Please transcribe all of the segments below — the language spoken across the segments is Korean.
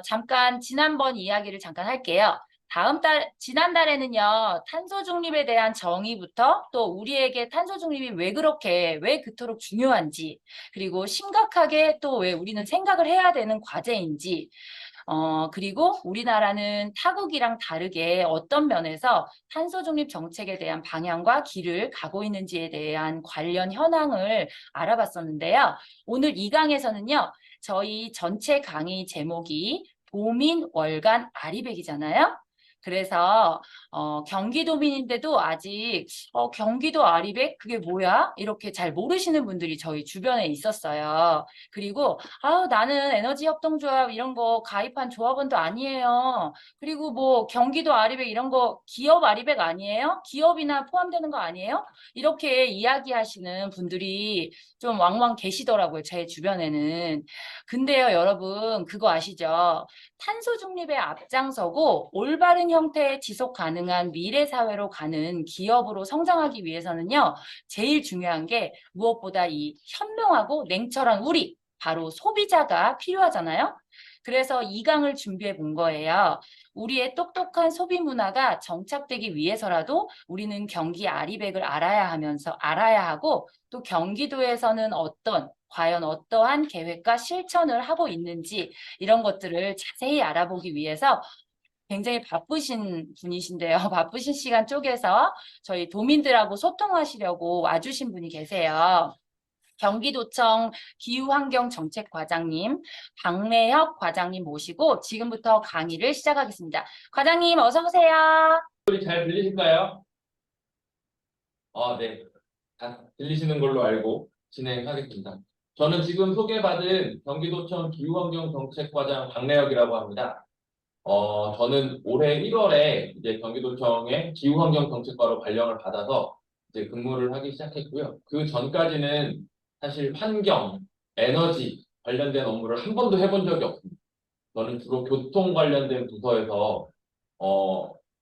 잠깐 지난번 이야기를 잠깐 할게요. 지난달에는요, 탄소 중립에 대한 정의부터 또 우리에게 탄소 중립이 왜 그토록 중요한지, 그리고 심각하게 또 왜 우리는 생각을 해야 되는 과제인지, 그리고 우리나라는 타국이랑 다르게 어떤 면에서 탄소 중립 정책에 대한 방향과 길을 가고 있는지에 대한 관련 현황을 알아봤었는데요. 오늘 이 강에서는요, 저희 전체 강의 제목이 도민 월간 아리백이잖아요. 그래서 경기도민인데도 아직 경기도 아리백 그게 뭐야? 이렇게 잘 모르시는 분들이 저희 주변에 있었어요. 그리고 나는 에너지협동조합 이런 거 가입한 조합원도 아니에요. 그리고 뭐 경기도 아리백 이런 거 기업 아리백 아니에요? 기업이나 포함되는 거 아니에요? 이렇게 이야기하시는 분들이 좀 왕왕 계시더라고요. 제 주변에는. 근데요, 여러분 그거 아시죠? 탄소 중립에 앞장서고 올바른 형태의 지속 가능한 미래 사회로 가는 기업으로 성장하기 위해서는요. 제일 중요한 게 무엇보다 이 현명하고 냉철한 우리 바로 소비자가 필요하잖아요. 그래서 이 강을 준비해 본 거예요. 우리의 똑똑한 소비 문화가 정착되기 위해서라도 우리는 경기 아리백을 알아야 하고 또 경기도에서는 과연 어떠한 계획과 실천을 하고 있는지 이런 것들을 자세히 알아보기 위해서 굉장히 바쁘신 분이신데요. 바쁘신 시간 쪼개서 저희 도민들하고 소통하시려고 와주신 분이 계세요. 경기도청 기후환경정책과장님, 박래혁 과장님 모시고 지금부터 강의를 시작하겠습니다. 과장님 어서 오세요. 소리 잘 들리실까요? 네. 다 들리시는 걸로 알고 진행하겠습니다. 저는 지금 소개받은 경기도청 기후환경정책과장 박래혁이라고 합니다. 저는 올해 1월에 이제 경기도청의 기후환경정책과로 발령을 받아서 이제 근무를 하기 시작했고요. 그 전까지는 사실 환경, 에너지 관련된 업무를 한 번도 해본 적이 없습니다. 저는 주로 교통 관련된 부서에서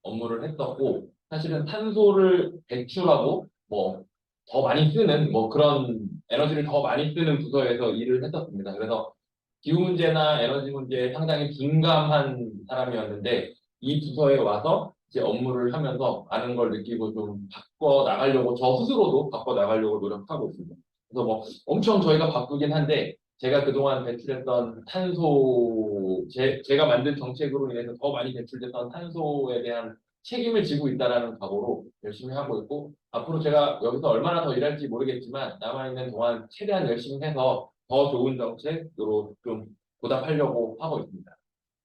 업무를 했었고, 사실은 탄소를 배출하고 뭐 더 많이 쓰는 뭐 그런 에너지를 더 많이 쓰는 부서에서 일을 했었습니다. 그래서 기후 문제나 에너지 문제에 상당히 민감한 사람이었는데 이 부서에 와서 이제 업무를 하면서 많은 걸 느끼고 좀 바꿔 나가려고 저 스스로도 바꿔 나가려고 노력하고 있습니다. 그래서 뭐 엄청 저희가 바쁘긴 한데 제가 그동안 배출했던 탄소, 제가 만든 정책으로 인해서 더 많이 배출됐던 탄소에 대한 책임을 지고 있다라는 각오로 열심히 하고 있고, 앞으로 제가 여기서 얼마나 더 일할지 모르겠지만, 남아있는 동안 최대한 열심히 해서 더 좋은 정책으로 좀 보답하려고 하고 있습니다.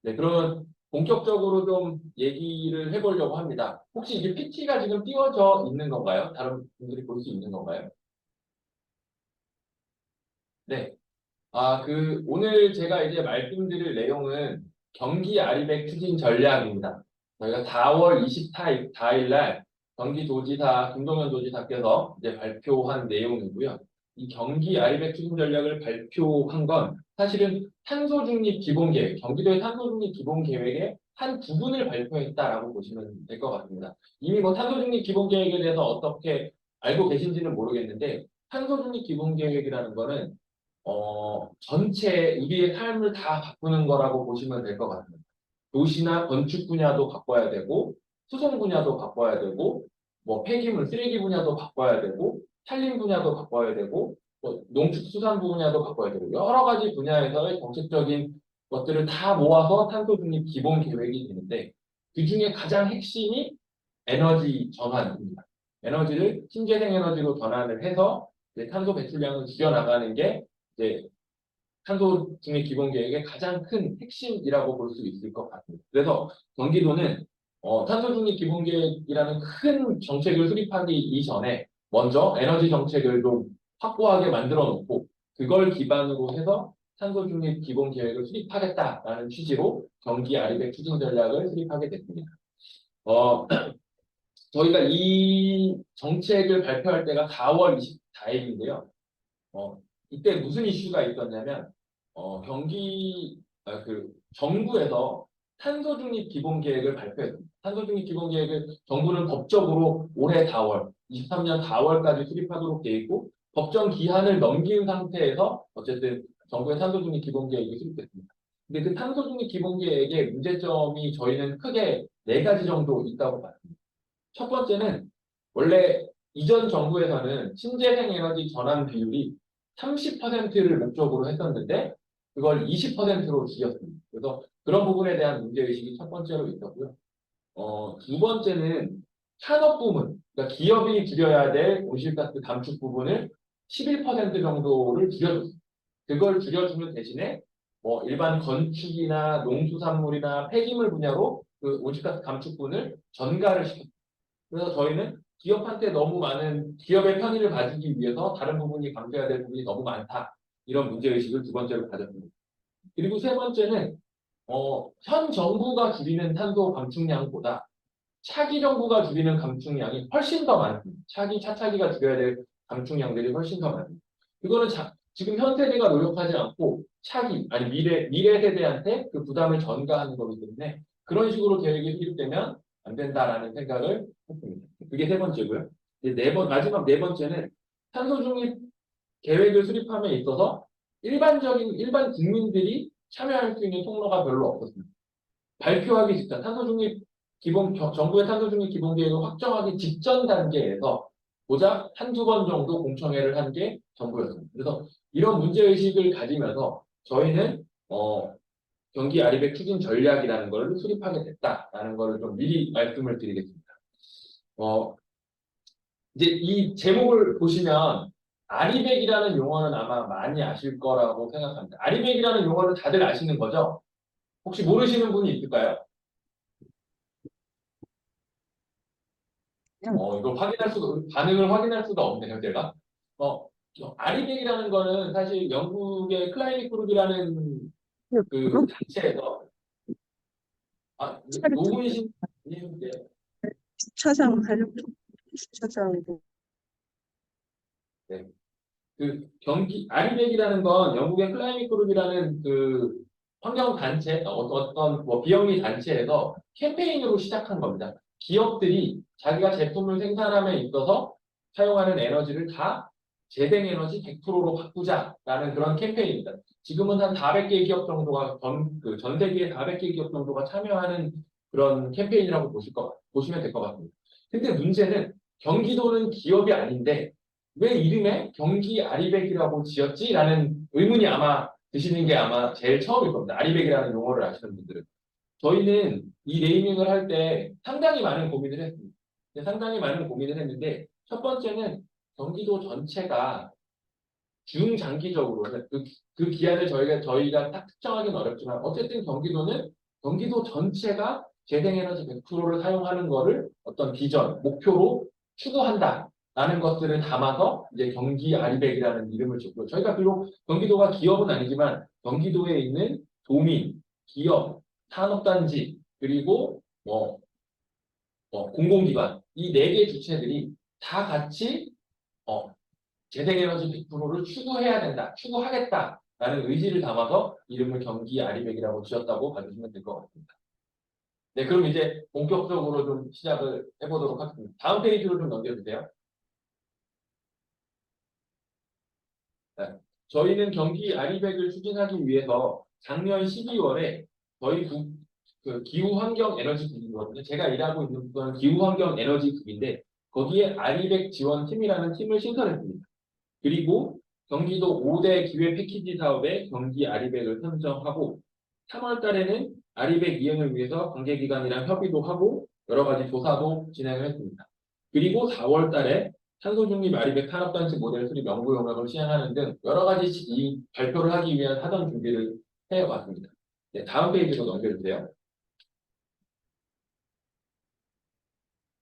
네, 그러면 본격적으로 좀 얘기를 해보려고 합니다. 혹시 이게 PT가 지금 띄워져 있는 건가요? 다른 분들이 볼 수 있는 건가요? 네. 오늘 제가 이제 말씀드릴 내용은 경기 아리백 추진 전략입니다. 저희가 4월 24일 날 경기도지사, 김동연 도지사께서 이제 발표한 내용이고요. 이 경기 아리백 추진 전략을 발표한 건 사실은 탄소 중립 기본 계획, 경기도의 탄소 중립 기본 계획의 한 부분을 발표했다라고 보시면 될 것 같습니다. 이미 뭐 탄소 중립 기본 계획에 대해서 어떻게 알고 계신지는 모르겠는데, 탄소 중립 기본 계획이라는 거는 전체 우리의 삶을 다 바꾸는 거라고 보시면 될 것 같습니다. 도시나 건축 분야도 바꿔야 되고, 수송 분야도 바꿔야 되고, 뭐 폐기물, 쓰레기 분야도 바꿔야 되고, 산림 분야도 바꿔야 되고, 뭐 농축수산부 분야도 바꿔야 되고, 여러 가지 분야에서의 정책적인 것들을 다 모아서 탄소 중립 기본 계획이 되는데, 그 중에 가장 핵심이 에너지 전환입니다. 에너지를 신재생 에너지로 전환을 해서 탄소 배출량을 줄여나가는 게 이제 탄소 중립 기본 계획의 가장 큰 핵심이라고 볼 수 있을 것 같습니다. 그래서 경기도는 탄소 중립 기본 계획이라는 큰 정책을 수립하기 이전에 먼저 에너지 정책을 좀 확고하게 만들어 놓고 그걸 기반으로 해서 탄소 중립 기본 계획을 수립하겠다라는 취지로 경기 아리백 추진 전략을 수립하게 됐습니다. 저희가 이 정책을 발표할 때가 4월 24일인데요. 이때 무슨 이슈가 있었냐면 정부에서 탄소 중립 기본 계획을 발표했습니다. 탄소 중립 기본 계획을 정부는 법적으로 올해 4월, 23년 4월까지 수립하도록 돼 있고 법정 기한을 넘긴 상태에서 어쨌든 정부의 탄소 중립 기본 계획이 수립됐습니다. 근데 그 탄소 중립 기본 계획의 문제점이 저희는 크게 네 가지 정도 있다고 봐요. 첫 번째는 원래 이전 정부에서는 신재생 에너지 전환 비율이 30%를 목적으로 했었는데 그걸 20%로 줄였습니다. 그래서 그런 부분에 대한 문제의식이 첫 번째로 있었고요. 두 번째는 산업 부문, 그러니까 기업이 줄여야 될 온실가스 감축 부분을 11% 정도를 줄여줬습니다. 그걸 줄여주는 대신에 뭐 일반 건축이나 농수산물이나 폐기물 분야로 그 온실가스 감축분을 전가를 시켰습니다. 그래서 저희는 기업한테 너무 많은 기업의 편의를 가지기 위해서 다른 부분이 감소해야 될 부분이 너무 많다. 이런 문제의식을 두 번째로 가졌습니다. 그리고 세 번째는 현 정부가 줄이는 탄소 감축량보다 차기 정부가 줄이는 감축량이 훨씬 더 많습니다. 차차기가 줄여야 될 감축량들이 훨씬 더 많습니다. 그거는 지금 현 세대가 노력하지 않고 아니 미래 세대한테 그 부담을 전가하는 거기 때문에 그런 식으로 계획이 수립되면 안 된다라는 생각을 했습니다. 그게 세 번째고요. 이제 마지막 네 번째는 탄소 중립 계획을 수립함에 있어서 일반 국민들이 참여할 수 있는 통로가 별로 없었습니다. 발표하기 직전 정부의 탄소 중립 기본 계획을 확정하기 직전 단계에서 고작 한두 번 정도 공청회를 한 게 정부였습니다. 그래서 이런 문제의식을 가지면서 저희는 경기 아리백 추진 전략이라는 걸 수립하게 됐다라는 걸 좀 미리 말씀을 드리겠습니다. 이제 이 제목을 보시면 아리백이라는 용어는 아마 많이 아실 거라고 생각합니다. 아리백이라는 용어는 다들 아시는 거죠? 혹시 모르시는 분이 있을까요? 이걸 반응을 확인할 수가 없네요, 제가. 아리백이라는 거는 사실 영국의 클라이밋 그룹이라는 그 단체에서, 노무이신 분인데, 주차장 활용, 주차장. 네. 아리백이라는 건 영국의 클라이밋 그룹이라는 그 환경 단체, 어떤 뭐 비영리 단체에서 캠페인으로 시작한 겁니다. 기업들이 자기가 제품을 생산함에 있어서 사용하는 에너지를 다 재생에너지 100%로 바꾸자라는 그런 캠페인입니다. 지금은 한 400개 기업 정도가 전 세계에 400개 기업 정도가 참여하는 그런 캠페인이라고 보시면 될 것 같습니다. 근데 문제는 경기도는 기업이 아닌데 왜 이름에 경기 아리백이라고 지었지? 라는 의문이 아마 드시는 게 아마 제일 처음일 겁니다. 아리백이라는 용어를 아시는 분들은. 저희는 이 네이밍을 할 때 상당히 많은 고민을 했습니다. 상당히 많은 고민을 했는데 첫 번째는 경기도 전체가 중장기적으로 그 기한을 저희가 딱 특정하기는 어렵지만 어쨌든 경기도 전체가 재생에너지 100%를 사용하는 거를 어떤 비전, 목표로 추구한다라는 것들을 담아서 이제 경기 아리백이라는 이름을 줬고요. 저희가 비록 경기도가 기업은 아니지만 경기도에 있는 도민, 기업, 산업단지 그리고 공공기관 이 네 개 주체들이 다 같이 재생에너지 100%를 추구하겠다라는 의지를 담아서 이름을 경기 아리백이라고 지었다고 봐주시면 될 것 같습니다. 네, 그럼 이제 본격적으로 좀 시작을 해보도록 하겠습니다. 다음 페이지로 좀 넘겨주세요. 네, 저희는 경기 아리백을 추진하기 위해서 작년 12월에 저희 그 기후환경에너지국이거든요. 제가 일하고 있는 부서는 기후환경에너지국인데 거기에 아리백 지원팀이라는 팀을 신설했습니다. 그리고 경기도 5대 기회 패키지 사업에 경기 아리백을 선정하고 3월 달에는 아리백 이행을 위해서 관계기관이랑 협의도 하고 여러 가지 조사도 진행을 했습니다. 그리고 4월 달에 탄소중립 아리백 산업단지 모델 수립 연구 용역을 시행하는 등 여러 가지 이 발표를 하기 위한 사전 준비를 해왔습니다. 네, 다음 페이지로 넘겨주세요.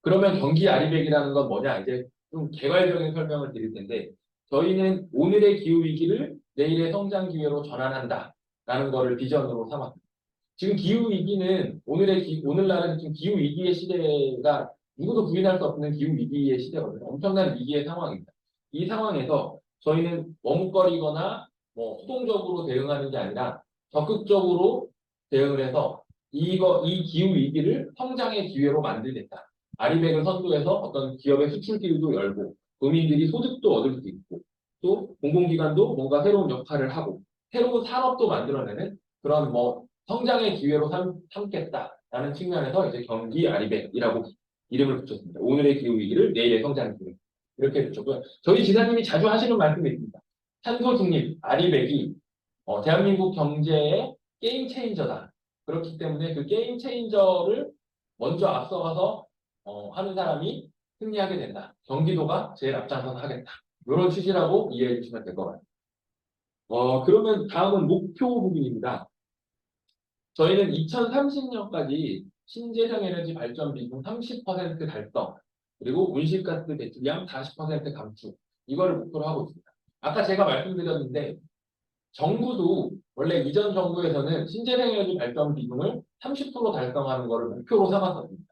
그러면 경기 아리백이라는 건 뭐냐? 이제 좀 개괄적인 설명을 드릴 텐데 저희는 오늘의 기후위기를 내일의 성장 기회로 전환한다라는 것을 비전으로 삼았습니다. 지금 기후위기는 오늘날은 지금 기후위기의 시대가 누구도 부인할 수 없는 기후위기의 시대거든요. 엄청난 위기의 상황입니다. 이 상황에서 저희는 머뭇거리거나 수동적으로 대응하는 게 아니라 적극적으로 대응을 해서 이 기후위기를 성장의 기회로 만들겠다. 아리백을 선도해서 어떤 기업의 수출길도 열고 도민들이 소득도 얻을 수 있고 또 공공기관도 뭔가 새로운 역할을 하고 새로운 산업도 만들어내는 그런 성장의 기회로 삼겠다라는 측면에서 이제 경기 아리백이라고 이름을 붙였습니다. 오늘의 기후 위기를 내일의 성장 기회 이렇게 붙였고요. 저희 지사님이 자주 하시는 말씀이 있습니다. 탄소 중립 아리백이 대한민국 경제의 게임 체인저다. 그렇기 때문에 그 게임 체인저를 먼저 앞서가서 하는 사람이 승리하게 된다. 경기도가 제일 앞장서서 하겠다. 이런 취지라고 이해해 주시면 될 것 같아요. 그러면 다음은 목표 부분입니다. 저희는 2030년까지 신재생 에너지 발전 비중 30% 달성, 그리고 온실가스 배출량 40% 감축, 이거를 목표로 하고 있습니다. 아까 제가 말씀드렸는데, 정부도 원래 이전 정부에서는 신재생 에너지 발전 비중을 30% 달성하는 것을 목표로 삼았습니다.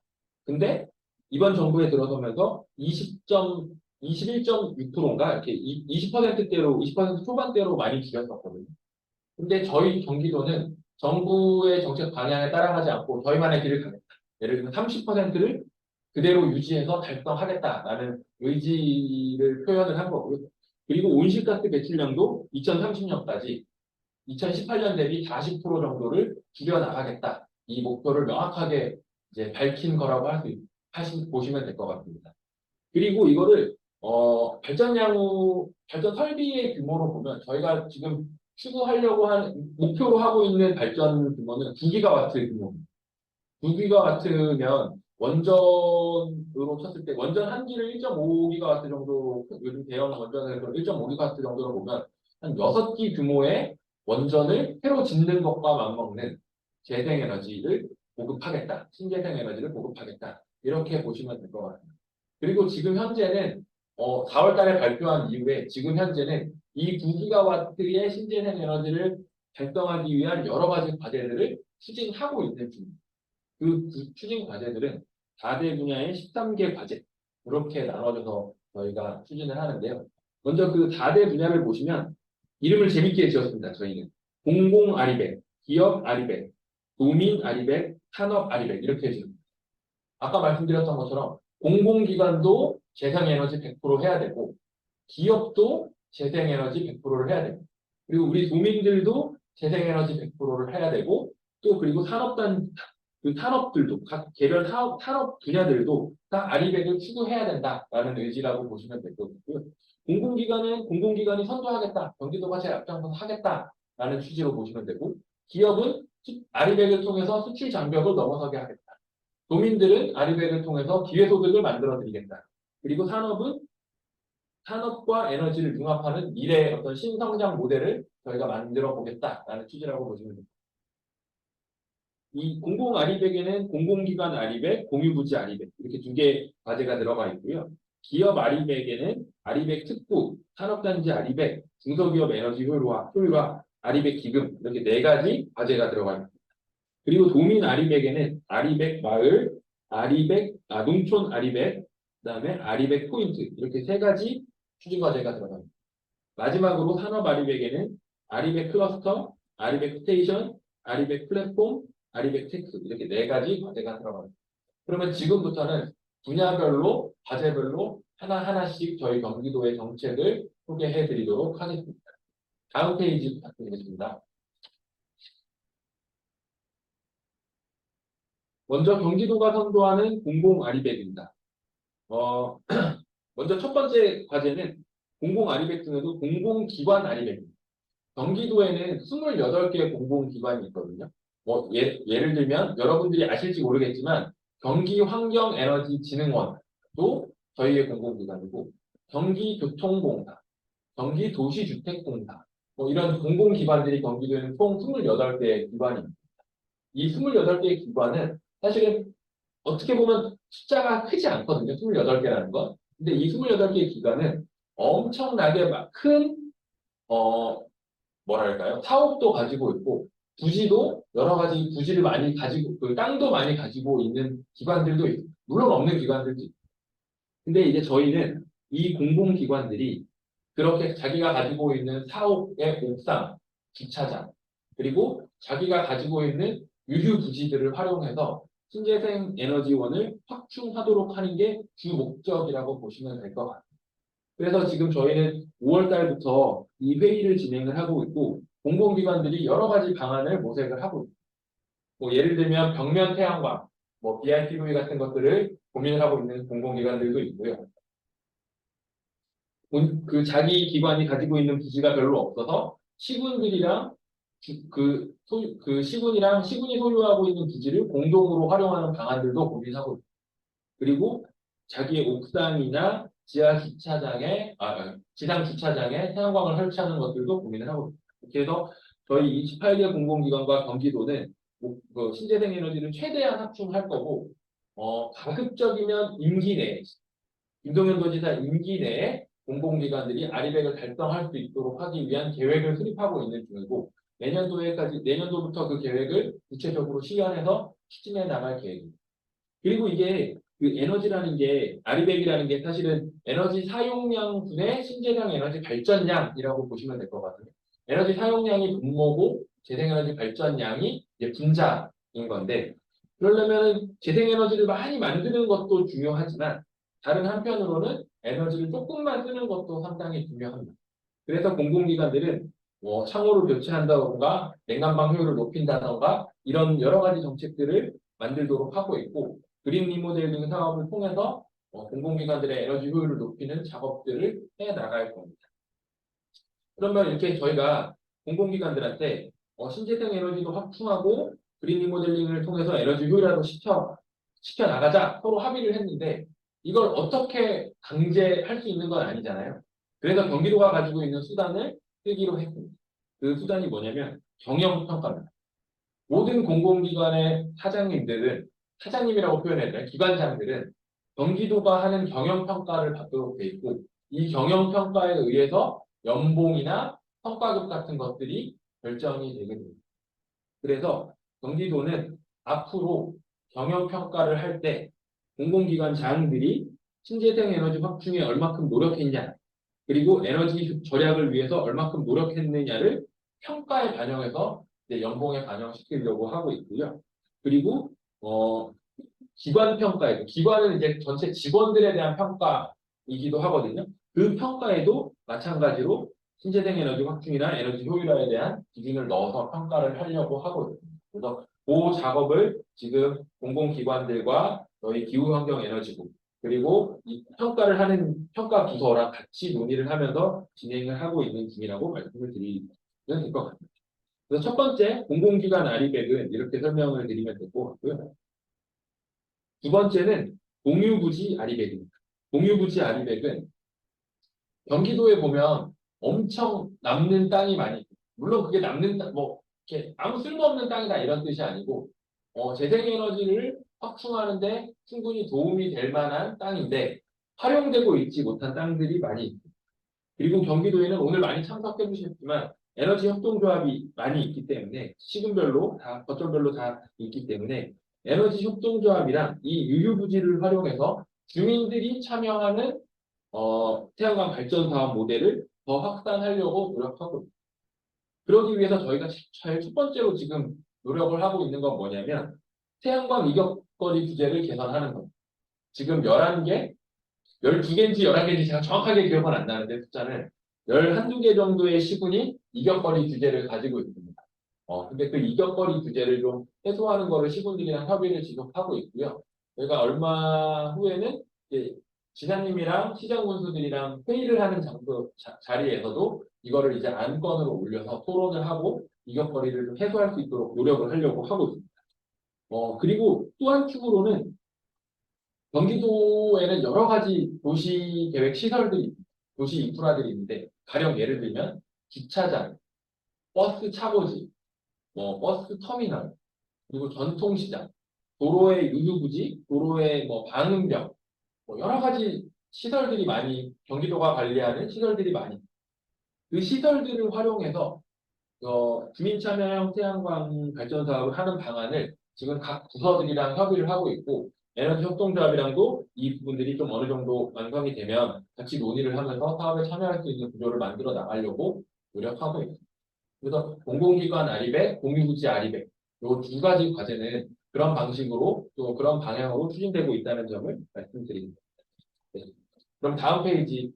근데 이번 정부에 들어서면서 21.6%인가 이렇게 20%대로 20% 초반대로 많이 줄였었거든요. 근데 저희 경기도는 정부의 정책 방향에 따라가지 않고 저희만의 길을 가겠다. 예를 들면 30%를 그대로 유지해서 달성하겠다라는 의지를 표현을 한 거고요. 그리고 온실가스 배출량도 2030년까지 2018년 대비 40% 정도를 줄여나가겠다. 이 목표를 명확하게 이제 밝힌 거라고 보시면 될 것 같습니다. 그리고 이거를 발전 설비의 규모로 보면 저희가 지금 추구하려고 목표로 하고 있는 발전 규모는 9기가와트 규모입니다. 9기가와트면 원전으로 쳤을 때 원전 한 기를 1.5기가와트 정도로 요즘 대형 원전을 1.5기가와트 정도로 보면 한 6기 규모의 원전을 새로 짓는 것과 맞먹는 재생에너지를 보급하겠다. 신재생 에너지를 보급하겠다. 이렇게 보시면 될 것 같습니다. 그리고 지금 현재는 4월 달에 발표한 이후에 지금 현재는 이 9기가와트의 신재생 에너지를 달성하기 위한 여러 가지 과제들을 추진하고 있는 중입니다. 그 추진 과제들은 4대 분야의 13개 과제 이렇게 나눠져서 저희가 추진을 하는데요. 먼저 그 4대 분야를 보시면 이름을 재밌게 지었습니다. 저희는 공공 아리백, 기업 아리백, 도민 아리백, 산업 아리백 이렇게 지었습니다. 아까 말씀드렸던 것처럼 공공기관도 재생에너지 100% 해야 되고 기업도 재생에너지 100%를 해야 되고 그리고 우리 도민들도 재생에너지 100%를 해야 되고 또 그리고 그 산업들도 각 개별 산업 분야들도 다 아리백을 추구해야 된다라는 의지라고 보시면 될 거고요. 공공기관은 공공기관이 선도하겠다, 경기도가 제일 앞장서서 하겠다라는 취지로 보시면 되고 기업은 아리백을 통해서 수출 장벽을 넘어서게 하겠다. 도민들은 아리백을 통해서 기회소득을 만들어 드리겠다. 그리고 산업은 산업과 에너지를 융합하는 미래의 어떤 신성장 모델을 저희가 만들어 보겠다라는 취지라고 보시면 됩니다. 이 공공 아리백에는 공공기관 아리백, 공유부지 아리백 이렇게 2개 과제가 들어가 있고요. 기업 아리백에는 아리백 특구, 산업단지 아리백, 중소기업 에너지 효율화, 아리백 기금 이렇게 4가지 과제가 들어가 있습니다. 그리고 도민 아리백에는 아리백 마을, 농촌 아리백, 그다음에 아리백 포인트 이렇게 3가지 추진 과제가 들어갑니다. 마지막으로 산업 아리백에는 아리백 클러스터, 아리백 스테이션, 아리백 플랫폼, 아리백 테크 이렇게 4가지 과제가 들어갑니다. 그러면 지금부터는 분야별로 과제별로 하나하나씩 저희 경기도의 정책을 소개해 드리도록 하겠습니다. 다음 페이지 부탁드리겠습니다. 먼저 경기도가 선도하는 공공 아리백입니다. 먼저 첫 번째 과제는 공공 아리백 중에도 공공기관 아리백입니다. 경기도에는 28개의 공공기관이 있거든요. 예를 들면 여러분들이 아실지 모르겠지만 경기환경에너지진흥원도 저희의 공공기관이고 경기교통공사, 경기도시주택공사 이런 공공기관들이 경기도에는 총 28개의 기관입니다. 이 28개의 기관은 사실은 어떻게 보면 숫자가 크지 않거든요. 28개라는 건. 근데 이 28개의 기관은 엄청나게 큰 뭐랄까요? 사업도 가지고 있고 부지도 여러 가지 부지를 많이 가지고 땅도 많이 가지고 있는 기관들도 있고 물론 없는 기관들도 있고 근데 이제 저희는 이 공공기관들이 그렇게 자기가 가지고 있는 사업의 옥상, 주차장 그리고 자기가 가지고 있는 유휴 부지들을 활용해서 신재생 에너지원을 확충하도록 하는 게 주 목적이라고 보시면 될 것 같아요. 그래서 지금 저희는 5월 달부터 이 회의를 진행을 하고 있고 공공기관들이 여러 가지 방안을 모색을 하고 있습니다. 뭐 예를 들면 벽면 태양광, 뭐 BRPV 같은 것들을 고민을 하고 있는 공공기관들도 있고요. 그 자기 기관이 가지고 있는 부지가 별로 없어서 시군들이랑 시군이랑 시군이 소유하고 있는 부지를 공동으로 활용하는 방안들도 고민하고 있고, 그리고 자기의 옥상이나 지상 주차장에 태양광을 설치하는 것들도 고민을 하고 있습니다. 그래서 저희 28개 공공기관과 경기도는 그 신재생 에너지를 최대한 확충할 거고, 가급적이면 임기 내에, 김동연 도지사 임기 내에 공공기관들이 아리백을 달성할 수 있도록 하기 위한 계획을 수립하고 있는 중이고, 내년도부터 그 계획을 구체적으로 실현해서 추진해 나갈 계획입니다. 그리고 이게 그 에너지라는 게, 아리백이라는 게 사실은 에너지 사용량 분의 신재생 에너지 발전량이라고 보시면 될 것 같아요. 에너지 사용량이 분모고 재생에너지 발전량이 이제 분자인 건데, 그러려면 재생에너지를 많이 만드는 것도 중요하지만 다른 한편으로는 에너지를 조금만 쓰는 것도 상당히 중요합니다. 그래서 공공기관들은 뭐 창호를 교체한다던가 냉난방 효율을 높인다던가 이런 여러 가지 정책들을 만들도록 하고 있고, 그린 리모델링 사업을 통해서 공공기관들의 에너지 효율을 높이는 작업들을 해 나갈 겁니다. 그러면 이렇게 저희가 공공기관들한테 신재생 에너지도 확충하고 그린 리모델링을 통해서 에너지 효율화도 시켜 나가자 서로 합의를 했는데, 이걸 어떻게 강제할 수 있는 건 아니잖아요. 그래서 경기도가 가지고 있는 수단을 쓰기로 했습니다. 그 수단이 뭐냐면 경영평가입니다. 모든 공공기관의 사장님이라고 표현해야 되나요? 기관장들은 경기도가 하는 경영평가를 받도록 돼 있고, 이 경영평가에 의해서 연봉이나 성과급 같은 것들이 결정이 되게 됩니다. 그래서 경기도는 앞으로 경영평가를 할 때 공공기관장들이 신재생 에너지 확충에 얼마큼 노력했냐, 그리고 에너지 절약을 위해서 얼마큼 노력했느냐를 평가에 반영해서 이제 연봉에 반영시키려고 하고 있고요. 그리고 기관 평가에도, 기관은 이제 전체 직원들에 대한 평가이기도 하거든요. 그 평가에도 마찬가지로 신재생 에너지 확충이나 에너지 효율화에 대한 기준을 넣어서 평가를 하려고 하고 있습니다. 그래서 그 작업을 지금 공공기관들과 저희 기후환경에너지국, 그리고 이 평가를 하는 평가 부서랑 같이 논의를 하면서 진행을 하고 있는 중이라고 말씀을 드리면 될 것 같습니다. 그래서 첫 번째, 공공기관 아리백은 이렇게 설명을 드리면 될 것 같고요. 두 번째는 공유부지 아리백입니다. 공유부지 아리백은 경기도에 보면 엄청 남는 땅이 많이 있고, 물론 그게 남는 땅, 뭐 이렇게 아무 쓸모없는 땅이다 이런 뜻이 아니고, 재생에너지를 확충하는데 충분히 도움이 될 만한 땅인데 활용되고 있지 못한 땅들이 많이 있고, 그리고 경기도에는 오늘 많이 참석해 주셨지만 에너지 협동조합이 많이 있기 때문에, 시군별로 다 거점별로 다 있기 때문에 에너지 협동조합이랑 이 유휴부지를 활용해서 주민들이 참여하는 태양광 발전 사업 모델을 더 확산하려고 노력하고 있습니다. 그러기 위해서 저희가 제일 첫 번째로 지금 노력을 하고 있는 건 뭐냐면 태양광 이격거리 규제를 개선하는 겁니다. 지금 11개, 12개인지 11개인지 제가 정확하게 기억은 안 나는데 숫자는 11개 정도의 시군이 이격거리 규제를 가지고 있습니다. 근데 그 이격거리 규제를 좀 해소하는 거를 시군들이랑 협의를 지속하고 있고요. 저희가 얼마 후에는 이제 지사님이랑 시장 군수들이랑 회의를 하는 자리에서도 이거를 이제 안건으로 올려서 토론을 하고 이격거리를 좀 해소할 수 있도록 노력을 하려고 하고 있습니다. 그리고 또 한 축으로는 경기도에는 여러 가지 도시 계획 시설들이, 도시 인프라들이 있는데, 가령 예를 들면 주차장, 버스 차고지, 버스 터미널, 그리고 전통시장, 도로의 유휴부지, 도로의 방음벽, 여러 가지 시설들이 많이, 경기도가 관리하는 시설들이 많이, 그 시설들을 활용해서 주민참여형 태양광 발전 사업을 하는 방안을 지금 각 부서들이랑 협의를 하고 있고, 에너지 협동조합이랑도 이 부분들이 좀 어느 정도 완성이 되면 같이 논의를 하면서 사업에 참여할 수 있는 구조를 만들어 나가려고 노력하고 있습니다. 그래서 공공기관 아리백, 공유부지 아리백, 이 두 가지 과제는 그런 방식으로 또 그런 방향으로 추진되고 있다는 점을 말씀드립니다. 네. 그럼 다음 페이지.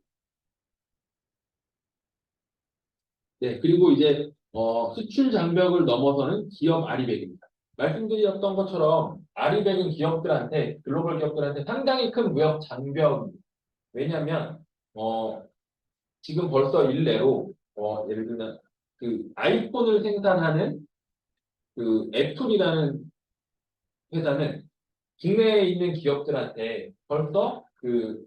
네, 그리고 이제 수출 장벽을 넘어서는 기업 아리백입니다. 말씀드렸던 것처럼 아리백은 기업들한테, 글로벌 기업들한테 상당히 큰 무역 장벽입니다. 왜냐하면 지금 벌써 일례로 예를 들면 그 아이폰을 생산하는 그 애플이라는 회사는 국내에 있는 기업들한테 벌써 그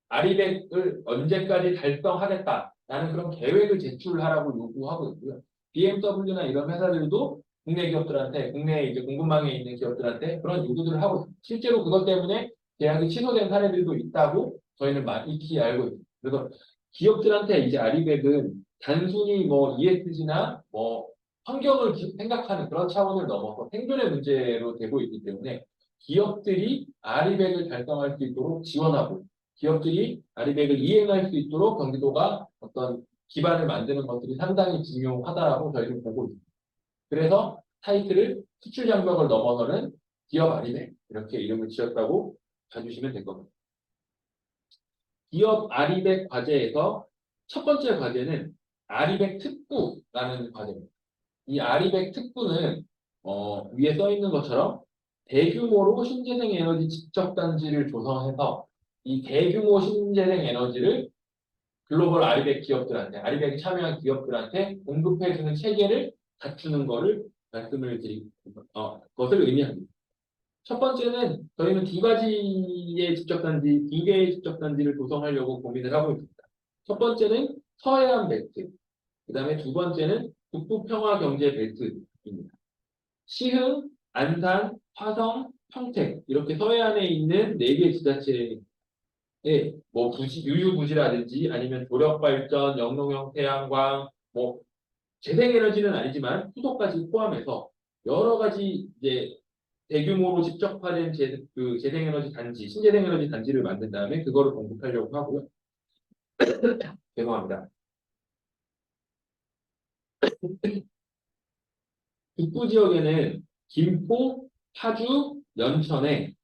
아리백을 언제까지 달성하겠다라는 그런 계획을 제출하라고 요구하고 있고요. BMW나 이런 회사들도 국내 기업들한테, 국내에 이제 공급망에 있는 기업들한테 그런 요구들을 하고 있습니다. 실제로 그것 때문에 계약이 취소된 사례들도 있다고 저희는 익히 알고 있습니다. 그래서 기업들한테 이제 아리백은 단순히 뭐 ESG나 뭐 환경을 생각하는 그런 차원을 넘어서 생존의 문제로 되고 있기 때문에 기업들이 아리백을 달성할 수 있도록 지원하고 기업들이 아리백을 이행할 수 있도록 경기도가 어떤 기반을 만드는 것들이 상당히 중요하다라고 저희는 보고 있습니다. 그래서 타이틀을 수출 장벽을 넘어서는 기업 아리백 이렇게 이름을 지었다고 봐주시면 될 겁니다. 기업 아리백 과제에서 첫 번째 과제는 아리백 특구라는 과제입니다. 이 아리백 특구는 위에 써 있는 것처럼 대규모로 신재생 에너지 집적단지를 조성해서 이 대규모 신재생 에너지를 글로벌 아리백 기업들한테, 아리백에 참여한 기업들한테 공급해주는 체계를 갖추는 것을 말씀을 것을 의미합니다. 첫 번째는 저희는 두 가지의 집적단지, 두 개의 집적단지를 조성하려고 고민을 하고 있습니다. 첫 번째는 서해안 벨트, 그 다음에 두 번째는 북부평화경제벨트입니다. 시흥, 안산, 화성, 평택 이렇게 서해안에 있는 네 개 지자체에 뭐 유유부지라든지 아니면 조력발전, 영농형 태양광, 뭐 재생에너지는 아니지만 수소까지 포함해서 여러 가지 이제 대규모로 집적화된 재생에너지 단지, 신재생에너지 단지를 만든 다음에 그거를 공급하려고 하고요. 죄송합니다. 북부 지역에는 김포, 파주, 연천에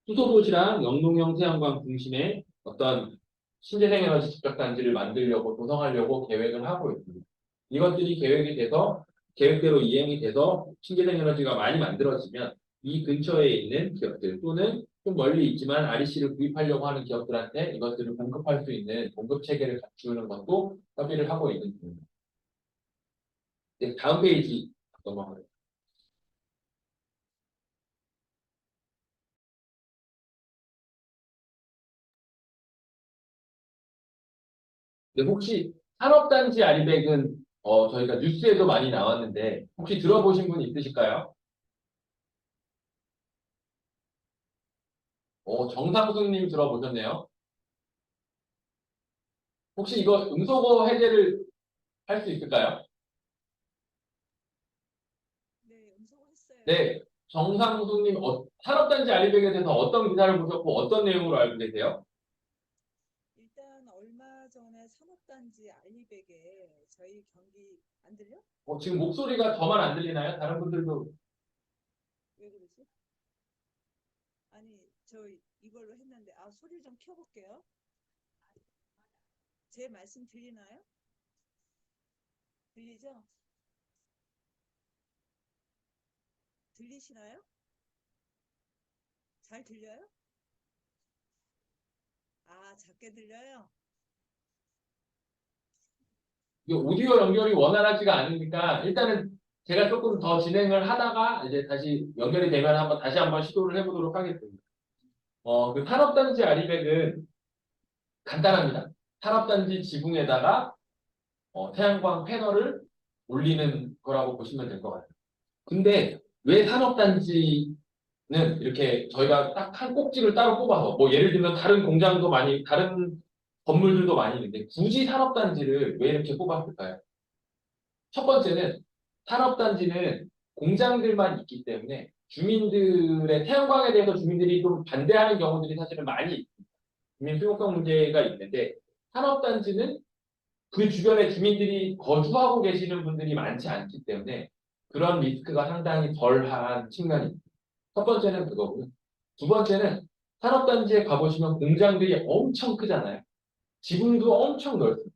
수소도시랑 영농형 태양광 중심의 어떤 신재생에너지 집적단지를 만들려고 조성하려고 계획을 하고 있습니다. 이것들이 계획이 돼서 계획대로 이행이 돼서 신재생에너지가 많이 만들어지면 이 근처에 있는 기업들 또는 좀 멀리 있지만 REC를 구입하려고 하는 기업들한테 이것들을 공급할 수 있는 공급 체계를 갖추는 것도 협의를 하고 있는 중입니다. 네, 다음 페이지 넘어가요. 근데 혹시 산업단지 아리백은 저희가 뉴스에도 많이 나왔는데 혹시 들어보신 분 있으실까요? 정상수님 들어보셨네요. 혹시 이거 음소거 해제를 할 수 있을까요? 네, 음소거했어요. 네, 정상수님 산업단지 아리백에 대해서 어떤 기사를 보셨고 어떤 내용으로 알고 계세요? 일단 얼마 전에 산업단지 알리백에 저희 경기 안 들려? 지금 목소리가 저만 안 들리나요? 다른 분들도 왜 그러지? 아니, 저 이걸로 했는데 소리 좀 켜볼게요. 제 말씀 들리나요? 들리죠? 들리시나요? 잘 들려요? 작게 들려요? 이 오디오 연결이 원활하지가 않으니까 일단은 제가 조금 더 진행을 하다가 이제 다시 연결이 되면 다시 한번 시도를 해보도록 하겠습니다. 그 산업단지 아리백은 간단합니다. 산업단지 지붕에다가 태양광 패널을 올리는 거라고 보시면 될 것 같아요. 근데 왜 산업단지는 이렇게 저희가 딱 한 꼭지를 따로 뽑아서 뭐 예를 들면 다른 공장도 많이 다른 건물들도 많이 있는데 굳이 산업단지를 왜 이렇게 뽑았을까요? 첫 번째는 산업단지는 공장들만 있기 때문에 주민들의 태양광에 대해서 주민들이 좀 반대하는 경우들이 사실은 많이 있습니다. 주민 수용성 문제가 있는데 산업단지는 그 주변에 주민들이 거주하고 계시는 분들이 많지 않기 때문에 그런 리스크가 상당히 덜한 측면이 있습니다. 첫 번째는 그거고요. 두 번째는 산업단지에 가보시면 공장들이 엄청 크잖아요. 지붕도 엄청 넓습니다.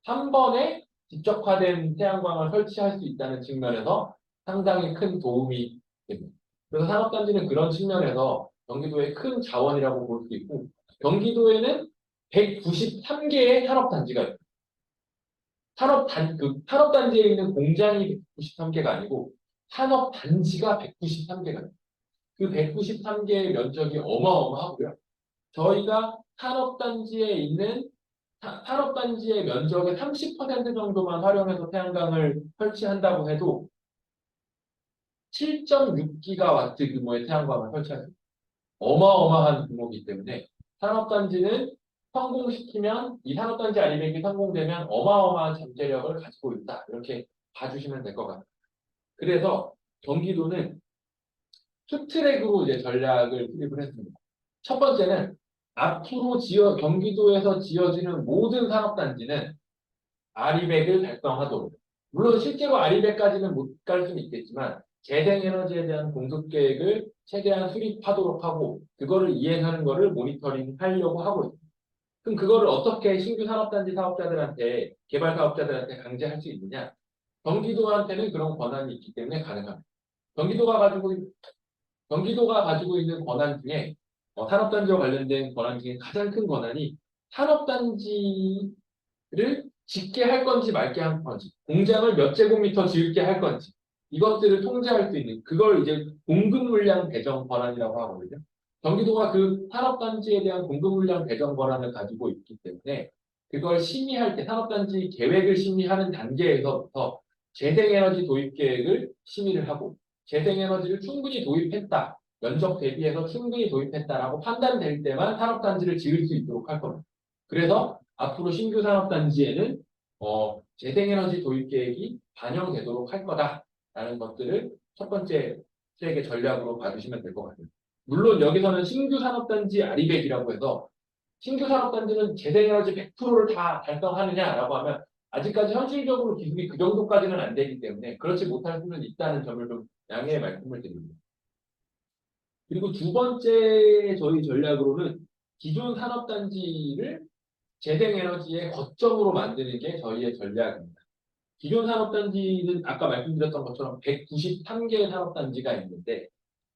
한 번에 직접화된 태양광을 설치할 수 있다는 측면에서 상당히 큰 도움이 됩니다. 그래서 산업단지는 그런 측면에서 경기도의 큰 자원이라고 볼 수 있고, 경기도에는 193개의 산업단지가 있습니다. 산업단지에 있는 공장이 193개가 아니고 산업단지가 193개가 있습니다. 그 193개의 면적이 어마어마하고요. 저희가 산업단지의 면적의 30% 정도만 활용해서 태양광을 설치한다고 해도 7.6기가와트 규모의 태양광을 설치할 수 있습니다. 어마어마한 규모이기 때문에 산업단지는 성공시키면 이 산업단지 아리백이 성공되면 어마어마한 잠재력을 가지고 있다. 이렇게 봐주시면 될 것 같아요. 그래서 경기도는 투트랙으로 이제 전략을 수립을 했습니다. 첫 번째는 앞으로 경기도에서 지어지는 모든 산업단지는 아리백을 달성하도록. 물론 실제로 아리백까지는 못 갈 수는 있겠지만 재생에너지에 대한 공급 계획을 최대한 수립하도록 하고 그거를 이행하는 거를 모니터링 하려고 하고 있습니다. 그럼 그거를 어떻게 신규 산업단지 사업자들한테 개발 사업자들한테 강제할 수 있느냐? 경기도한테는 그런 권한이 있기 때문에 가능합니다. 경기도가 가지고 있는 권한 중에 산업단지와 관련된 권한 중에 가장 큰 권한이 산업단지를 짓게 할 건지 말게 할 건지, 공장을 몇 제곱미터 지을게 할 건지, 이것들을 통제할 수 있는, 그걸 이제 공급 물량 배정 권한이라고 하거든요. 경기도가 그 산업단지에 대한 공급 물량 배정 권한을 가지고 있기 때문에 그걸 심의할 때, 산업단지 계획을 심의하는 단계에서부터 재생에너지 도입 계획을 심의를 하고, 재생에너지를 충분히 도입했다, 면적 대비해서 충분히 도입했다라고 판단될 때만 산업단지를 지을 수 있도록 할 겁니다. 그래서 앞으로 신규 산업단지에는 재생에너지 도입 계획이 반영되도록 할 거다라는 것들을 첫 번째 트랙의 전략으로 봐주시면 될 것 같아요. 물론 여기서는 신규 산업단지 아리백이라고 해서 신규 산업단지는 재생에너지 100%를 다 달성하느냐라고 하면 아직까지 현실적으로 기술이 그 정도까지는 안 되기 때문에 그렇지 못할 수는 있다는 점을 좀 양해의 말씀을 드립니다. 그리고 두 번째 저희 전략으로는 기존 산업단지를 재생에너지의 거점으로 만드는 게 저희의 전략입니다. 기존 산업단지는 아까 말씀드렸던 것처럼 193개의 산업단지가 있는데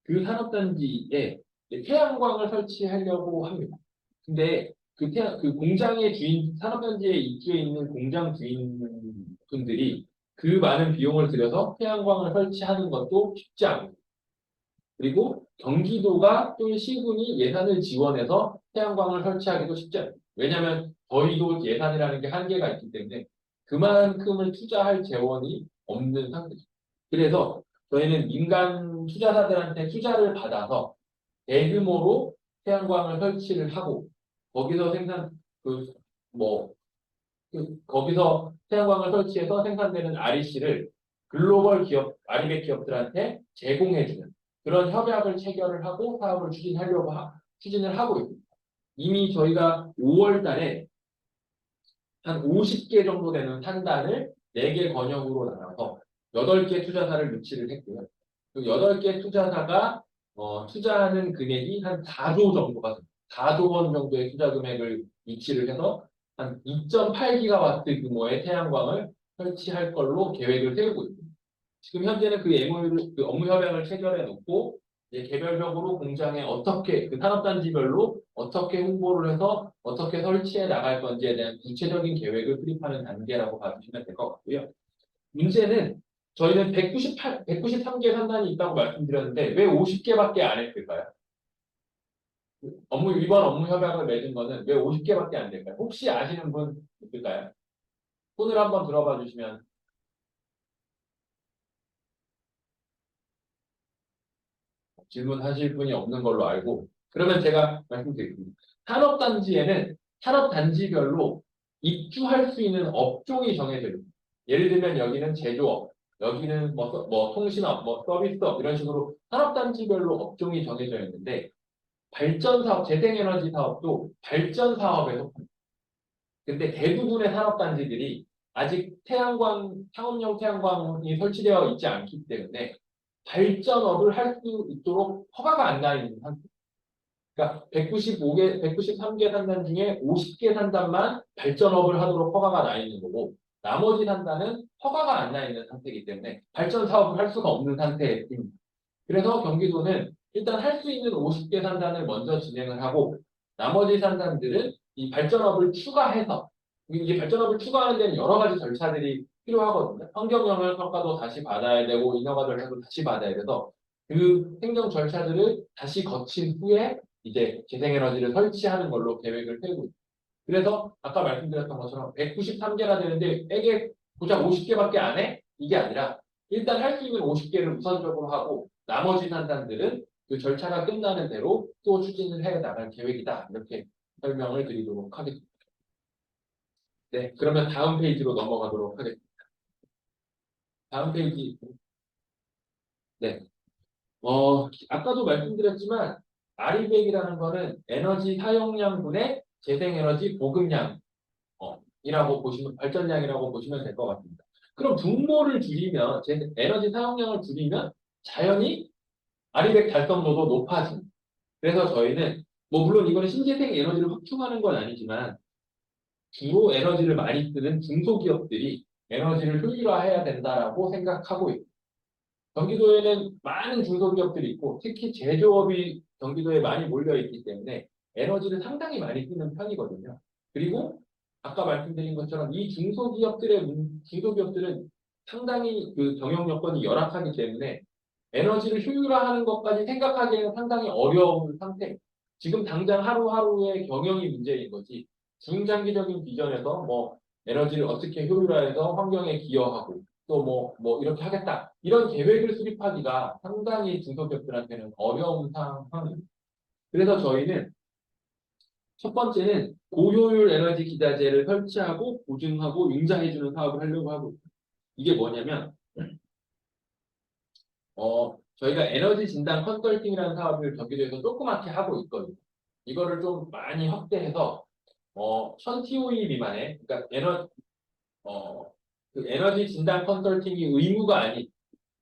그 산업단지에 태양광을 설치하려고 합니다. 근데 그 공장의 산업단지에 입주해 있는 공장 주인분들이 그 많은 비용을 들여서 태양광을 설치하는 것도 쉽지 않고 그리고 경기도가 또는 시군이 예산을 지원해서 태양광을 설치하기도 쉽지 않습니다. 왜냐하면 저희도 예산이라는 게 한계가 있기 때문에 그만큼을 투자할 재원이 없는 상태죠. 그래서 저희는 민간 투자자들한테 투자를 받아서 대규모로 태양광을 설치를 하고 거기서 거기서 태양광을 설치해서 생산되는 REC를 글로벌 기업, 아리백 기업들한테 제공해주는 그런 협약을 체결을 하고 사업을 추진을 하고 있습니다. 이미 저희가 5월 달에 한 50개 정도 되는 산단을 4개 권역으로 나눠서 8개 투자사를 유치를 했고요. 그 8개 투자사가 투자하는 금액이 한 4조 정도가 4조 원 정도의 투자 금액을 유치를 해서 한 2.8기가와트 규모의 태양광을 설치할 걸로 계획을 세우고 있습니다. 지금 현재는 그 업무 협약을 체결해 놓고 이제 개별적으로 공장에 그 산업단지별로 어떻게 홍보를 해서 어떻게 설치해 나갈 건지에 대한 구체적인 계획을 수립하는 단계라고 봐주시면 될 것 같고요. 문제는 저희는 193개 산단이 있다고 말씀드렸는데 왜 50개밖에 안 했을까요? 이번 업무 협약을 맺은 거는 왜 50개밖에 안 될까요? 혹시 아시는 분 있을까요? 손을 한번 들어봐 주시면. 질문하실 분이 없는 걸로 알고 그러면 제가 말씀드리겠습니다. 산업단지별로 입주할 수 있는 업종이 정해져 있습니다. 예를 들면 여기는 제조업, 여기는 통신업, 서비스업 이런 식으로 산업단지별로 업종이 정해져 있는데 발전사업, 재생에너지 사업도 발전사업에 속합니다. 근데 대부분의 산업단지들이 아직 상업용 태양광이 설치되어 있지 않기 때문에 발전업을 할 수 있도록 허가가 안 나 있는 상태. 그러니까 193개 산단 중에 50개 산단만 발전업을 하도록 허가가 나 있는 거고 나머지 산단은 허가가 안 나 있는 상태이기 때문에 발전 사업을 할 수가 없는 상태입니다. 그래서 경기도는 일단 할 수 있는 50개 산단을 먼저 진행을 하고 나머지 산단들은 이 발전업을 추가해서 이게 발전업을 추가하는 데는 여러 가지 절차들이 필요하거든요. 환경영향 평가도 다시 받아야 되고 인허가 절차도 다시 받아야 돼서 그 행정 절차들을 다시 거친 후에 이제 재생에너지를 설치하는 걸로 계획을 세우고 있습니다. 그래서 아까 말씀드렸던 것처럼 193개나 되는데 이게 고작 50개밖에 안 해? 이게 아니라 일단 할 수 있는 50개를 우선적으로 하고 나머지 산단들은 그 절차가 끝나는 대로 또 추진을 해 나갈 계획이다. 이렇게 설명을 드리도록 하겠습니다. 네, 그러면 다음 페이지로 넘어가도록 하겠습니다. 다음 페이지. 네. 아까도 말씀드렸지만 아리백이라는 거는 에너지 사용량분의 재생에너지 보급량 이라고 보시면 발전량이라고 보시면 될 것 같습니다. 그럼 분모를 줄이면 에너지 사용량을 줄이면 자연히 아리백 달성도도 높아집니다. 그래서 저희는 뭐 물론 이거는 신재생 에너지를 확충하는 건 아니지만 주로 에너지를 많이 쓰는 중소기업들이 에너지를 효율화해야 된다라고 생각하고 있습니다. 경기도에는 많은 중소기업들이 있고 특히 제조업이 경기도에 많이 몰려 있기 때문에 에너지를 상당히 많이 쓰는 편이거든요. 그리고 아까 말씀드린 것처럼 이 중소기업들은 상당히 그 경영 여건이 열악하기 때문에 에너지를 효율화하는 것까지 생각하기에는 상당히 어려운 상태. 지금 당장 하루하루의 경영이 문제인 거지. 중장기적인 비전에서 뭐 에너지를 어떻게 효율화해서 환경에 기여하고 또 뭐 이렇게 하겠다. 이런 계획을 수립하기가 상당히 중소기업들한테는 어려운 상황입니다. 그래서 저희는 첫 번째는 고효율 에너지 기자재를 설치하고 보증하고 융자해주는 사업을 하려고 하고 있습니다. 이게 뭐냐면 저희가 에너지 진단 컨설팅이라는 사업을 경기도에서 조그맣게 하고 있거든요. 이거를 좀 많이 확대해서 1000TOE 미만의 그러니까 그 에너지 진단 컨설팅이 의무가 아닌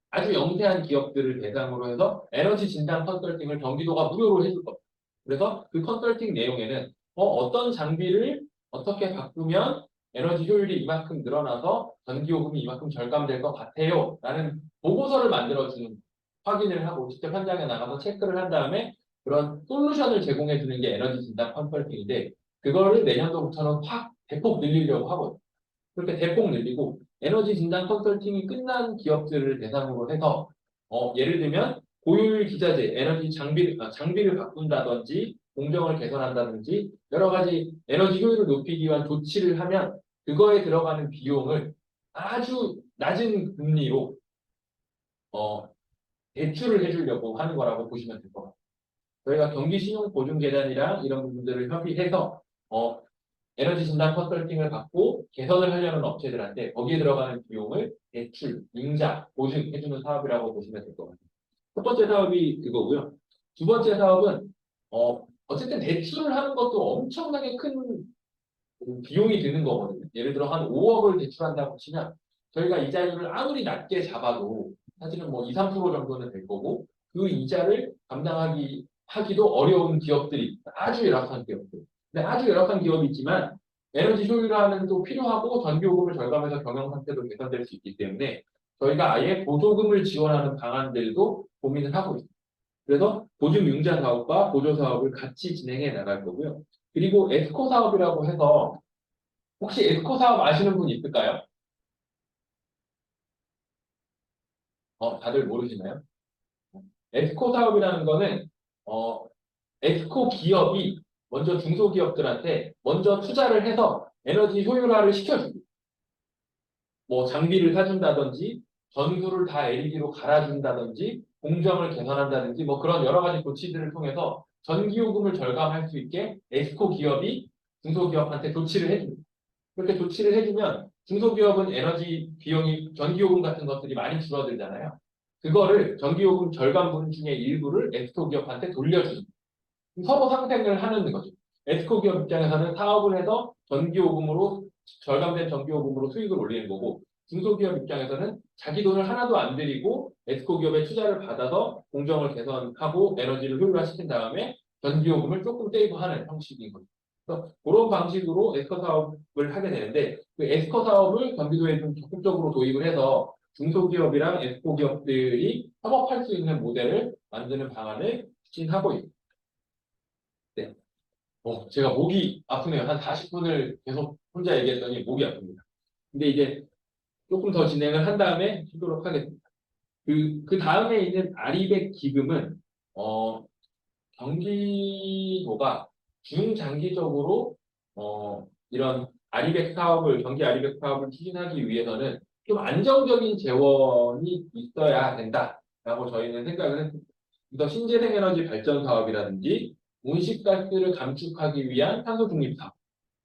아주 영세한 기업들을 대상으로 해서 에너지 진단 컨설팅을 경기도가 무료로 해줄 겁니다. 그래서 그 컨설팅 내용에는 어떤 장비를 어떻게 바꾸면 에너지 효율이 이만큼 늘어나서 전기요금이 이만큼 절감될 것 같아요. 라는 보고서를 만들어주는 확인을 하고 직접 현장에 나가서 체크를 한 다음에 그런 솔루션을 제공해주는 게 에너지 진단 컨설팅인데 그거를 내년도부터는 확 대폭 늘리려고 하거든요. 그렇게 대폭 늘리고 에너지 진단 컨설팅이 끝난 기업들을 대상으로 해서 예를 들면 고효율 기자재, 에너지 장비를 바꾼다든지 공정을 개선한다든지 여러 가지 에너지 효율을 높이기 위한 조치를 하면 그거에 들어가는 비용을 아주 낮은 금리로 대출을 해주려고 하는 거라고 보시면 될 것 같아요. 저희가 경기신용보증재단이랑 이런 부분들을 협의해서 에너지 진단 컨설팅을 받고 개선을 하려는 업체들한테 거기에 들어가는 비용을 대출, 융자, 보증해주는 사업이라고 보시면 될 것 같아요. 첫 번째 사업이 그거고요. 두 번째 사업은 어쨌든 대출을 하는 것도 엄청나게 큰 비용이 드는 거거든요. 예를 들어 한 5억을 대출한다고 치면 저희가 이자율을 아무리 낮게 잡아도 사실은 뭐 2, 3% 정도는 될 거고 그 이자를 하기도 어려운 기업들이 아주 열악한 기업들. 근데 아주 열악한 기업이 있지만 에너지 효율화는 또 필요하고 전기요금을 절감해서 경영 상태도 개선될 수 있기 때문에 저희가 아예 보조금을 지원하는 방안들도 고민을 하고 있습니다. 그래서 보증융자 사업과 보조 사업을 같이 진행해 나갈 거고요. 그리고 에스코 사업이라고 해서 혹시 에스코 사업 아시는 분 있을까요? 다들 모르시나요? 에스코 사업이라는 거는 에스코 기업이 먼저 중소기업들한테 먼저 투자를 해서 에너지 효율화를 시켜줍니다. 뭐 장비를 사준다든지 전구를 다 LED로 갈아준다든지 공정을 개선한다든지 뭐 그런 여러 가지 조치들을 통해서 전기요금을 절감할 수 있게 에스코 기업이 중소기업한테 조치를 해줍니다. 그렇게 조치를 해주면 중소기업은 에너지 비용이 전기요금 같은 것들이 많이 줄어들잖아요. 그거를 전기요금 절감분 중에 일부를 에스코 기업한테 돌려줍니다. 서로 상생을 하는 거죠. 에스코 기업 입장에서는 사업을 해서 절감된 전기요금으로 수익을 올리는 거고 중소기업 입장에서는 자기 돈을 하나도 안 들이고 에스코 기업의 투자를 받아서 공정을 개선하고 에너지를 효율화시킨 다음에 전기요금을 조금 떼이고 하는 형식인 거죠. 그래서 그런 방식으로 에스코 사업을 하게 되는데 그 에스커 사업을 경기도에 좀 적극적으로 도입을 해서 중소기업이랑 에스코 기업들이 협업할 수 있는 모델을 만드는 방안을 추진하고 있습니다. 네. 제가 목이 아프네요. 한 40분을 계속 혼자 얘기했더니 목이 아픕니다. 근데 이제 조금 더 진행을 한 다음에 쉬도록 하겠습니다. 그 다음에 있는 아리백 기금은, 경기도가 중장기적으로, 이런 경기 아리백 사업을 추진하기 위해서는 좀 안정적인 재원이 있어야 된다라고 저희는 생각을 했습니다. 그래서 신재생 에너지 발전 사업이라든지 온실가스를 감축하기 위한 탄소 중립 사업,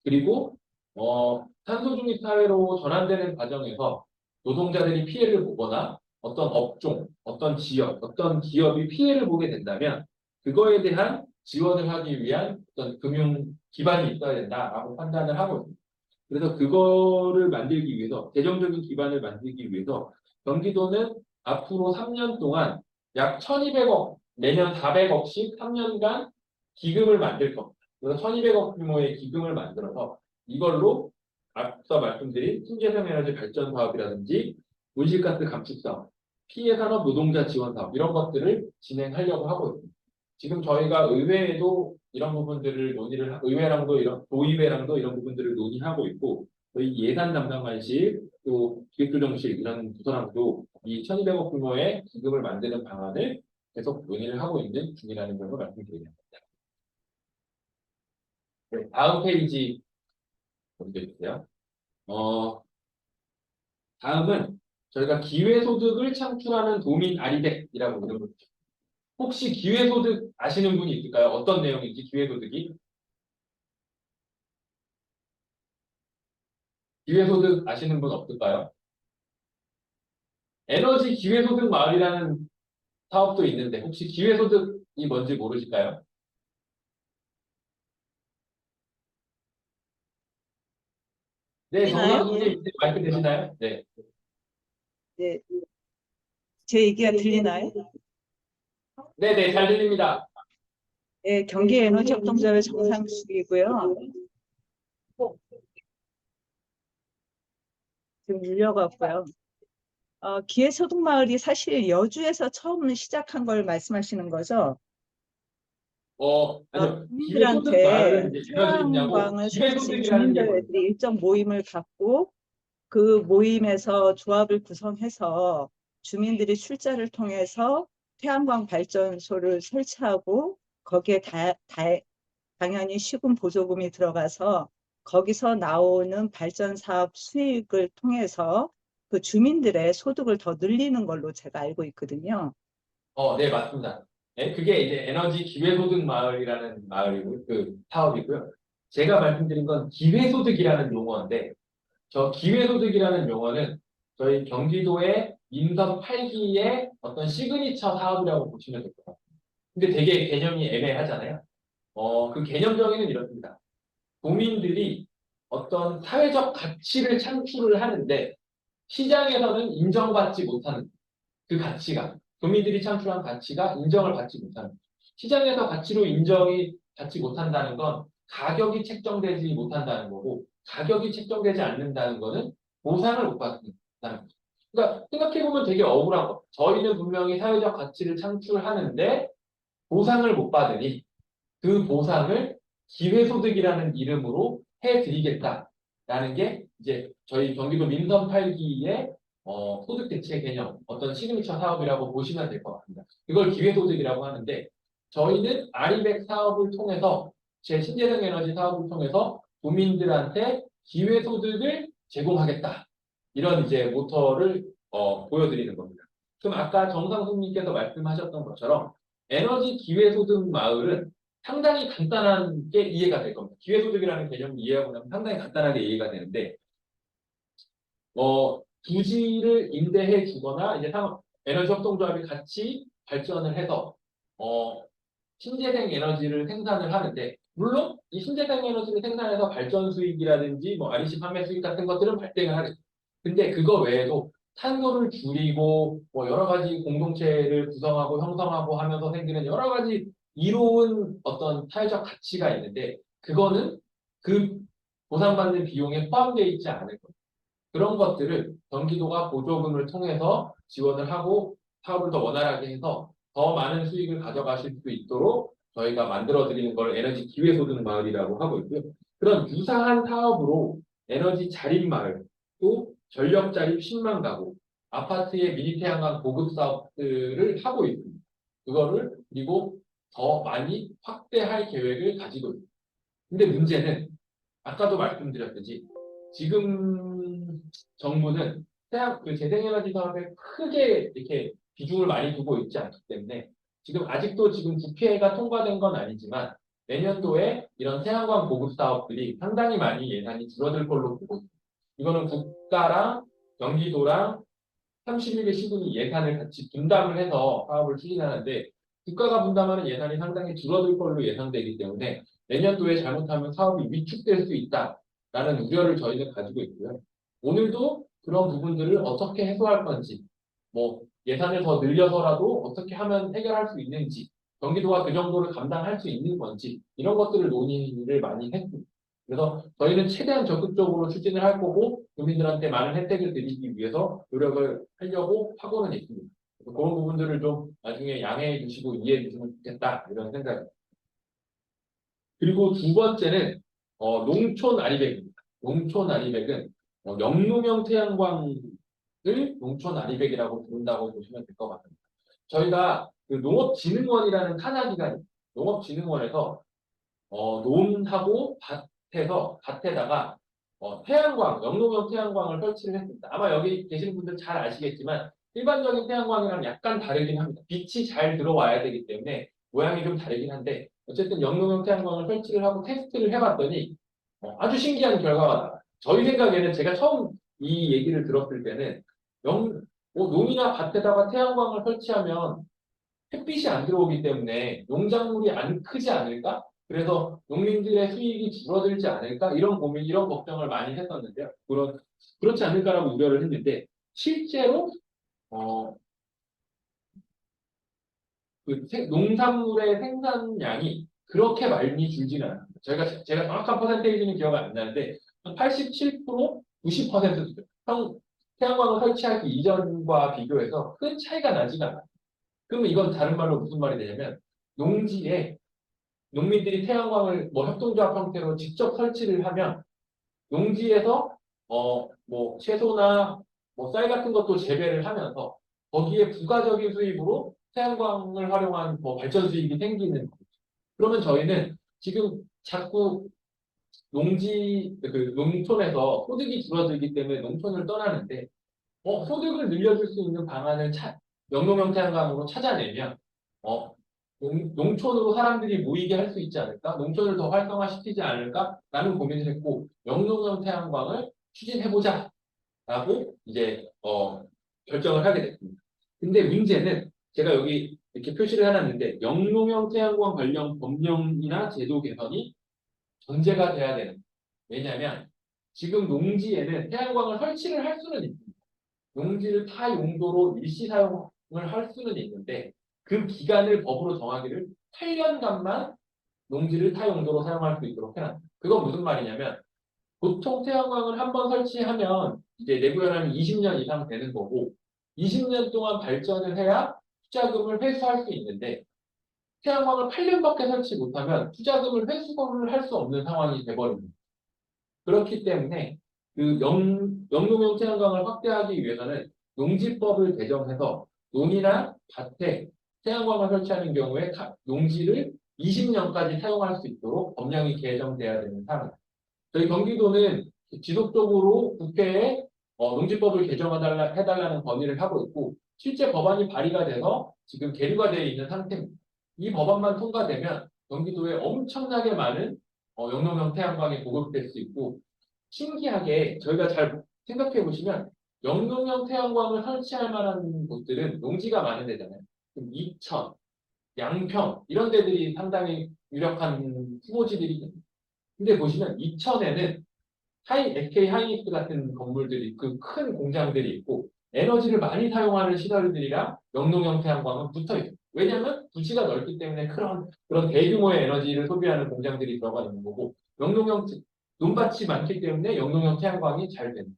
그리고 탄소 중립 사회로 전환되는 과정에서 노동자들이 피해를 보거나 어떤 업종, 어떤 지역, 어떤 기업이 피해를 보게 된다면 그거에 대한 지원을 하기 위한 어떤 금융 기반이 있어야 된다라고 판단을 하고 있습니다. 그래서 그거를 만들기 위해서, 재정적인 기반을 만들기 위해서 경기도는 앞으로 3년 동안 약 1,200억, 매년 400억씩 3년간 기금을 만들 겁니다. 그래서 1,200억 규모의 기금을 만들어서 이걸로 앞서 말씀드린 신재생 에너지 발전 사업이라든지 온실가스 감축 사업, 피해 산업 노동자 지원 사업, 이런 것들을 진행하려고 하고 있습니다. 지금 저희가 의회에도 이런 부분들을 의회랑도 도의회랑도 이런 부분들을 논의하고 있고, 저희 예산 담당관실, 또 기획조정실 이런 부서랑도 이 1,200억 규모의 기금을 만드는 방안을 계속 논의를 하고 있는 중이라는 점을 말씀드리겠습니다. 네, 다음 페이지 보여주세요. 다음은 저희가 기회소득을 창출하는 도민 아리백이라고 이름을 붙였습니다. 혹시 기회소득 아시는 분이 있을까요? 어떤 내용인지, 기회소득이? 기회소득 아시는 분 없을까요? 에너지 기회소득 마을이라는 사업도 있는데 혹시 기회소득이 뭔지 모르실까요? 네, 들리나요? 정상수님 마이크 되시나요? 네. 네. 제 얘기가 들리나요? 네, 잘 들립니다. 네, 경기 에너지 협동조합의 정상숙이고요. 지금 물려갔고요. 기회소득마을이 사실 여주에서 처음 시작한 걸 말씀하시는 거죠? 아니요. 기회소득 주민들한테 마을은 이제 에너지 있냐고, 태양광을 설치 기회소득이라는 게 뭐예요? 주민들이 일정 모임을 갖고 그 모임에서 조합을 구성해서 주민들이 출자를 통해서 태양광 발전소를 설치하고 거기에 당연히 시군 보조금이 들어가서 거기서 나오는 발전 사업 수익을 통해서 그 주민들의 소득을 더 늘리는 걸로 제가 알고 있거든요. 네, 맞습니다. 네, 그게 이제 에너지 기회소득 마을이라는 마을이고, 그 사업이고요. 제가 말씀드린 건 기회소득이라는 용어인데, 저 기회소득이라는 용어는 저희 경기도의 민선 8기의 어떤 시그니처 사업이라고 보시면 될 것 같아요. 근데 되게 개념이 애매하잖아요. 그 개념 정의는 이렇습니다. 도민들이 어떤 사회적 가치를 창출을 하는데 시장에서는 인정받지 못하는 그 가치가, 도민들이 창출한 가치가 인정을 받지 못하는, 시장에서 가치로 인정이 받지 못한다는 건 가격이 책정되지 못한다는 거고, 가격이 책정되지 않는다는 거는 보상을 못 받는다는 거죠. 그러니까 생각해보면 되게 억울한 거. 저희는 분명히 사회적 가치를 창출하는데 보상을 못 받으니 그 보상을 기회소득이라는 이름으로 해드리겠다라는 게 이제 저희 경기도 민선 8기의 소득 대체 개념, 어떤 시그니처 사업이라고 보시면 될 것 같습니다. 이걸 기회소득이라고 하는데, 저희는 아리백 사업을 통해서, 제 신재생 에너지 사업을 통해서 도민들한테 기회소득을 제공하겠다. 이런 이제 모토를 보여드리는 겁니다. 그럼 아까 정상수님께서 말씀하셨던 것처럼 에너지 기회소득 마을은 상당히 간단하게 이해가 될 겁니다. 기회소득이라는 개념을 이해하고 나면 상당히 간단하게 이해가 되는데, 부지를 임대해 주거나 이제 에너지 협동조합이 같이 발전을 해서 신재생 에너지를 생산을 하는데, 물론 이 신재생 에너지를 생산해서 발전 수익이라든지 뭐 REC 판매 수익 같은 것들은 발생을 하겠죠. 근데 그거 외에도 탄소를 줄이고 뭐 여러 가지 공동체를 구성하고 형성하고 하면서 생기는 여러 가지 이로운 어떤 사회적 가치가 있는데, 그거는 그 보상받는 비용에 포함되어 있지 않을 거예요. 그런 것들을 경기도가 보조금을 통해서 지원을 하고 사업을 더 원활하게 해서 더 많은 수익을 가져가실 수 있도록 저희가 만들어드리는 걸 에너지 기회소득 마을이라고 하고 있고요. 그런 유사한 사업으로 에너지 자립 마을, 또 전력 자립 10만 가구, 아파트의 미니 태양광 보급 사업들을 하고 있습니다. 그거를 그리고 더 많이 확대할 계획을 가지고 있습니다. 근데 문제는 아까도 말씀드렸듯이 지금 정부는 그 재생에너지 사업에 크게 이렇게 비중을 많이 두고 있지 않기 때문에 지금 아직도 지금 국회가 통과된 건 아니지만 내년도에 이런 태양광 보급 사업들이 상당히 많이 예산이 줄어들 걸로 보고 있습니다. 이거는 국가랑 경기도랑 31개 시군이 예산을 같이 분담을 해서 사업을 추진하는데 국가가 분담하는 예산이 상당히 줄어들 걸로 예상되기 때문에 내년도에 잘못하면 사업이 위축될 수 있다라는 우려를 저희는 가지고 있고요. 오늘도 그런 부분들을 어떻게 해소할 건지, 뭐 예산을 더 늘려서라도 어떻게 하면 해결할 수 있는지, 경기도가 그 정도를 감당할 수 있는 건지 이런 것들을 논의를 많이 했습니다. 그래서 저희는 최대한 적극적으로 추진을 할 거고 국민들한테 많은 혜택을 드리기 위해서 노력을 하려고 하고는 있습니다. 그래서 그런 부분들을 좀 나중에 양해해 주시고 이해해 주시면 좋겠다 이런 생각입니다. 그리고 두 번째는 농촌 아리백입니다. 농촌 아리백은 영농형 태양광을 농촌 아리백이라고 부른다고 보시면 될 것 같습니다. 저희가 그 농업진흥원이라는 산하기관이 농업진흥원에서 논하고 밭에다가 태양광, 영농형 태양광을 설치를 했습니다. 아마 여기 계신 분들 잘 아시겠지만 일반적인 태양광이랑 약간 다르긴 합니다. 빛이 잘 들어와야 되기 때문에 모양이 좀 다르긴 한데 어쨌든 영농형 태양광을 설치를 하고 테스트를 해봤더니 아주 신기한 결과가 나와요. 저희 생각에는 제가 처음 이 얘기를 들었을 때는 논이나 밭에다가 태양광을 설치하면 햇빛이 안 들어오기 때문에 농작물이 안 크지 않을까? 그래서 농민들의 수익이 줄어들지 않을까? 이런 고민, 이런 걱정을 많이 했었는데요. 그렇지 않을까라고 우려를 했는데, 실제로, 농산물의 생산량이 그렇게 많이 줄지는 않습니다. 제가 정확한 퍼센테이지는 기억 안 나는데, 한 87%, 90% 수준. 태양광을 설치하기 이전과 비교해서 큰 차이가 나지가 않아요. 그러면 이건 다른 말로 무슨 말이 되냐면 농지에 농민들이 태양광을 뭐 협동조합 형태로 직접 설치를 하면 농지에서 뭐 채소나 뭐 쌀 같은 것도 재배를 하면서 거기에 부가적인 수입으로 태양광을 활용한 뭐 발전 수익이 생기는 거죠. 그러면 저희는 지금 자꾸 농촌에서 소득이 줄어들기 때문에 농촌을 떠나는데 소득을 늘려줄 수 있는 방안을 영농형 태양광으로 찾아내면 농촌으로 사람들이 모이게 할 수 있지 않을까? 농촌을 더 활성화시키지 않을까라는 고민을 했고 영농형 태양광을 추진해보자라고 이제 결정을 하게 됐습니다. 근데 문제는 제가 여기 이렇게 표시를 해놨는데 영농형 태양광 관련 법령이나 제도 개선이 전제가 돼야 되는 거예요. 왜냐하면 지금 농지에는 태양광을 설치를 할 수는 있습니다. 농지를 타 용도로 일시 사용을 할 수는 있는데 그 기간을 법으로 정하기를 8년간만 농지를 타 용도로 사용할 수 있도록 해놨습니다. 그건 무슨 말이냐면 보통 태양광을 한번 설치하면 이제 내부 연한이 20년 이상 되는 거고 20년 동안 발전을 해야 투자금을 회수할 수 있는데 태양광을 8년밖에 설치 못하면 투자금을 회수를 할 수 없는 상황이 돼버립니다. 그렇기 때문에 그 영농형 태양광을 확대하기 위해서는 농지법을 개정해서 논이나 밭에 태양광을 설치하는 경우에 농지를 20년까지 사용할 수 있도록 법령이 개정돼야 되는 상황입니다. 저희 경기도는 지속적으로 국회에 농지법을 개정해달라는 건의를 하고 있고 실제 법안이 발의가 돼서 지금 계류가 되어 있는 상태입니다. 이 법안만 통과되면 경기도에 엄청나게 많은 영농형 태양광이 보급될 수 있고 신기하게 저희가 잘 생각해 보시면 영농형 태양광을 설치할 만한 곳들은 농지가 많은 데잖아요. 그럼 이천, 양평 이런 데들이 상당히 유력한 후보지들이 근데 보시면 이천에는 SK 하이닉스 같은 건물들이 그 큰 공장들이 있고 에너지를 많이 사용하는 시설들이랑 영농형 태양광은 붙어 있어요. 왜냐하면 부지가 넓기 때문에 그런 대규모의 에너지를 소비하는 공장들이 들어가 있는 거고 영농형 논밭이 많기 때문에 영동형 태양광이 잘 되는.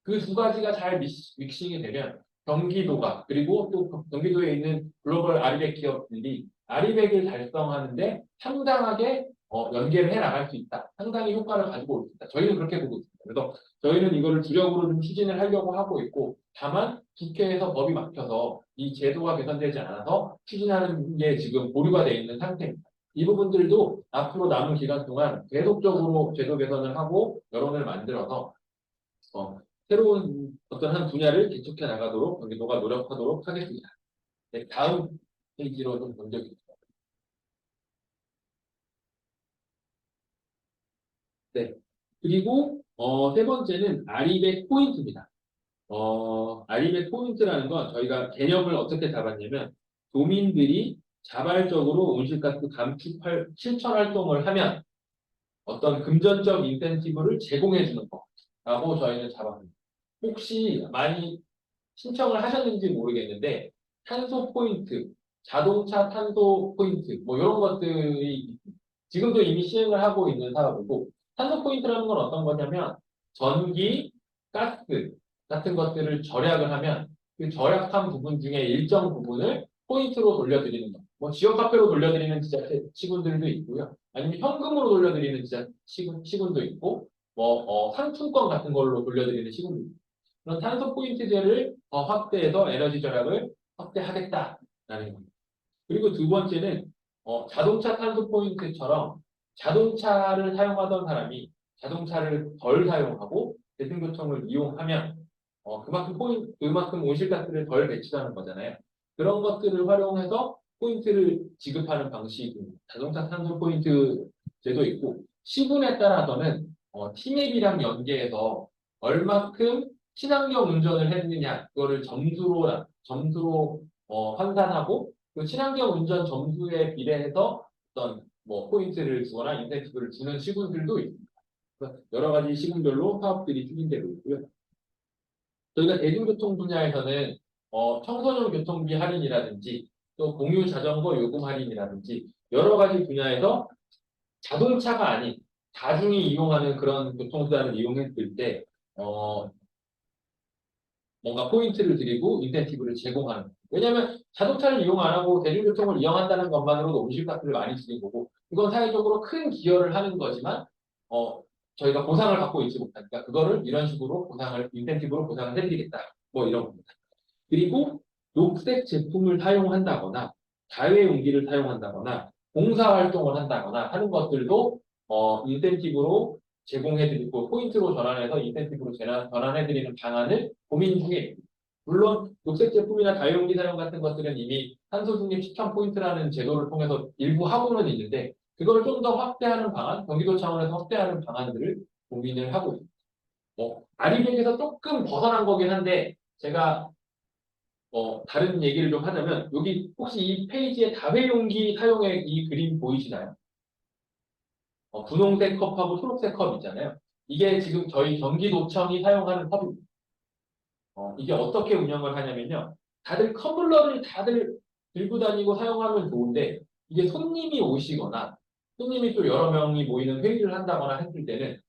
그 두 가지가 잘 믹싱이 되면 경기도가 그리고 또 경기도에 있는 글로벌 아리백 기업들이 아리백을 달성하는데 상당하게 연계를 해 나갈 수 있다. 상당히 효과를 가지고 올 수 있다. 저희는 그렇게 보고 있습니다. 그래서 저희는 이거를 주력으로 좀 추진을 하려고 하고 있고 다만 국회에서 법이 막혀서 이 제도가 개선되지 않아서 추진하는 게 지금 보류가 되어 있는 상태입니다. 이 부분들도 앞으로 남은 기간 동안 계속적으로 제도 개선을 하고 여론을 만들어서 새로운 어떤 한 분야를 개척해 나가도록 경기도가 노력하도록 하겠습니다. 네, 다음 페이지로 좀 넘겨주세요. 네. 그리고 세 번째는 아리백 포인트입니다. 아리백 포인트라는 건 저희가 개념을 어떻게 잡았냐면 도민들이 자발적으로 온실가스 감축 실천 활동을 하면 어떤 금전적 인센티브를 제공해 주는 거라고 저희는 잡았습니다. 혹시 많이 신청을 하셨는지 모르겠는데 탄소 포인트, 자동차 탄소 포인트 뭐 이런 것들이 지금도 이미 시행을 하고 있는 사업이고 탄소 포인트라는 건 어떤 거냐면 전기, 가스 같은 것들을 절약을 하면 그 절약한 부분 중에 일정 부분을 포인트로 돌려드리는 거. 뭐 지역 화폐로 돌려드리는 지자체분들도 있고요. 아니면 현금으로 돌려드리는 시군도 있고 상품권 같은 걸로 돌려드리는 시군도 있고 그런 탄소 포인트제를 더 확대해서 에너지 절약을 확대하겠다라는 겁니다. 그리고 두 번째는 자동차 탄소 포인트처럼 자동차를 사용하던 사람이 자동차를 덜 사용하고 대중교통을 이용하면 그만큼 온실가스를 덜 배출하는 거잖아요. 그런 것들을 활용해서 포인트를 지급하는 방식입니다. 자동차 탄소 포인트 제도 있고 시군에 따라서는 티맵이랑 연계해서 얼마큼 친환경 운전을 했느냐 그거를 점수로 환산하고 그 친환경 운전 점수에 비례해서 어떤 포인트를 주거나 인센티브를 주는 시군들도 있습니다. 그래서 여러 가지 시군별로 사업들이 추진되고 있고요. 저희가 대중교통 분야에서는 청소년 교통비 할인이라든지 또 공유 자전거 요금 할인이라든지 여러 가지 분야에서 자동차가 아닌 다중이 이용하는 그런 교통수단을 이용했을 때 뭔가 포인트를 드리고 인센티브를 제공하는 거예요. 왜냐하면 자동차를 이용 안 하고 대중교통을 이용한다는 것만으로도 온실가스를 많이 줄인 거고 이건 사회적으로 큰 기여를 하는 거지만 저희가 보상을 받고 있지 못하니까 그거를 이런 식으로 인센티브로 보상을 해드리겠다. 뭐 이런 겁니다. 그리고 녹색 제품을 사용한다거나 다회용기를 사용한다거나 봉사활동을 한다거나 하는 것들도 인센티브로 제공해드리고 포인트로 전환해서 인센티브로 전환해드리는 방안을 고민 중에 있습니다. 물론 녹색 제품이나 다용기 사용 같은 것들은 이미 탄소 중립 시청 포인트라는 제도를 통해서 일부 하고는 있는데 그걸 좀 더 확대하는 방안, 경기도 차원에서 확대하는 방안들을 고민을 하고 있습니다. 아리백에서 조금 벗어난 거긴 한데 제가 다른 얘기를 좀 하자면 여기 혹시 이 페이지에 다회용기 사용의 이 그림 보이시나요? 분홍색 컵하고 초록색 컵 있잖아요. 이게 지금 저희 경기도청이 사용하는 컵입니다. 이게 어떻게 운영을 하냐면요. 다들 컵물러를 들고 다니고 사용하면 좋은데 이게 손님이 오시거나 손님이 또 여러 명이 모이는 회의를 한다거나 했을 때는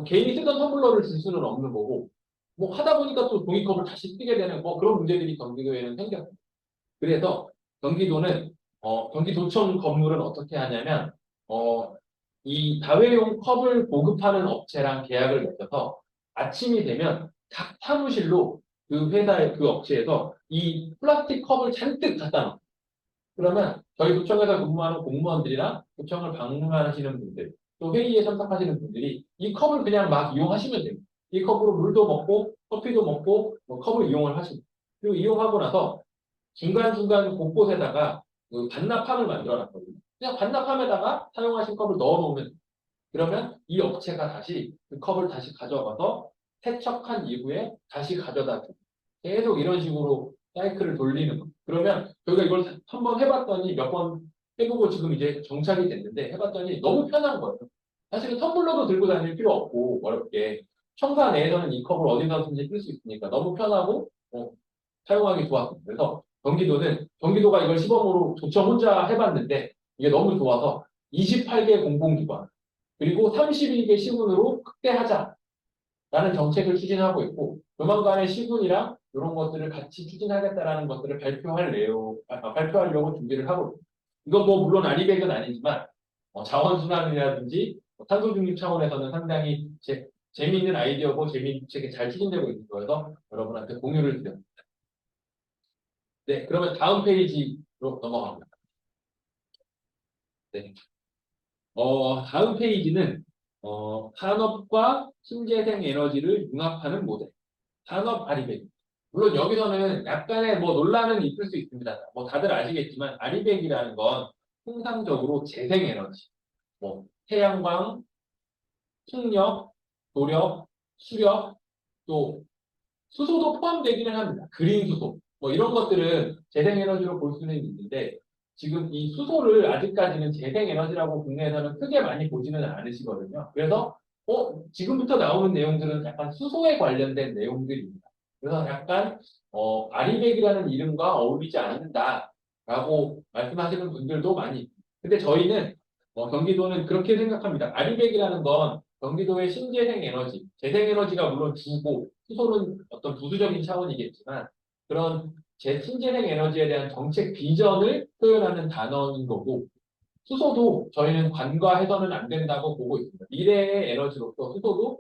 개인이 쓰던 텀블러를 쓸 수는 없는 거고 하다 보니까 또 종이컵을 다시 쓰게 되는 그런 문제들이 경기도에는 생겼어요. 그래서 경기도는 경기도청 건물은 어떻게 하냐면 이 다회용 컵을 보급하는 업체랑 계약을 맺어서 아침이 되면 각 사무실로 그 회사의 그 업체에서 이 플라스틱 컵을 잔뜩 갖다 놔요. 그러면 저희 도청에서 근무하는 공무원들이랑 도청을 방문하시는 분들, 또 회의에 참석하시는 분들이 이 컵을 그냥 막 이용하시면 됩니다. 이 컵으로 물도 먹고 커피도 먹고 컵을 이용을 하십니다. 그리고 이용하고 나서 중간중간 곳곳에다가 그 반납함을 만들어 놨거든요. 그냥 반납함에다가 사용하신 컵을 넣어 놓으면 그러면 이 업체가 다시 그 컵을 다시 가져가서 세척한 이후에 다시 가져다 주고 계속 이런 식으로 사이클을 돌리는 거. 그러면 저희가 이걸 한번 해봤더니 몇 번 해보고 지금 이제 정착이 됐는데 해봤더니 너무 편한 거예요. 사실은 텀블러도 들고 다닐 필요 없고 어렵게 청사 내에서는 이 컵을 어디서든지 쓸 수 있으니까 너무 편하고 사용하기 좋았습니다. 그래서 경기도가 이걸 시범으로 도청 혼자 해봤는데 이게 너무 좋아서 28개 공공기관 그리고 31개 시군으로 확대하자라는 정책을 추진하고 있고 조만간에 시군이랑 이런 것들을 같이 추진하겠다라는 것들을 발표하려고 준비를 하고 있습니다. 이건 뭐 물론 아리백은 아니지만 자원순환이라든지 탄소중립 차원에서는 상당히 재미있는 아이디어고 재미있게 잘 추진되고 있는 거여서 여러분한테 공유를 드립니다. 네, 그러면 다음 페이지로 넘어갑니다. 네. 다음 페이지는 산업과 신재생 에너지를 융합하는 모델, 산업 아리백. 물론 여기서는 약간의 뭐 논란은 있을 수 있습니다. 뭐 다들 아시겠지만 아리백이라는 건 통상적으로 재생 에너지, 뭐 태양광, 풍력, 도력, 수력, 또 수소도 포함되기는 합니다. 그린 수소. 뭐 이런 것들은 재생에너지로 볼 수는 있는데 지금 이 수소를 아직까지는 재생에너지라고 국내에서는 크게 많이 보지는 않으시거든요. 그래서 지금부터 나오는 내용들은 약간 수소에 관련된 내용들입니다. 그래서 약간 아리백이라는 이름과 어울리지 않는다라고 말씀하시는 분들도 많이 있습니다. 근데 저희는 경기도는 그렇게 생각합니다. 아리백이라는 건 경기도의 신재생 에너지, 재생 에너지가 물론 주고 수소는 어떤 부수적인 차원이겠지만 그런 신재생 에너지에 대한 정책 비전을 표현하는 단어인 거고 수소도 저희는 관과해서는 안 된다고 보고 있습니다. 미래의 에너지로서 수소도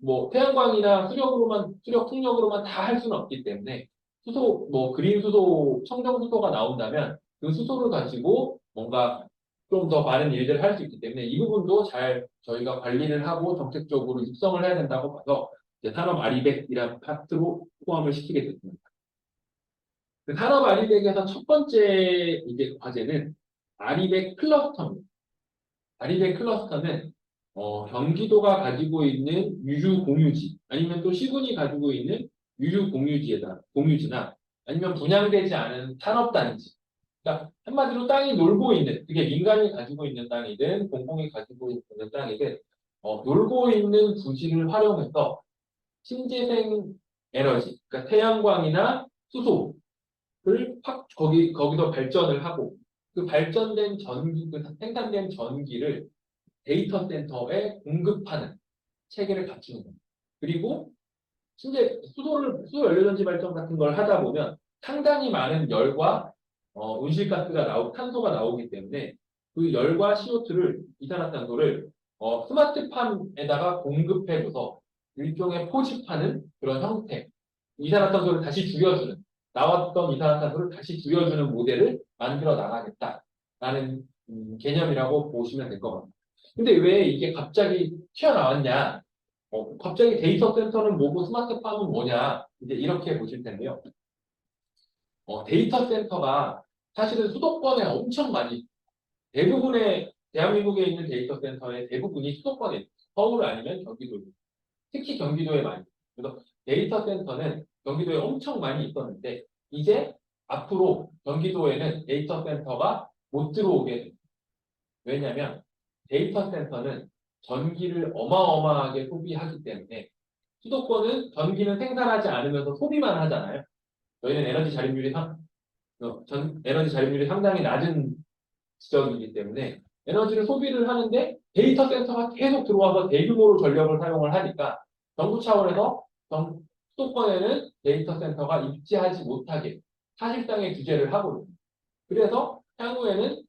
뭐 태양광이나 수력, 풍력으로만 다 할 수는 없기 때문에 수소, 뭐 그린 수소, 청정 수소가 나온다면 그 수소를 가지고 뭔가 좀 더 많은 일들을 할 수 있기 때문에 이 부분도 잘 저희가 관리를 하고 정책적으로 육성을 해야 된다고 봐서 이제 산업 아리백이라는 파트로 포함을 시키게 됐습니다. 그 산업 아리백에서 첫 번째 이제 과제는 아리백 클러스터입니다. 아리백 클러스터는 경기도가 가지고 있는 유휴 공유지 아니면 또 시군이 가지고 있는 유휴 공유지나 아니면 분양되지 않은 산업단지 그러니까 한마디로 땅이 놀고 있는 그게 민간이 가지고 있는 땅이든 공공이 가지고 있는 땅이든 놀고 있는 부지를 활용해서 신재생 에너지 그러니까 태양광이나 수소를 거기서 발전을 하고 그 발전된 전기 그 생산된 전기를 데이터 센터에 공급하는 체계를 갖추는 겁니다. 그리고 수소 연료전지 발전 같은 걸 하다 보면 상당히 많은 열과 온실가스가 탄소가 나오기 때문에 그 열과 CO2를 이산화탄소를 스마트팜에다가 공급해줘서 일종의 포집하는 그런 형태 이산화탄소를 다시 줄여주는 나왔던 이산화탄소를 다시 줄여주는 모델을 만들어 나가겠다라는 개념이라고 보시면 될 것 같아요. 근데 왜 이게 갑자기 튀어나왔냐? 갑자기 데이터 센터는 뭐고 스마트팜은 뭐냐? 이제 이렇게 보실 텐데요. 데이터 센터가 사실은 수도권에 엄청 많이 대부분의 대한민국에 있는 데이터 센터의 대부분이 수도권에 있어요. 서울 아니면 경기도 특히 경기도에 많이 있어요. 그래서 데이터 센터는 경기도에 엄청 많이 있었는데 이제 앞으로 경기도에는 데이터 센터가 못 들어오게 됩니다. 왜냐하면 데이터 센터는 전기를 어마어마하게 소비하기 때문에 수도권은 전기는 생산하지 않으면서 소비만 하잖아요. 저희는 에너지 자립률이 상당히 낮은 지역이기 때문에 에너지를 소비를 하는데 데이터 센터가 계속 들어와서 대규모로 전력을 사용을 하니까 정부 차원에서 수도권에는 데이터 센터가 입지하지 못하게 사실상의 규제를 하고 있습니다. 그래서 향후에는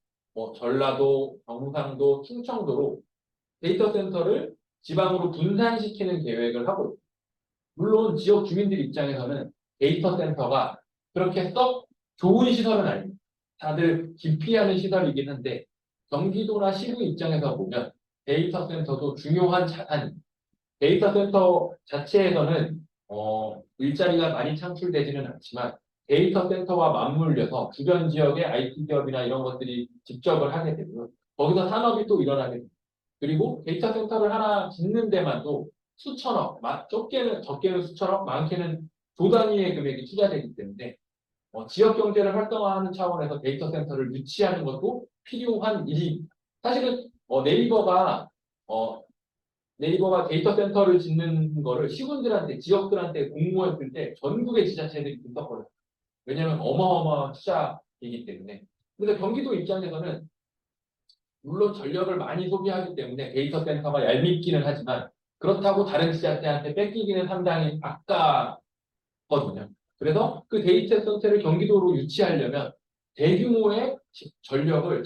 전라도, 경상도, 충청도로 데이터 센터를 지방으로 분산시키는 계획을 하고 있습니다. 물론 지역 주민들 입장에서는 데이터 센터가 그렇게 썩 좋은 시설은 아닙니다. 다들 기피하는 시설이긴 한데 경기도나 시군 입장에서 보면 데이터 센터도 중요한 자산입니다. 데이터 센터 자체에서는 일자리가 많이 창출되지는 않지만 데이터 센터와 맞물려서 주변 지역의 IT 기업이나 이런 것들이 집적을 하게 되면 거기서 산업이 또 일어나게 됩니다. 그리고 데이터 센터를 하나 짓는 데만도 수천억, 적게는 수천억, 많게는 조 단위의 금액이 투자되기 때문에 지역 경제를 활성화하는 차원에서 데이터 센터를 유치하는 것도 필요한 일입니다. 사실은 네이버가 데이터 센터를 짓는 거를 시군들한테, 지역들한테 공모했을 때 전국의 지자체들이 분석거려요. 왜냐하면 어마어마한 투자이기 때문에. 그래서 경기도 입장에서는 물론 전력을 많이 소비하기 때문에 데이터 센터가 얄밉기는 하지만 그렇다고 다른 지자체한테 뺏기기는 상당히 아깝거든요. 그래서 그 데이터 센터를 경기도로 유치하려면 대규모의 전력을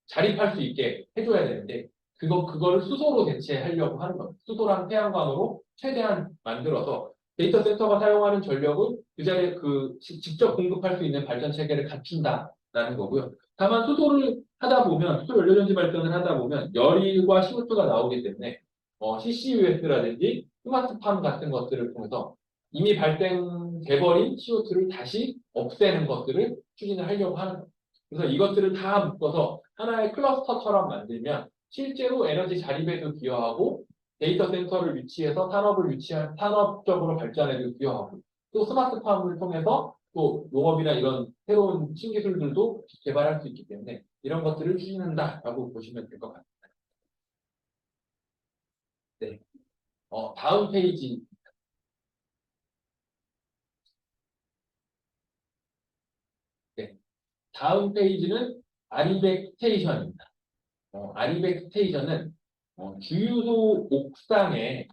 자립할 수 있게 해줘야 되는데 그거를 수소로 대체하려고 하는 겁니다. 수소랑 태양광으로 최대한 만들어서 데이터 센터가 사용하는 전력을 그 자리에 직접 공급할 수 있는 발전 체계를 갖춘다라는 거고요. 다만 수소를 하다 보면 수소 연료전지 발전을 하다 보면 열과 CO2가 나오기 때문에 CCUS라든지 스마트팜 같은 것들을 통해서 이미 발생돼버린 CO2를 다시 없애는 것들을 추진을 하려고 하는 거예요. 그래서 이것들을 다 묶어서 하나의 클러스터처럼 만들면 실제로 에너지 자립에도 기여하고 데이터 센터를 유치해서 산업적으로 발전에도 기여하고 또 스마트팜을 통해서 또 농업이나 이런 새로운 신기술들도 개발할 수 있기 때문에 이런 것들을 추진한다라고 보시면 될 것 같습니다. 네. 다음 페이지. 네. 다음 페이지는 아리백 스테이션입니다. 아리백 스테이션은 주유소 옥상에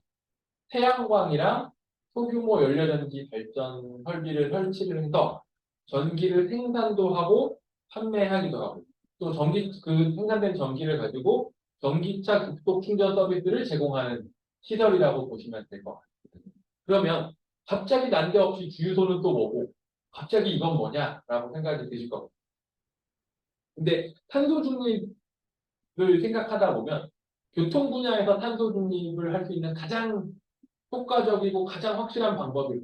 태양광이랑 소규모 연료전지 발전 설비를 설치를 해서 전기를 생산도 하고 판매하기도 하고 또 그 생산된 전기를 가지고 전기차 급속 충전 서비스를 제공하는 시설이라고 보시면 될 것 같습니다. 그러면 갑자기 난데없이 주유소는 또 뭐고 갑자기 이건 뭐냐라고 생각이 드실 겁니다. 근데 탄소 중립을 생각하다 보면 교통 분야에서 탄소 중립을 할 수 있는 가장 효과적이고 가장 확실한 방법이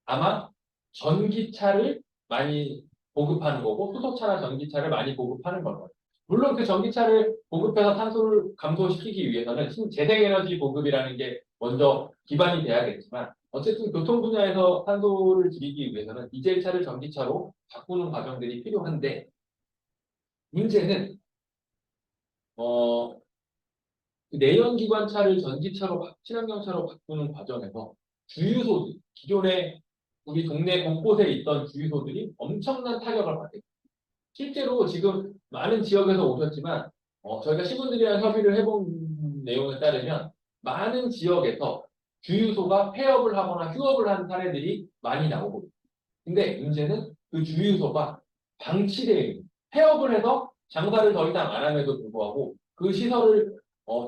아마 전기차를 많이 보급하는 거고 수소차나 전기차를 많이 보급하는 거예요. 물론 그 전기차를 보급해서 탄소를 감소시키기 위해서는 재생에너지 보급이라는 게 먼저 기반이 돼야겠지만 어쨌든 교통 분야에서 탄소를 줄이기 위해서는 디젤차를 전기차로 바꾸는 과정들이 필요한데 문제는 내연기관차를 전기차로 친환경차로 바꾸는 과정에서 주유소들 기존에 우리 동네 곳곳에 있던 주유소들이 엄청난 타격을 받게 됩니다. 실제로 지금 많은 지역에서 오셨지만 저희가 시군들이랑 협의를 해본 내용에 따르면 많은 지역에서 주유소가 폐업을 하거나 휴업을 하는 사례들이 많이 나오고 있습니다. 근데 문제는 그 주유소가 방치되어 있는 폐업을 해서 장사를 더 이상 안 함에도 불구하고 그 시설을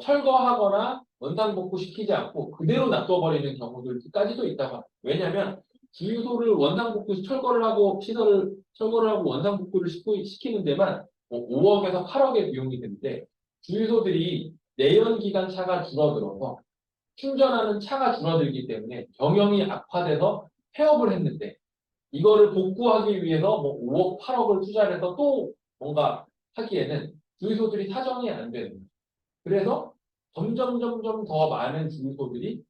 철거하거나 원상복구시키지 않고 그대로 놔둬버리는 경우들까지도 있다고 합니다. 왜냐하면 주유소를 원상복구 철거를 하고 시설을 철거를 하고 원상복구를 시키는 데만 5억에서 8억의 비용이 드는데 주유소들이 내연기관 차가 줄어들어서 충전하는 차가 줄어들기 때문에 경영이 악화돼서 폐업을 했는데 이거를 복구하기 위해서 5억, 8억을 투자를 해서 또 뭔가 하기에는 주유소들이 사정이 안 되는 거예요. 그래서 점점 더 많은 주유소들이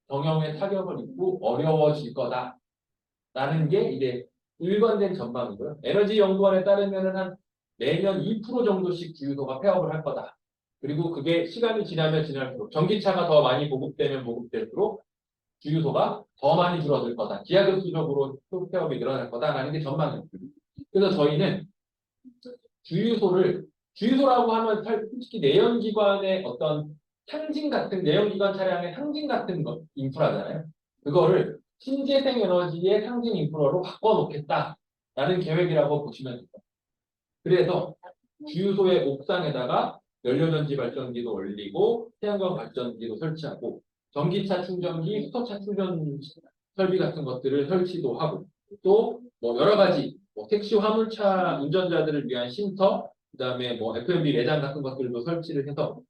경영에 타격을 입고 어려워질 거다라는 게 이제 일관된 전망이고요. 에너지연구원에 따르면은 한 매년 2% 정도씩 주유소가 폐업을 할 거다. 그리고 그게 시간이 지나면 지날수록 전기차가 더 많이 보급되면 보급될수록 주유소가 더 많이 줄어들 거다. 기하급수적으로 폐업이 늘어날 거다라는 게 전망입니다. 그래서 저희는 주유소라고 하면 솔직히 내연기관의 어떤 상징 같은 내연기관 차량의 상징 같은 인프라잖아요. 그거를 신재생 에너지의 상징 인프라로 바꿔놓겠다라는 계획이라고 보시면 됩니다. 그래서 주유소의 옥상에다가 연료전지 발전기도 올리고 태양광 발전기도 설치하고 전기차 충전기, 수소차 충전 설비 같은 것들을 설치도 하고 또 여러 가지 택시 화물차 운전자들을 위한 쉼터, 그다음에 F&B 매장 같은 것들도 설치를 해서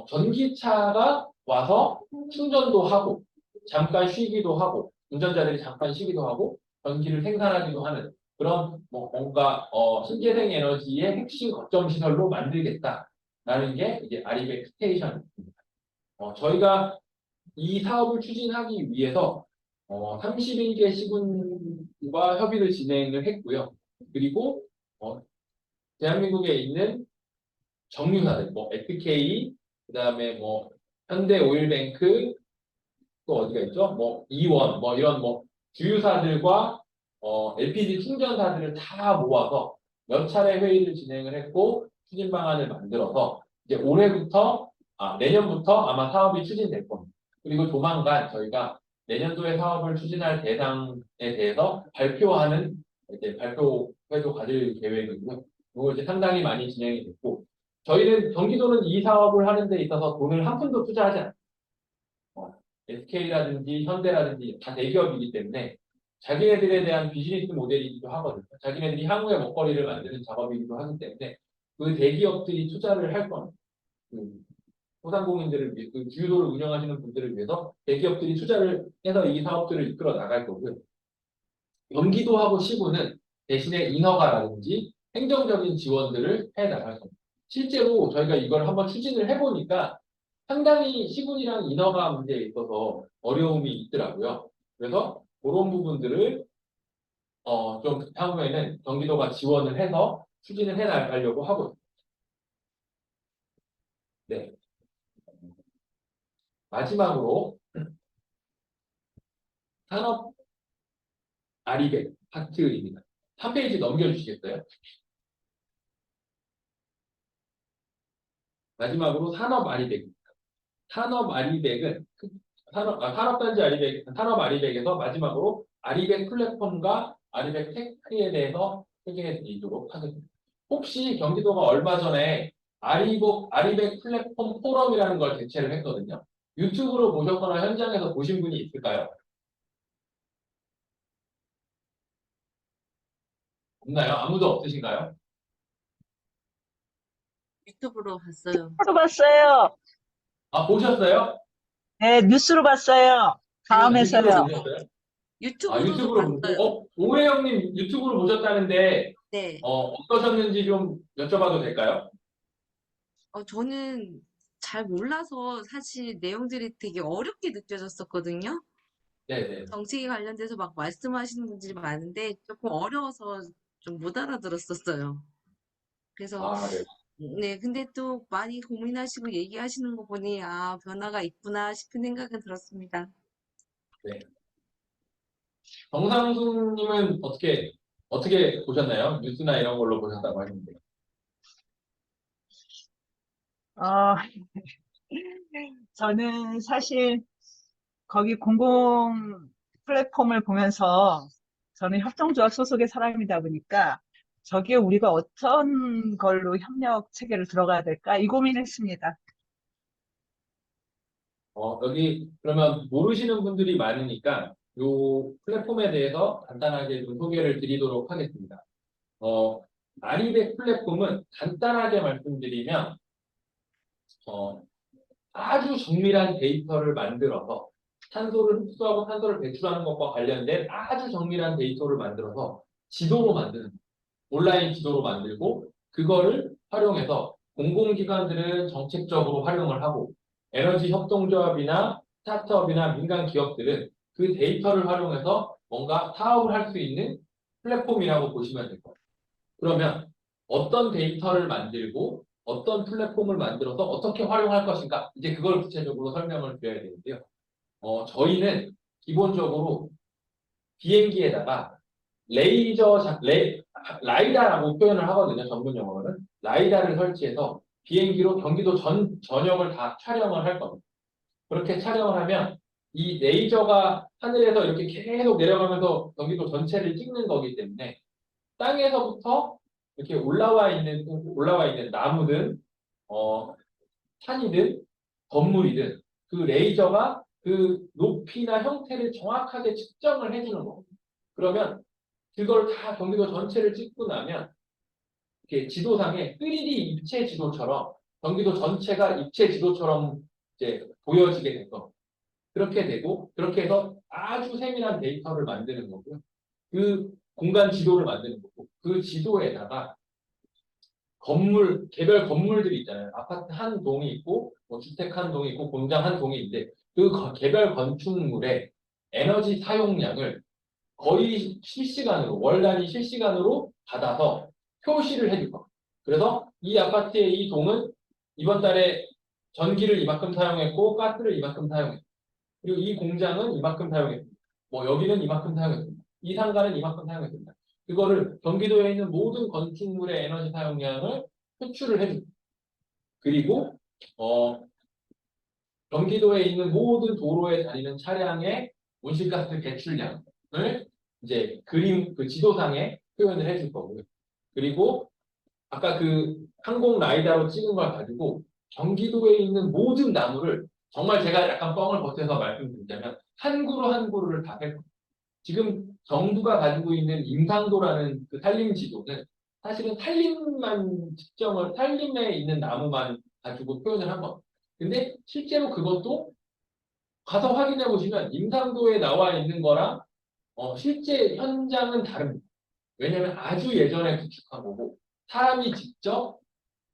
전기차가 와서 충전도 하고 잠깐 쉬기도 하고 운전자들이 잠깐 쉬기도 하고 전기를 생산하기도 하는 그런 뭔가 신재생 에너지의 핵심 거점 시설로 만들겠다라는 게 이제 아리백 스테이션입니다. 저희가 이 사업을 추진하기 위해서 31개 시군과 협의를 진행을 했고요. 그리고 대한민국에 있는 정유사들, SK, 그다음에 현대오일뱅크, 또 어디가 있죠? 이원, 이런 주유사들과 LPG 충전사들을 다 모아서 몇 차례 회의를 진행을 했고 추진 방안을 만들어서 이제 내년부터 아마 사업이 추진될 겁니다. 그리고 조만간 저희가 내년도에 사업을 추진할 대상에 대해서 발표하는 이제 발표회도 가질 계획이고요. 그리고 이제 상당히 많이 진행이 됐고 경기도는 이 사업을 하는 데 있어서 돈을 한 푼도 투자하지 않아요. SK라든지 현대라든지 다 대기업이기 때문에 자기네들에 대한 비즈니스 모델이기도 하거든요. 자기네들이 향후의 먹거리를 만드는 작업이기도 하기 때문에 그 대기업들이 투자를 할 겁니다. 소상공인들을 위해, 그 주유소를 운영하시는 분들을 위해서 대기업들이 투자를 해서 이 사업들을 이끌어 나갈 거고요. 경기도하고 시군은 대신에 인허가라든지 행정적인 지원들을 해 나갈 겁니다. 실제로 저희가 이걸 한번 추진을 해보니까 상당히 시군이랑 인허가 문제에 있어서 어려움이 있더라고요. 그래서 그런 부분들을 좀 향후에는 경기도가 지원을 해서 추진을 해 나가려고 하고 있습니다. 네. 마지막으로 산업 아리백 파트입니다. 한 페이지 넘겨주시겠어요? 마지막으로 산업 아리백입니다. 산업 아리백은 산업 아리백에서 마지막으로 아리백 플랫폼과 아리백 테크에 대해서 소개해 드리도록 하겠습니다. 혹시 경기도가 얼마 전에 아리백 플랫폼 포럼이라는 걸 개최를 했거든요. 유튜브로 보셨거나 현장에서 보신 분이 있을까요? 없나요? 아무도 없으신가요? 유튜브로 봤어요. 뉴스로 봤어요. 아, 보셨어요? 네, 뉴스로 봤어요. 아니, 유튜브로 다음에서요. 보셨어요? 유튜브로도 유튜브로 봤어요. 보고, 오해영님 유튜브로 보셨다는데, 네. 어떠셨는지 좀 여쭤봐도 될까요? 저는 잘 몰라서 사실 내용들이 되게 어렵게 느껴졌었거든요. 네네. 정책에 관련돼서 막 말씀하시는 분들이 많은데 조금 어려워서 좀 못 알아들었었어요. 그래서 아, 네. 네, 근데 또 많이 고민하시고 얘기하시는 거 보니 변화가 있구나 싶은 생각은 들었습니다. 네. 정상수님은 어떻게 보셨나요? 뉴스나 이런 걸로 보셨다고 하는데. 어, 저는 사실 거기 공공 플랫폼을 보면서 저는 협동조합 소속의 사람이다 보니까 저기에 우리가 어떤 걸로 협력 체계를 들어가야 될까 이 고민했습니다. 여기 그러면 모르시는 분들이 많으니까 이 플랫폼에 대해서 간단하게 좀 소개를 드리도록 하겠습니다. 아리백 플랫폼은 간단하게 말씀드리면 어, 아주 정밀한 데이터를 만들어서 탄소를 흡수하고 탄소를 배출하는 것과 관련된 아주 정밀한 데이터를 만들어서 지도로 만드는 거예요. 온라인 지도로 만들고 그거를 활용해서 공공기관들은 정책적으로 활용을 하고 에너지 협동조합이나 스타트업이나 민간 기업들은 그 데이터를 활용해서 뭔가 사업을 할 수 있는 플랫폼이라고 보시면 될 거예요. 그러면 어떤 데이터를 만들고 어떤 플랫폼을 만들어서 어떻게 활용할 것인가 이제 그걸 구체적으로 설명을 드려야 되는데요. 저희는 기본적으로 비행기에다가 라이다라고 표현을 하거든요. 전문 용어로는. 라이다를 설치해서 비행기로 경기도 전역을 다 촬영을 할 겁니다. 그렇게 촬영을 하면 이 레이저가 하늘에서 이렇게 계속 내려가면서 경기도 전체를 찍는 거기 때문에 땅에서부터 이렇게 올라와 있는 나무든, 산이든, 건물이든 그 레이저가 그 높이나 형태를 정확하게 측정을 해주는 겁니다. 그러면 그걸 다 경기도 전체를 찍고 나면 이렇게 지도상에 3D 입체 지도처럼 경기도 전체가 입체 지도처럼 이제 보여지게 될 겁니다. 그렇게 되고 그렇게 해서 아주 세밀한 데이터를 만드는 거고요. 그 공간 지도를 만드는 거고 그 지도에다가 개별 건물들이 있잖아요. 아파트 한 동이 있고 뭐 주택 한 동이 있고 공장 한 동이 있는데 개별 건축물의 에너지 사용량을 거의 실시간으로 월 단위 실시간으로 받아서 표시를 해줄 겁니다. 그래서 이 아파트의 이 동은 이번 달에 전기를 이만큼 사용했고 가스를 이만큼 사용했고 그리고 이 공장은 이만큼 사용했습니다. 뭐 여기는 이만큼 사용했습니다. 이 상가는 이만큼 사용했습니다. 그거를 경기도에 있는 모든 건축물의 에너지 사용량을 표출을 해줍니다. 그리고 경기도에 있는 모든 도로에 다니는 차량의 온실가스 배출량을 이제 그 지도상에 표현을 해줄 거고요. 그리고 아까 그 항공 라이다로 찍은 걸 가지고 경기도에 있는 모든 나무를 정말 제가 약간 뻥을 보태서 말씀드리자면 한 그루 한 그루를 다 뺄 거예요. 지금 정부가 가지고 있는 임상도라는 그 산림 지도는 사실은 산림에 있는 나무만 가지고 표현을 한 겁니다. 근데 실제로 그것도 가서 확인해 보시면 임상도에 나와 있는 거랑 실제 현장은 다릅니다. 왜냐하면 아주 예전에 구축한 거고 사람이 직접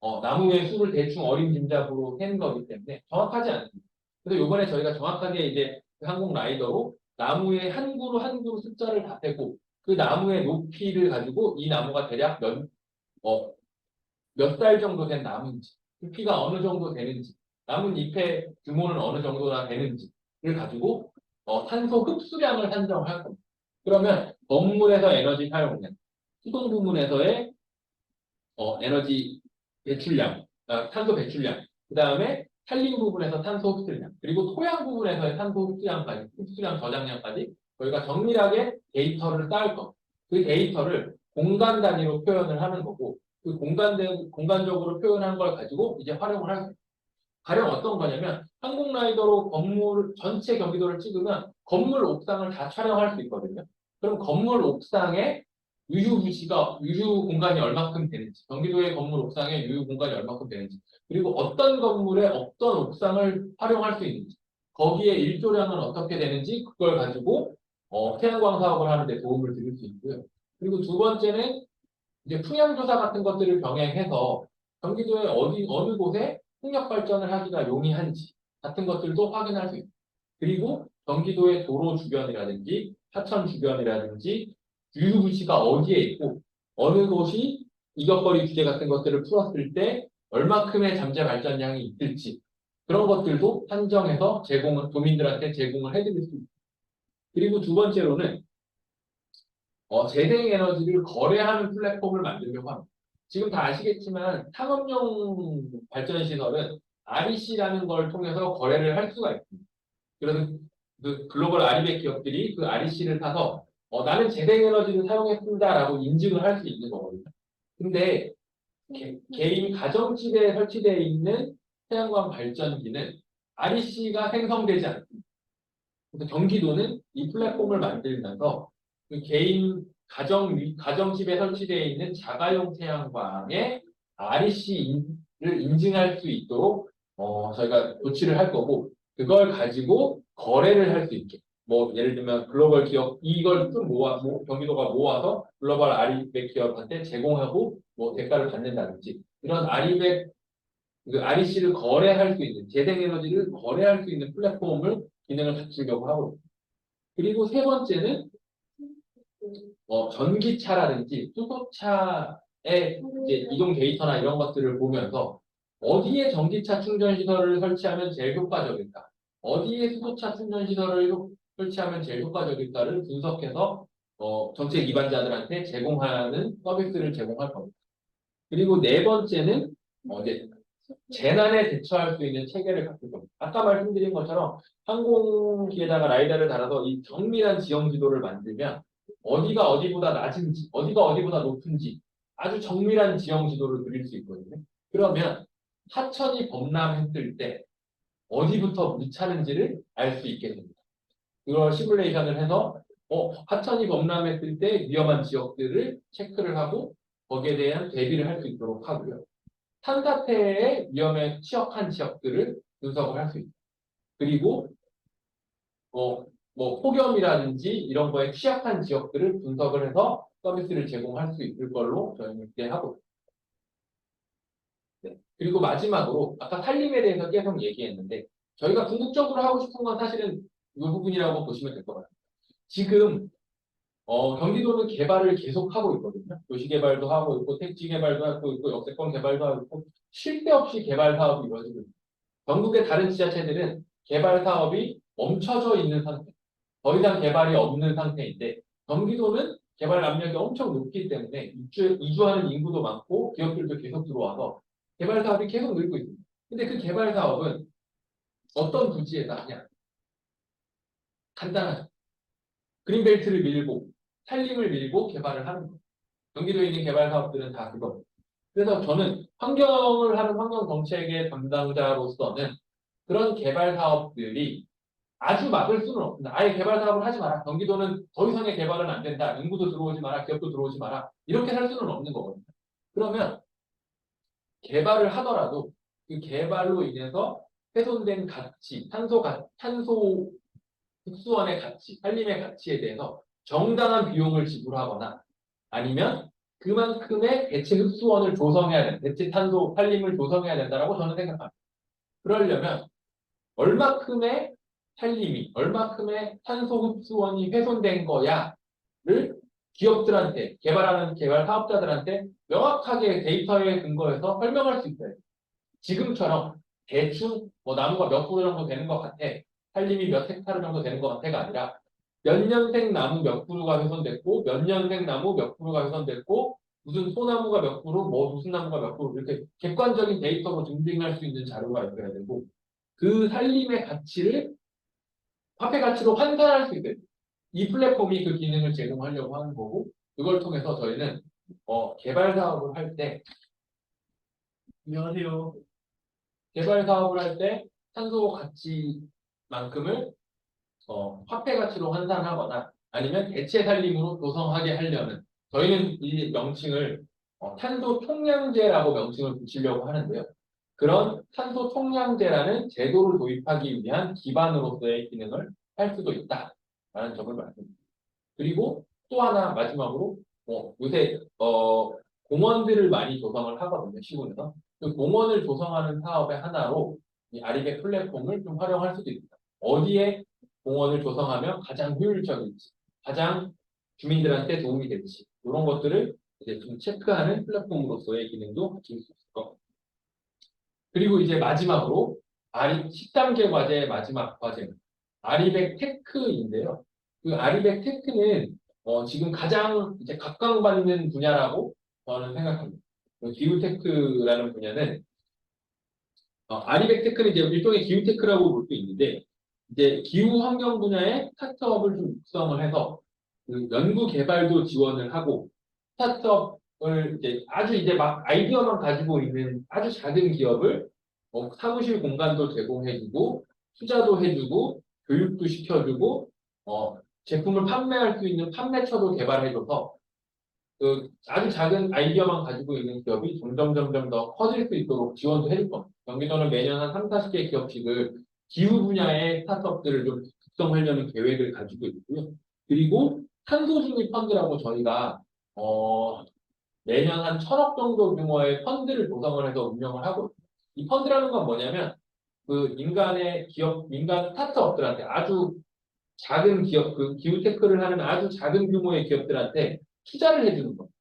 나무의 수를 대충 어림짐작으로 센 거기 때문에 정확하지 않습니다. 그래서 이번에 저희가 정확하게 이제 그 항공 라이더로 나무의 한 그루 한 그루 숫자를 다 세고 그 나무의 높이를 가지고 이 나무가 대략 몇 살 정도 된 나무인지, 깊이가 어느 정도 되는지, 나뭇잎의 규모는 어느 정도나 되는지를 가지고 탄소 흡수량을 산정할 겁니다. 그러면 건물에서 에너지 사용량, 수동 부문에서의 에너지 배출량, 탄소 배출량, 그 다음에 산림 부분에서 탄소 흡수량, 그리고 토양 부분에서의 탄소 흡수량 저장량까지 저희가 정밀하게 데이터를 쌓을 겁니다. 그 데이터를 공간 단위로 표현을 하는 거고, 그 공간적으로 표현한 걸 가지고 이제 활용을 할 수 있어요. 가령 어떤 거냐면 항공 라이더로 건물 전체 경기도를 찍으면 건물 옥상을 다 촬영할 수 있거든요. 그럼 건물 옥상에 유휴 공간이 얼마큼 되는지, 경기도의 건물 옥상에 유휴 공간이 얼마큼 되는지, 그리고 어떤 건물에 어떤 옥상을 활용할 수 있는지, 거기에 일조량은 어떻게 되는지 그걸 가지고 태양광 사업을 하는데 도움을 드릴 수 있고요. 그리고 두 번째는 이제 풍향조사 같은 것들을 병행해서 경기도의 어느 곳에 풍력 발전을 하기가 용이한지 같은 것들도 확인할 수 있습니다. 그리고 경기도의 도로 주변이라든지 하천 주변이라든지 유휴부지가 어디에 있고 어느 곳이 이격거리 규제 같은 것들을 풀었을 때 얼마큼의 잠재 발전량이 있을지 그런 것들도 한정해서 도민들한테 제공을 해드릴 수 있습니다. 그리고 두 번째로는 재생에너지를 거래하는 플랫폼을 만들려고 합니다. 지금 다 아시겠지만 상업용 발전시설은 REC라는 걸 통해서 거래를 할 수가 있습니다. 그래서 그 글로벌 아리백 기업들이 그 REC를 사서 나는 재생에너지를 사용했습니다라고 인증을 할 수 있는 거거든요. 근데 개인 가정집에 설치되어 있는 태양광 발전기는 REC가 생성되지 않습니다. 그래서 경기도는 이 플랫폼을 만들면서 그 개인 가정집에 설치되어 있는 자가용 태양광의 REC를 인증할 수 있도록 저희가 조치를 할 거고 그걸 가지고 거래를 할 수 있게 뭐 예를 들면 글로벌 기업 이걸 좀 경기도가 모아서 글로벌 아리백 기업한테 제공하고 뭐 대가를 받는다든지 이런 그 REC를 거래할 수 있는 재생에너지를 거래할 수 있는 플랫폼을 기능을 갖추려고 하고 있습니다. 그리고 세 번째는 전기차라든지 수소차의 이제 이동 데이터나 이런 것들을 보면서 어디에 전기차 충전 시설을 설치하면 제일 효과적일까? 어디에 수소차 충전 시설을 설치하면 제일 효과적일까를 분석해서 정책 기반자들한테 제공하는 서비스를 제공할 겁니다. 그리고 네 번째는 이제 재난에 대처할 수 있는 체계를 갖출 겁니다. 아까 말씀드린 것처럼 항공기에다가 라이다를 달아서 이 정밀한 지형 지도를 만들면 어디가 어디보다 낮은지, 어디가 어디보다 높은지 아주 정밀한 지형 지도를 그릴 수 있거든요. 그러면 하천이 범람했을 때 어디부터 물 차는지를 알 수 있게 됩니다. 그걸 시뮬레이션을 해서 하천이 범람했을 때 위험한 지역들을 체크를 하고 거기에 대한 대비를 할 수 있도록 하고요. 산사태의 위험에 취약한 지역들을 분석을 할 수 있습니다. 그리고 뭐 폭염이라든지 이런 거에 취약한 지역들을 분석을 해서 서비스를 제공할 수 있을 걸로 저희는 기대하고 있습니다. 네. 그리고 마지막으로 아까 산림에 대해서 계속 얘기했는데 저희가 궁극적으로 하고 싶은 건 사실은 이 부분이라고 보시면 될 것 같아요. 지금 경기도는 개발을 계속하고 있거든요. 도시 개발도 하고 있고 택지 개발도 하고 있고 역세권 개발도 하고 있고 쉴 새 없이 개발 사업이 이루어지고 있습니다. 전국의 다른 지자체들은 개발 사업이 멈춰져 있는 상태, 더 이상 개발이 없는 상태인데 경기도는 개발 압력이 엄청 높기 때문에 이주하는 인구도 많고 기업들도 계속 들어와서 개발 사업이 계속 늘고 있습니다. 근데 그 개발 사업은 어떤 부지에다 하냐? 간단하죠. 그린벨트를 밀고 산림을 밀고 개발을 하는 거예요. 경기도에 있는 개발 사업들은 다 그거. 그래서 저는 환경을 하는 환경 정책의 담당자로서는 그런 개발 사업들이 아주 막을 수는 없습니다. 아예 개발 사업을 하지 마라. 경기도는 더 이상의 개발은 안 된다. 인구도 들어오지 마라. 기업도 들어오지 마라. 이렇게 할 수는 없는 거거든요. 그러면 개발을 하더라도 그 개발로 인해서 훼손된 가치, 탄소 흡수원의 가치, 산림의 가치에 대해서 정당한 비용을 지불하거나 아니면 그만큼의 대체 흡수원을 조성해야 된다. 대체 탄소, 산림을 조성해야 된다라고 저는 생각합니다. 그러려면 얼마큼의 산림이, 얼마큼의 탄소 흡수원이 훼손된 거야를 기업들한테, 개발하는 개발 사업자들한테 명확하게 데이터에 근거해서 설명할 수 있어요. 지금처럼 대충 뭐 나무가 몇 그루 정도 되는 것 같아. 산림이 몇 헥타르 정도 되는 것 같아가 아니라 몇 년생 나무 몇 그루가 훼손됐고 몇 년생 나무 몇 그루가 훼손됐고 무슨 소나무가 몇 그루, 뭐 무슨 나무가 몇 그루 이렇게 객관적인 데이터로 증빙할 수 있는 자료가 있어야 되고 그 산림의 가치를 화폐 가치로 환산할 수 있어요. 이 플랫폼이 그 기능을 제공하려고 하는 거고 그걸 통해서 저희는 개발 사업을 할 때 안녕하세요. 개발 사업을 할 때 탄소 가치만큼을 화폐 가치로 환산하거나 아니면 대체 산림으로 조성하게 하려는 저희는 이 명칭을 탄소 총량제라고 명칭을 붙이려고 하는데요. 그런 탄소 총량제라는 제도를 도입하기 위한 기반으로서의 기능을 할 수도 있다라는 점을 말씀드립니다. 그리고 또 하나 마지막으로 요새 공원들을 많이 조성을 하거든요. 시군에서. 그 공원을 조성하는 사업의 하나로 이 아리백 플랫폼을 좀 활용할 수도 있습니다. 어디에 공원을 조성하면 가장 효율적인지, 가장 주민들한테 도움이 될지 이런 것들을 이제 좀 체크하는 플랫폼으로서의 기능도 가질 수 있을 것 같아요. 그리고 이제 마지막으로 13개 과제의 마지막 과제는 아리백 테크인데요. 그 아리백 테크는 지금 가장 이제 각광받는 분야라고 저는 생각합니다. 기후테크라는 분야는 아리백 테크는 이제 일종의 기후테크라고 볼 수 있는데 이제 기후 환경 분야의 스타트업을 좀 육성을 해서 그 연구 개발도 지원을 하고 스타트업을 이제 막 아이디어만 가지고 있는 아주 작은 기업을 사무실 공간도 제공해주고 투자도 해주고 교육도 시켜주고 제품을 판매할 수 있는 판매처도 개발해줘서 그 아주 작은 아이디어만 가지고 있는 기업이 점점 더 커질 수 있도록 지원도 해줄 겁니다. 경기도는 매년 한 3, 40개 기업씩을 기후 분야의 스타트업들을 좀 육성하려는 계획을 가지고 있고요. 그리고 탄소중립 펀드라고 저희가 매년 한 1,000억 정도 규모의 펀드를 조성을 해서 운영을 하고 있습니다. 이 펀드라는 건 뭐냐면 그 민간 스타트업들한테 아주 작은 기업, 그 기후테크를 하는 아주 작은 규모의 기업들한테 투자를 해주는 겁니다.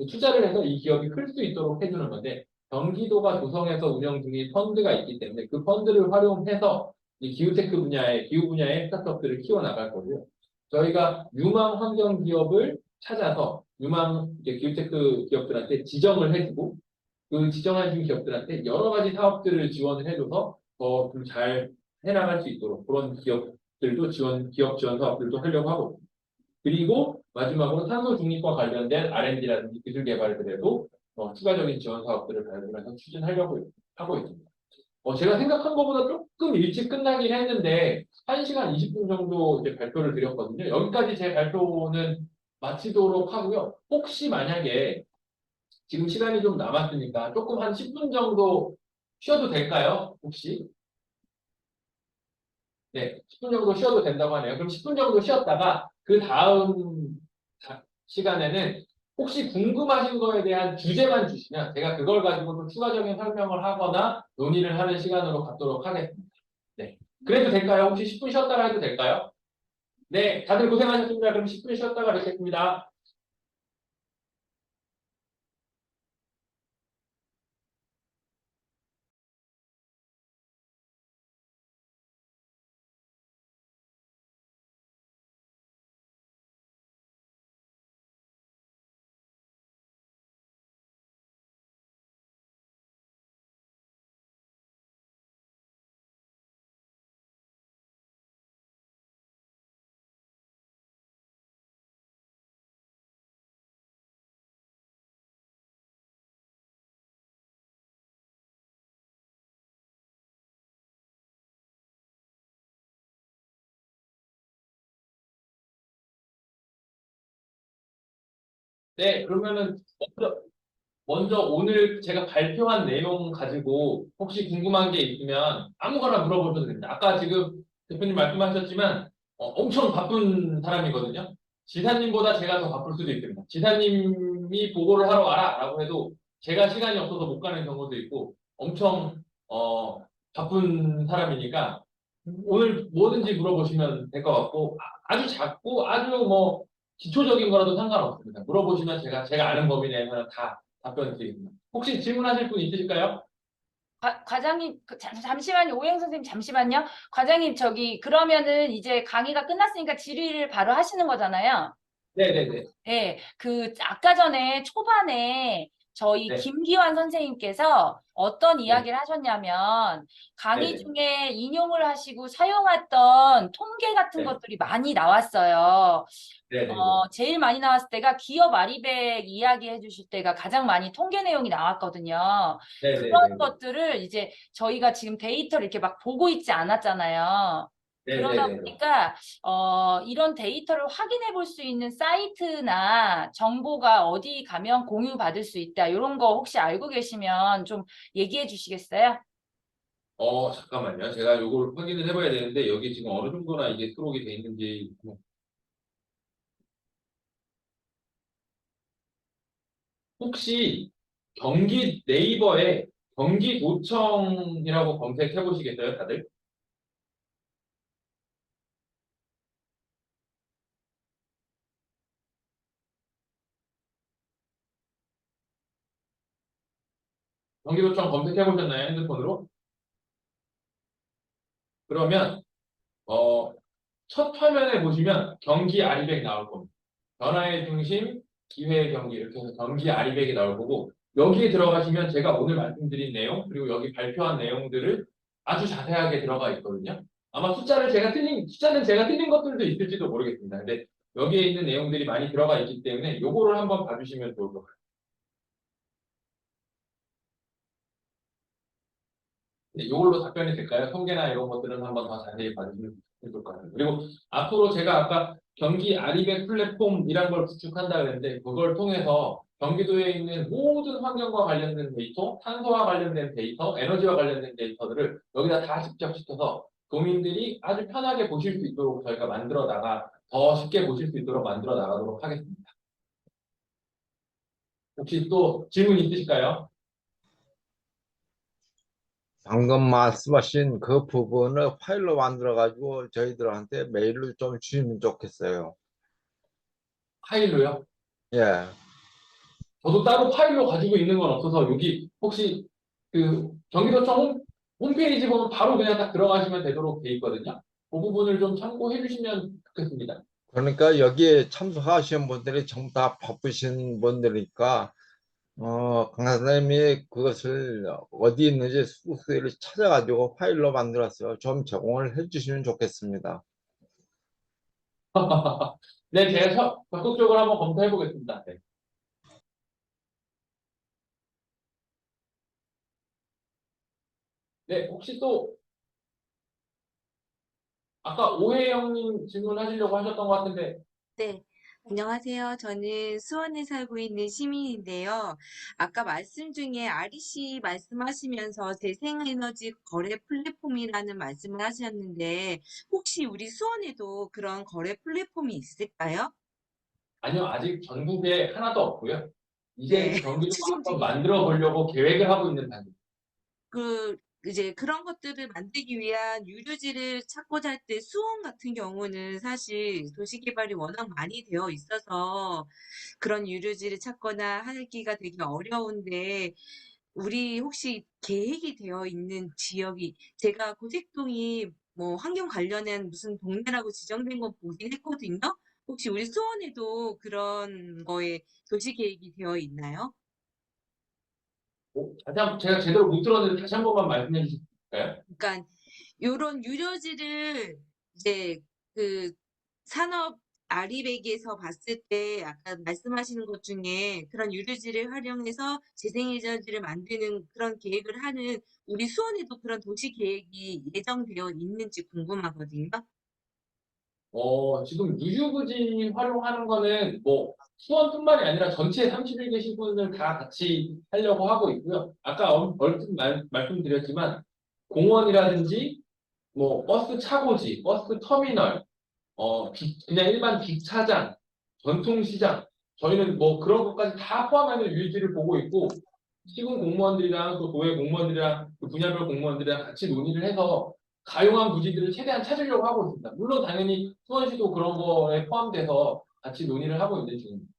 투자를 해서 이 기업이 클 수 있도록 해주는 건데 경기도가 조성해서 운영 중인 펀드가 있기 때문에 그 펀드를 활용해서 이 기후 분야의 스타트업들을 키워나갈 거고요. 저희가 유망 환경 기업을 찾아서 유망 기후테크 기업들한테 지정을 해주고 그 지정해준 기업들한테 여러 가지 사업들을 지원을 해줘서 더 좀 잘 해나갈 수 있도록 그런 기업들도 기업 지원 사업들도 하려고 하고 그리고 마지막으로 탄소 중립과 관련된 R&D라든지 기술 개발들에도 추가적인 지원 사업들을 발굴해서 추진하려고 하고 있습니다. 제가 생각한 것보다 조금 일찍 끝나긴 했는데 1시간 20분 정도 이제 발표를 드렸거든요. 여기까지 제 발표는 마치도록 하고요. 혹시 만약에 지금 시간이 좀 남았으니까 조금 한 10분 정도 쉬어도 될까요? 혹시? 네, 10분 정도 쉬어도 된다고 하네요. 그럼 10분 정도 쉬었다가 그 다음 시간에는 혹시 궁금하신 거에 대한 주제만 주시면 제가 그걸 가지고 좀 추가적인 설명을 하거나 논의를 하는 시간으로 갖도록 하겠습니다. 네. 그래도 될까요? 혹시 10분 쉬었다가 해도 될까요? 네, 다들 고생하셨습니다. 그럼 10분 쉬었다가 뵙겠습니다. 네, 그러면은 먼저 오늘 제가 발표한 내용 가지고 혹시 궁금한 게 있으면 아무거나 물어보셔도 됩니다. 아까 지금 대표님 말씀하셨지만 엄청 바쁜 사람이거든요. 지사님보다 제가 더 바쁠 수도 있습니다. 지사님이 보고를 하러 와라라고 해도 제가 시간이 없어서 못 가는 경우도 있고 엄청 바쁜 사람이니까 오늘 뭐든지 물어보시면 될 것 같고 아주 작고 아주 뭐 기초적인 거라도 상관없습니다. 물어보시면 제가 아는 범위 내에서 다 답변 드리겠습니다. 혹시 질문하실 분 있으실까요? 과장님, 잠시만요. 오행 선생님, 잠시만요. 과장님, 그러면은 이제 강의가 끝났으니까 질의를 바로 하시는 거잖아요. 네네네. 네, 아까 전에 초반에 저희 네. 김기환 선생님께서 어떤 네. 이야기를 하셨냐면, 강의 네네. 중에 인용을 하시고 사용했던 통계 같은 네. 것들이 많이 나왔어요. 네네네. 제일 많이 나왔을 때가 기업 아리백 이야기해 주실 때가 가장 많이 통계 내용이 나왔거든요. 그런 네네네. 것들을 이제 저희가 지금 데이터를 이렇게 막 보고 있지 않았잖아요. 그러다 네네네. 보니까 이런 데이터를 확인해 볼 수 있는 사이트나 정보가 어디 가면 공유받을 수 있다. 이런 거 혹시 알고 계시면 좀 얘기해 주시겠어요? 잠깐만요. 제가 이걸 확인을 해봐야 되는데 여기 지금 어느 정도나 이게 수록이 돼 있는지 혹시 경기 네이버에 경기도청이라고 검색해 보시겠어요, 다들? 경기도청 검색해 보셨나요, 핸드폰으로? 그러면 어, 첫 화면에 보시면 경기 아리백 나올 겁니다. 변화의 중심, 기회의 경기 이렇게 해서 경기 아리백이 나올 거고 여기에 들어가시면 제가 오늘 말씀드린 내용 그리고 여기 발표한 내용들을 아주 자세하게 들어가 있거든요. 아마 숫자는 제가 틀린 것들도 있을지도 모르겠습니다. 근데 여기에 있는 내용들이 많이 들어가 있기 때문에 요거를 한번 봐주시면 좋을 것 같아요. 네, 이걸로 답변이 될까요? 통계나 이런 것들은 한번 더 자세히 봐주시면 좋을 것 같아요. 그리고 앞으로 제가 아까 경기 아리백 플랫폼이란 걸 구축한다 그랬는데 그걸 통해서 경기도에 있는 모든 환경과 관련된 데이터, 탄소와 관련된 데이터, 에너지와 관련된 데이터들을 여기다 다 집적시켜서 도민들이 아주 편하게 보실 수 있도록 저희가 더 쉽게 보실 수 있도록 만들어 나가도록 하겠습니다. 혹시 또 질문 있으실까요? 방금 말씀하신 그 부분을 파일로 만들어가지고 저희들한테 메일로 좀 주시면 좋겠어요. 파일로요? 예. 저도 따로 파일로 가지고 있는 건 없어서 여기 혹시 그 경기도청 홈페이지 보면 바로 그냥 딱 들어가시면 되도록 돼 있거든요. 그 부분을 좀 참고해 주시면 좋겠습니다. 그러니까 여기에 참석하시는 분들이 전부 다 바쁘신 분들이니까, 강사님이 그것을 어디 있는지 숙소를 찾아가지고 파일로 만들어서 좀 제공을 해주시면 좋겠습니다. 네, 제가 적극적으로 한번 검토해 보겠습니다. 네. 네, 혹시 또 아까 오해영님 질문하시려고 하셨던 것 같은데 네, 안녕하세요. 저는 수원에 살고 있는 시민인데요. 아까 말씀 중에 REC 말씀하시면서 재생에너지 거래 플랫폼이라는 말씀을 하셨는데, 혹시 우리 수원에도 그런 거래 플랫폼이 있을까요? 아니요, 아직 전국에 하나도 없고요. 네, 이제 경기도가 추진 한번 중이에요. 만들어 보려고 계획을 하고 있는 단계입니다. 이제 그런 것들을 만들기 위한 유류지를 찾고자 할 때 수원 같은 경우는 사실 도시개발이 워낙 많이 되어 있어서 그런 유류지를 찾거나 하기가 되게 어려운데 우리 혹시 계획이 되어 있는 지역이 제가 고색동이 뭐 환경 관련한 무슨 동네라고 지정된 거 보긴 했거든요. 혹시 우리 수원에도 그런 거에 도시 계획이 되어 있나요? 제가 제대로 못 들었는데 다시 한 번만 말씀해 주실까요? 그러니까 요런 유료지를 이제 그 산업 아리백에서 봤을 때 아까 말씀하시는 것 중에 그런 유류지를 활용해서 재생에너지를 만드는 그런 계획을 하는 우리 수원에도 그런 도시 계획이 예정되어 있는지 궁금하거든요. 지금 유휴부지 활용하는 거는 뭐 수원뿐만이 아니라 전체 31개 시군을 다 같이 하려고 하고 있고요. 아까 얼핏 말씀드렸지만 공원이라든지 뭐 버스 차고지, 버스 터미널, 그냥 일반 주차장, 전통시장, 저희는 뭐 그런 것까지 다 포함하는 유지를 보고 있고, 시군 공무원들이랑 또 도의 공무원들이랑 그 분야별 공무원들이랑 같이 논의를 해서 가용한 부지들을 최대한 찾으려고 하고 있습니다. 물론 당연히 수원시도 그런 거에 포함돼서 같이 논의를 하고 있는 중입니다.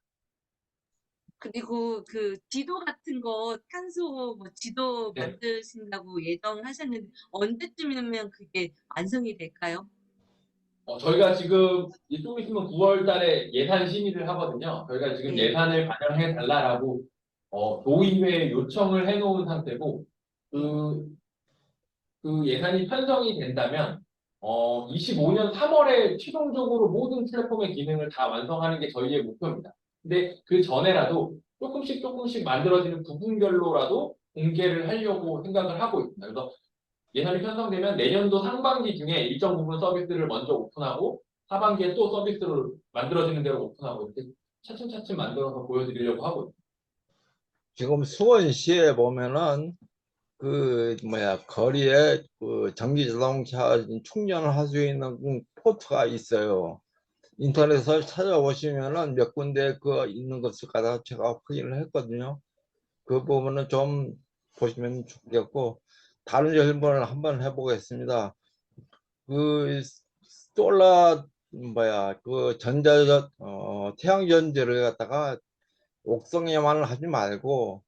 그리고 그 지도 같은 거 탄소 뭐 지도 네. 만드신다고 예정하셨는데 언제쯤이면 그게 완성이 될까요? 저희가 지금 좀 있으면 9월 달에 예산 심의를 하거든요. 저희가 지금 네. 예산을 반영해 달라라고 도의회에 요청을 해놓은 상태고, 그 예산이 편성이 된다면 25년 3월에 최종적으로 모든 플랫폼의 기능을 다 완성하는 게 저희의 목표입니다. 근데 그 전에라도 조금씩 만들어지는 부분별로라도 공개를 하려고 생각을 하고 있습니다. 그래서 예산이 편성되면 내년도 상반기 중에 일정 부분 서비스를 먼저 오픈하고 하반기에 또 서비스를 만들어지는 대로 오픈하고 이렇게 차츰차츰 만들어서 보여드리려고 하고 있습니다. 지금 수원시에 보면은 그 뭐야 거리에 그 전기 자동차 충전을 할 수 있는 포트가 있어요. 인터넷에서 찾아보시면은 몇 군데 그 있는 것을 갖다 제가 확인을 했거든요. 그 부분은 좀 보시면 좋겠고, 다른 질문을 한번 해보겠습니다. 그 솔라 뭐야 그 태양전지를 갖다가 옥상에만 하지 말고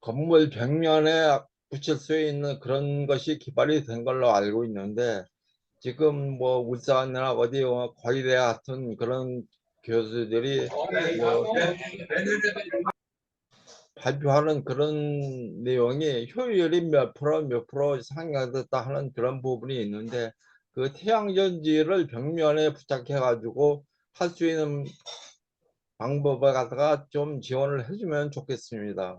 건물 벽면에 붙일 수 있는 그런 것이 개발이 된 걸로 알고 있는데, 지금 뭐 울산이나 어디 과기대 같은 그런 교수들이 뭐 발표하는 그런 내용이 효율이 몇 프로 상향됐다 하는 그런 부분이 있는데, 그 태양전지를 벽면에 부착해 가지고 할 수 있는 방법을 갖다가 좀 지원을 해주면 좋겠습니다.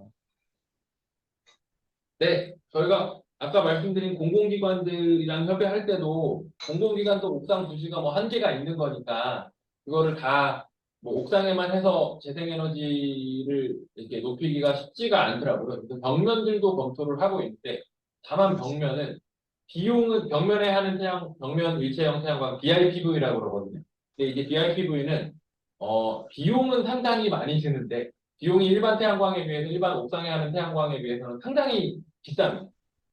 네, 저희가 아까 말씀드린 공공기관들이랑 협의할 때도 공공기관도 옥상 부지가 뭐 한계가 있는 거니까 그거를 다 뭐 옥상에만 해서 재생에너지를 이렇게 높이기가 쉽지가 않더라고요. 그래서 벽면들도 검토를 하고 있는데, 다만 비용은 벽면에 하는 벽면 일체형 태양광 BIPV라고 그러거든요. 근데 이게 BIPV는 비용은 상당히 많이 드는데 비용이 일반 태양광에 비해서 일반 옥상에 하는 태양광에 비해서는 상당히 비쌉니다.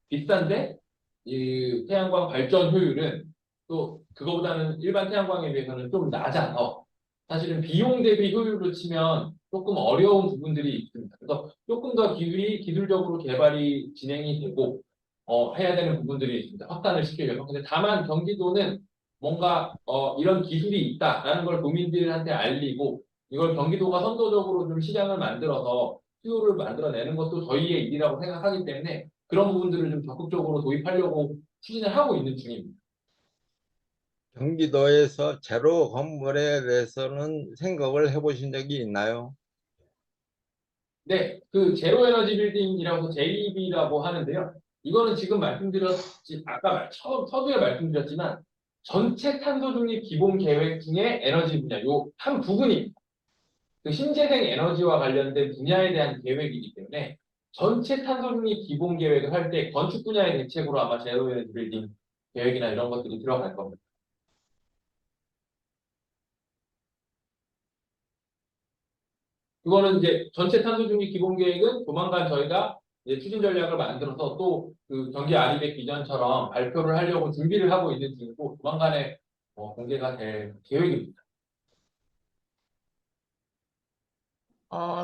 비싼데 이 태양광 발전 효율은 또 그거보다는 일반 태양광에 비해서는 좀 낮아서 사실은 비용 대비 효율로 치면 조금 어려운 부분들이 있습니다. 그래서 조금 더 기술적으로 개발이 진행이 되고 해야 되는 부분들이 있습니다. 확산을 시키려면. 근데 다만 경기도는 뭔가 이런 기술이 있다라는 걸 도민들한테 알리고 이걸 경기도가 선도적으로 좀 시장을 만들어서 수요를 만들어내는 것도 저희의 일이라고 생각하기 때문에 그런 부분들을 좀 적극적으로 도입하려고 추진을 하고 있는 중입니다. 경기도에서 제로 건물에 대해서는 생각을 해보신 적이 있나요? 네, 그 제로 에너지 빌딩이라고 JEB라고 하는데요. 이거는 지금 아까 처음 서두에 말씀드렸지만 전체 탄소 중립 기본 계획 중에 에너지 분야 요 한 부분입니다. 그 신재생 에너지와 관련된 분야에 대한 계획이기 때문에 전체 탄소 중립 기본 계획을 할 때 건축 분야의 대책으로 아마 제로 에너지 빌딩 계획이나 이런 것들이 들어갈 겁니다. 그거는 이제 전체 탄소 중립 기본 계획은 조만간 저희가 이제 추진 전략을 만들어서 또 그 경기 아리백 비전처럼 발표를 하려고 준비를 하고 있는 중이고 조만간에 공개가 될 계획입니다.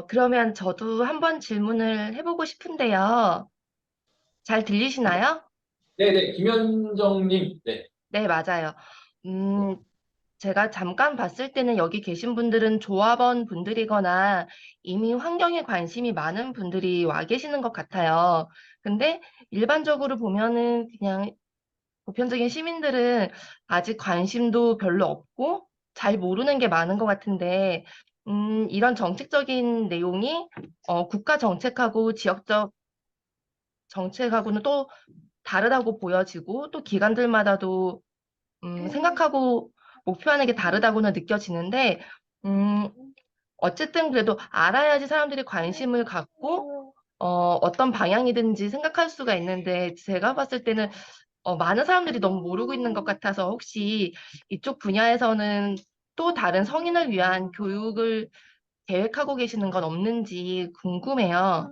그러면 저도 한번 질문을 해보고 싶은데요. 잘 들리시나요? 네네, 김현정님, 네. 네, 맞아요. 제가 잠깐 봤을 때는 여기 계신 분들은 조합원 분들이거나 이미 환경에 관심이 많은 분들이 와 계시는 것 같아요. 근데 일반적으로 보면은 그냥 보편적인 시민들은 아직 관심도 별로 없고 잘 모르는 게 많은 것 같은데, 이런 정책적인 내용이 국가 정책하고 지역적 정책하고는 또 다르다고 보여지고, 또 기관들마다도 생각하고 목표하는 게 다르다고는 느껴지는데, 음, 어쨌든 그래도 알아야지 사람들이 관심을 갖고 어떤 방향이든지 생각할 수가 있는데 제가 봤을 때는 많은 사람들이 너무 모르고 있는 것 같아서 혹시 이쪽 분야에서는 또 다른 성인을 위한 교육을 계획하고 계시는 건 없는지 궁금해요.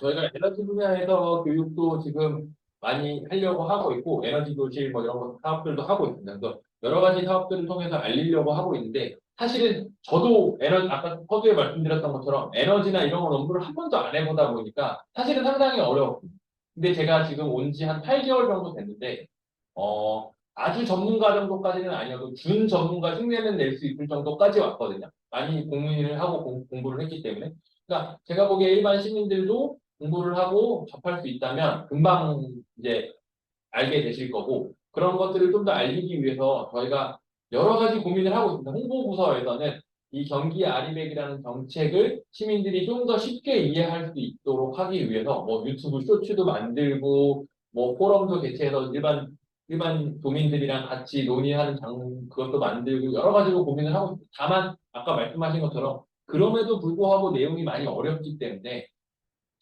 저희가 에너지 분야에서 교육도 지금 많이 하려고 하고 있고, 에너지 교실 뭐 이런 거 사업들도 하고 있습니다. 그래서 여러 가지 사업들을 통해서 알리려고 하고 있는데, 사실은 저도 아까 서두에 말씀드렸던 것처럼 에너지나 이런 건 업무를 한 번도 안 해보다 보니까 사실은 상당히 어려웠습니다. 근데 제가 지금 온 지 한 8개월 정도 됐는데, 아주 전문가 정도까지는 아니어도 준 전문가 흉내는 낼 수 있을 정도까지 왔거든요. 많이 고민을 하고 공부를 했기 때문에. 그러니까 제가 보기에 일반 시민들도 공부를 하고 접할 수 있다면 금방 이제 알게 되실 거고, 그런 것들을 좀 더 알리기 위해서 저희가 여러 가지 고민을 하고 있습니다. 홍보부서에서는 이 경기 아리백이라는 정책을 시민들이 좀 더 쉽게 이해할 수 있도록 하기 위해서 뭐 유튜브 쇼츠도 만들고 뭐 포럼도 개최해서 일반 도민들이랑 같이 논의하는 그것도 만들고 여러 가지로 고민을 하고 있습니다. 다만 아까 말씀하신 것처럼 그럼에도 불구하고 내용이 많이 어렵기 때문에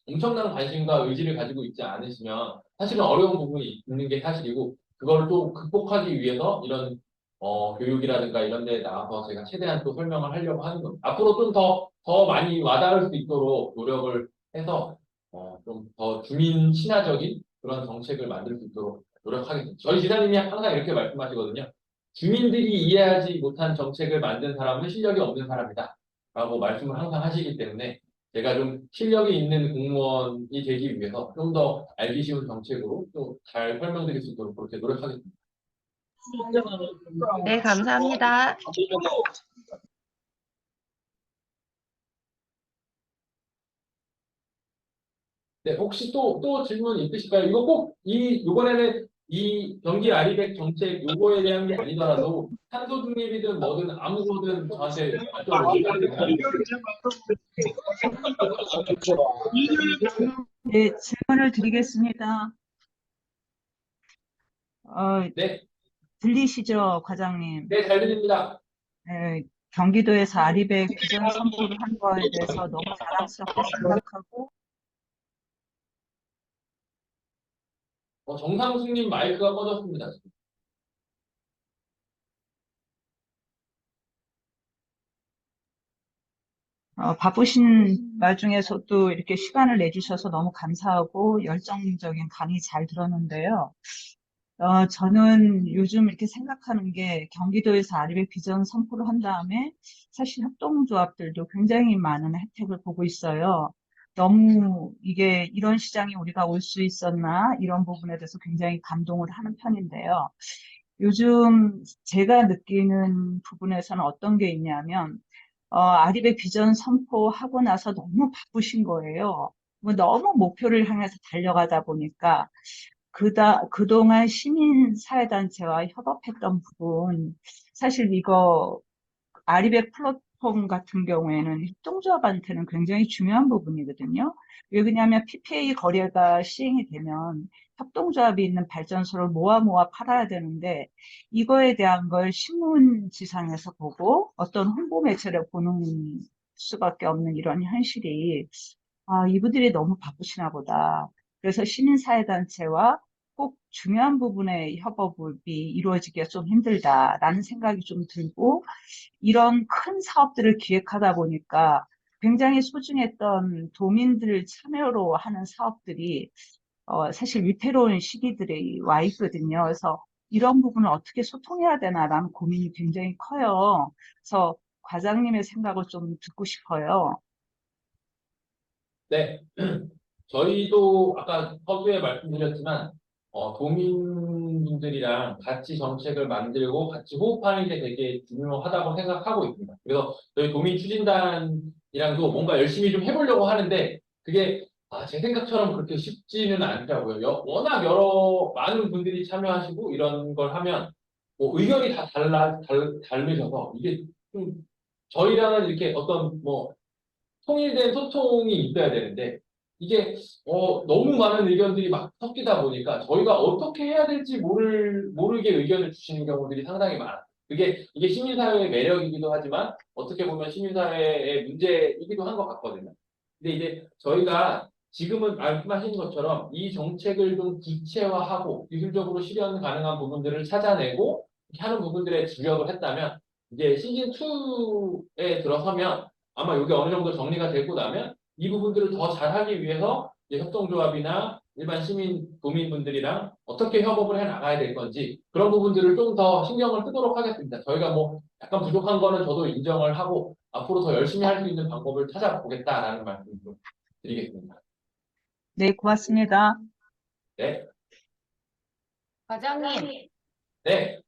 엄청난 관심과 의지를 가지고 있지 않으시면 사실은 어려운 부분이 있는 게 사실이고, 그걸 또 극복하기 위해서 이런 교육이라든가 이런 데 나가서 제가 최대한 또 설명을 하려고 하는 겁니다. 앞으로 좀 더 많이 와닿을 수 있도록 노력을 해서 좀 더 주민 친화적인 그런 정책을 만들 수 있도록 노력하겠습니다. 저희 지사님이 항상 이렇게 말씀하시거든요. 주민들이 이해하지 못한 정책을 만든 사람은 실력이 없는 사람이다 라고 말씀을 항상 하시기 때문에, 제가 좀 실력이 있는 공무원이 되기 위해서 좀 더 알기 쉬운 정책으로 또 잘 설명드릴 수 있도록 그렇게 노력하겠습니다. 네, 감사합니다. 네, 혹시 또 질문 있으실까요? 이거 꼭 이번에는 이 경기 아리백 정책 요거에 대한 게 아니더라도 탄소 중립이든 뭐든 아무거든 저한테 여쭤보시면 됩니다. 네, 질문을 드리겠습니다. 네, 들리시죠, 과장님? 네, 잘 들립니다. 네, 경기도에서 아리백 비전 선포를 한 거에 대해서 너무 자랑스럽게 생각하고, 정상수님 마이크가 꺼졌습니다. 바쁘신 와중에서도 이렇게 시간을 내주셔서 너무 감사하고 열정적인 강의 잘 들었는데요. 저는 요즘 이렇게 생각하는 게 경기도에서 아리백 비전 선포를 한 다음에 사실 협동조합들도 굉장히 많은 혜택을 보고 있어요. 너무 이게 이런 시장이 우리가 올 수 있었나 이런 부분에 대해서 굉장히 감동을 하는 편인데요. 요즘 제가 느끼는 부분에서는 어떤 게 있냐면 아리백 비전 선포하고 나서 너무 바쁘신 거예요. 뭐 너무 목표를 향해서 달려가다 보니까 그동안 시민사회단체와 협업했던 부분, 사실 이거 아리백 플랫폼 같은 경우에는 협동조합한테는 굉장히 중요한 부분이거든요. 왜 그러냐면 PPA 거래가 시행이 되면 협동조합이 있는 발전소를 모아 팔아야 되는데 이거에 대한 걸 신문지상에서 보고 어떤 홍보 매체를 보는 수밖에 없는 이런 현실이 이분들이 너무 바쁘시나 보다. 그래서 시민사회단체와 꼭 중요한 부분의 협업이 이루어지기가 좀 힘들다라는 생각이 좀 들고, 이런 큰 사업들을 기획하다 보니까 굉장히 소중했던 도민들 참여로 하는 사업들이 사실 위태로운 시기들이 와 있거든요. 그래서 이런 부분을 어떻게 소통해야 되나라는 고민이 굉장히 커요. 그래서 과장님의 생각을 좀 듣고 싶어요. 네, 저희도 아까 서두에 말씀드렸지만 도민분들이랑 같이 정책을 만들고 같이 호흡하는 게 되게 중요하다고 생각하고 있습니다. 그래서 저희 도민 추진단이랑도 뭔가 열심히 좀 해보려고 하는데 그게 제 생각처럼 그렇게 쉽지는 않더라고요. 워낙 많은 분들이 참여하시고 이런 걸 하면 뭐 의견이 다 다르셔서 이게 좀 저희랑은 이렇게 어떤 뭐 통일된 소통이 있어야 되는데 이게 너무 많은 의견들이 막 섞이다 보니까 저희가 어떻게 해야 될지 모르게 의견을 주시는 경우들이 상당히 많아요. 이게 시민사회의 매력이기도 하지만 어떻게 보면 시민사회의 문제이기도 한 것 같거든요. 근데 이제 저희가 지금은 말씀하신 것처럼 이 정책을 좀 구체화하고 기술적으로 실현 가능한 부분들을 찾아내고 이렇게 하는 부분들에 주력을 했다면 이제 시즌2에 들어서면 아마 이게 어느 정도 정리가 되고 나면 이 부분들을 더 잘하기 위해서 이제 협동조합이나 일반 시민, 도민분들이랑 어떻게 협업을 해 나가야 될 건지 그런 부분들을 좀 더 신경을 쓰도록 하겠습니다. 저희가 뭐 약간 부족한 거는 저도 인정을 하고 앞으로 더 열심히 할 수 있는 방법을 찾아보겠다라는 말씀 좀 드리겠습니다. 네, 고맙습니다. 네, 과장님, 네,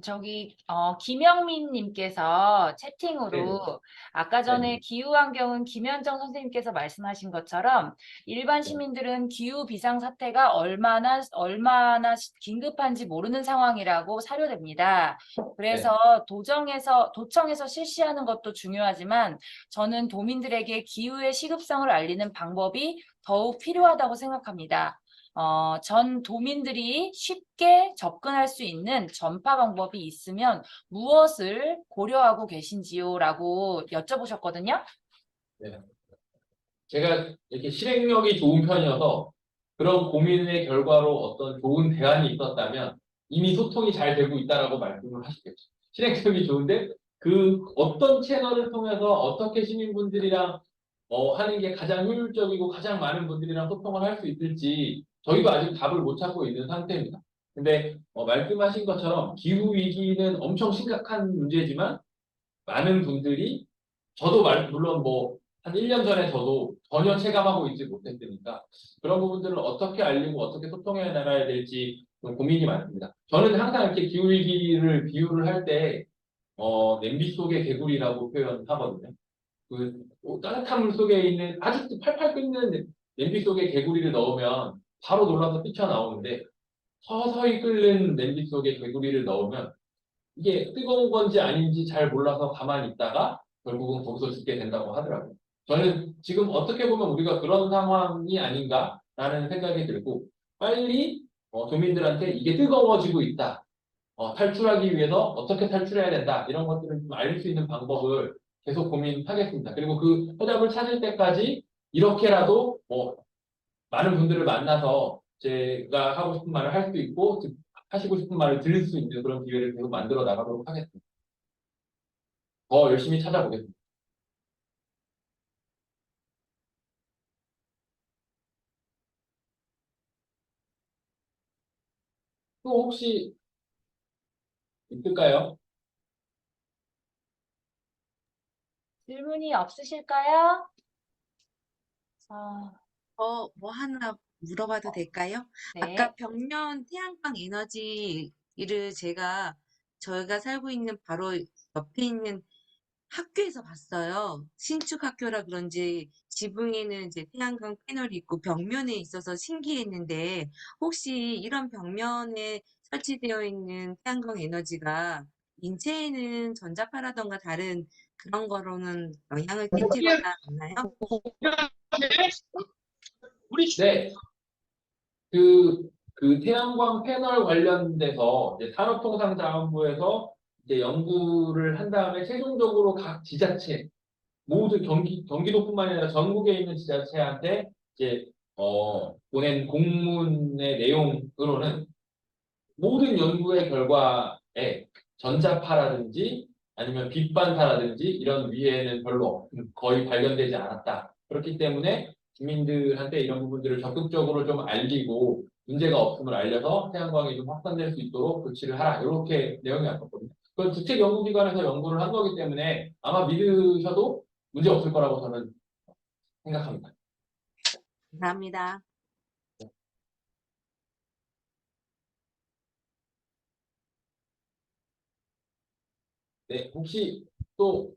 저기 김영민 님께서 네, 채팅으로 아까 전에 기후환경은 김현정 선생님께서 말씀하신 것처럼 일반 네. 시민들은 기후 비상 사태가 얼마나 긴급한지 모르는 상황이라고 사료됩니다. 그래서 도청에서 실시하는 것도 중요하지만 저는 도민들에게 기후의 시급성을 알리는 방법이 더욱 필요하다고 생각합니다. 전 도민들이 쉽게 접근할 수 있는 전파 방법이 있으면 무엇을 고려하고 계신지요? 라고 여쭤보셨거든요. 네. 제가 이렇게 실행력이 좋은 편이어서 그런 고민의 결과로 어떤 좋은 대안이 있었다면 이미 소통이 잘 되고 있다라고 말씀을 하시겠죠. 실행력이 좋은데 그 어떤 채널을 통해서 어떻게 시민분들이랑 하는 게 가장 효율적이고 가장 많은 분들이랑 소통을 할 수 있을지 저희도 아직 답을 못 찾고 있는 상태입니다. 근데 말씀하신 것처럼 기후 위기는 엄청 심각한 문제지만 많은 분들이 저도 물론 뭐 한 1년 전에 저도 전혀 체감하고 있지 못했으니까 그런 부분들을 어떻게 알리고 어떻게 소통해 나가야 될지 좀 고민이 많습니다. 저는 항상 이렇게 기후 위기를 비유를 할 때 냄비 속의 개구리라고 표현하거든요. 따뜻한 물 속에 있는 아주 팔팔 끓는 냄비 속에 개구리를 넣으면 바로 놀라서 뛰쳐나오는데 서서히 끓는 냄비 속에 개구리를 넣으면 이게 뜨거운 건지 아닌지 잘 몰라서 가만히 있다가 결국은 거기서 죽게 된다고 하더라고요. 저는 지금 어떻게 보면 우리가 그런 상황이 아닌가라는 생각이 들고 빨리 도민들한테 이게 뜨거워지고 있다. 탈출하기 위해서 어떻게 탈출해야 된다. 이런 것들을 좀 알릴 수 있는 방법을 계속 고민하겠습니다. 그리고 그 해답을 찾을 때까지 이렇게라도 많은 분들을 만나서 제가 하고 싶은 말을 할 수 있고 하시고 싶은 말을 들을 수 있는 그런 기회를 계속 만들어 나가도록 하겠습니다. 더 열심히 찾아보겠습니다. 또 혹시 있을까요? 질문이 없으실까요? 뭐 하나 물어봐도 될까요? 네. 아까 벽면 태양광 에너지를 저희가 살고 있는 바로 옆에 있는 학교에서 봤어요. 신축 학교라 그런지 지붕에는 이제 태양광 패널이 있고 벽면에 있어서 신기했는데 혹시 이런 벽면에 설치되어 있는 태양광 에너지가 인체에는 전자파라던가 다른 그런 거로는 영향을 끼치거나 않나요? 네. 그 태양광 패널 관련돼서 이제 산업통상자원부에서 이제 연구를 한 다음에 최종적으로 각 지자체 모두 경기도뿐만 아니라 전국에 있는 지자체한테 이제 보낸 공문의 내용으로는 모든 연구의 결과에 전자파라든지 아니면 빛반사라든지 이런 위해는 별로 거의 발견되지 않았다. 그렇기 때문에 주민들한테 이런 부분들을 적극적으로 좀 알리고 문제가 없음을 알려서 태양광이 좀 확산될 수 있도록 조치를 하라. 이렇게 내용이 왔었거든요. 그건 국책 연구기관에서 연구를 한 거기 때문에 아마 믿으셔도 문제 없을 거라고 저는 생각합니다. 감사합니다. 네, 혹시 또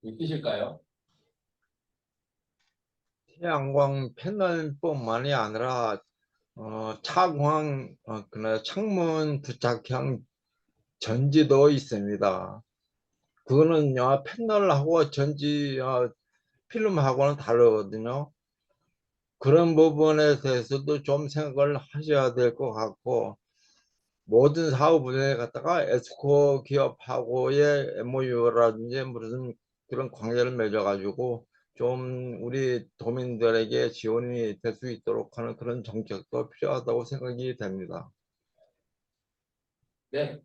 있으실까요? 태양광 패널뿐만이 아니라 창문 부착형 전지도 있습니다. 그거는요, 패널하고 전지 필름하고는 다르거든요. 그런 부분에 대해서도 좀 생각을 하셔야 될 것 같고, 모든 사업 운영에 갖다가 에스코 기업하고의 MOU라든지 무슨 그런 관계를 맺어가지고 좀 우리 도민들에게 지원이 될 수 있도록 하는 그런 정책도 필요하다고 생각이 됩니다. 네,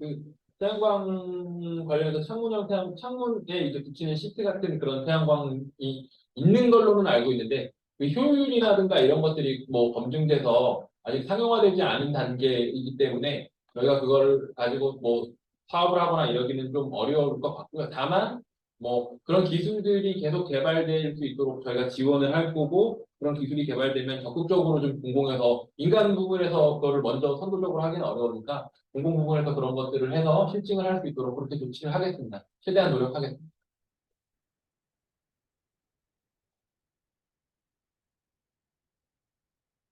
태양광 관련해서 창문에 이제 붙이는 시트 같은 그런 태양광이 있는 걸로는 알고 있는데, 그 효율이라든가 이런 것들이 뭐 검증돼서 아직 상용화되지 않은 단계이기 때문에 저희가 그걸 가지고 뭐 사업을 하거나 이러기는 좀 어려울 것 같고요. 다만, 뭐 그런 기술들이 계속 개발될 수 있도록 저희가 지원을 할 거고, 그런 기술이 개발되면 적극적으로 좀 공공에서 인간 부분에서 그거를 먼저 선도적으로 하기는 어려우니까 공공 부문에서 그런 것들을 해서 실증을 할 수 있도록 그렇게 조치를 하겠습니다. 최대한 노력하겠습니다.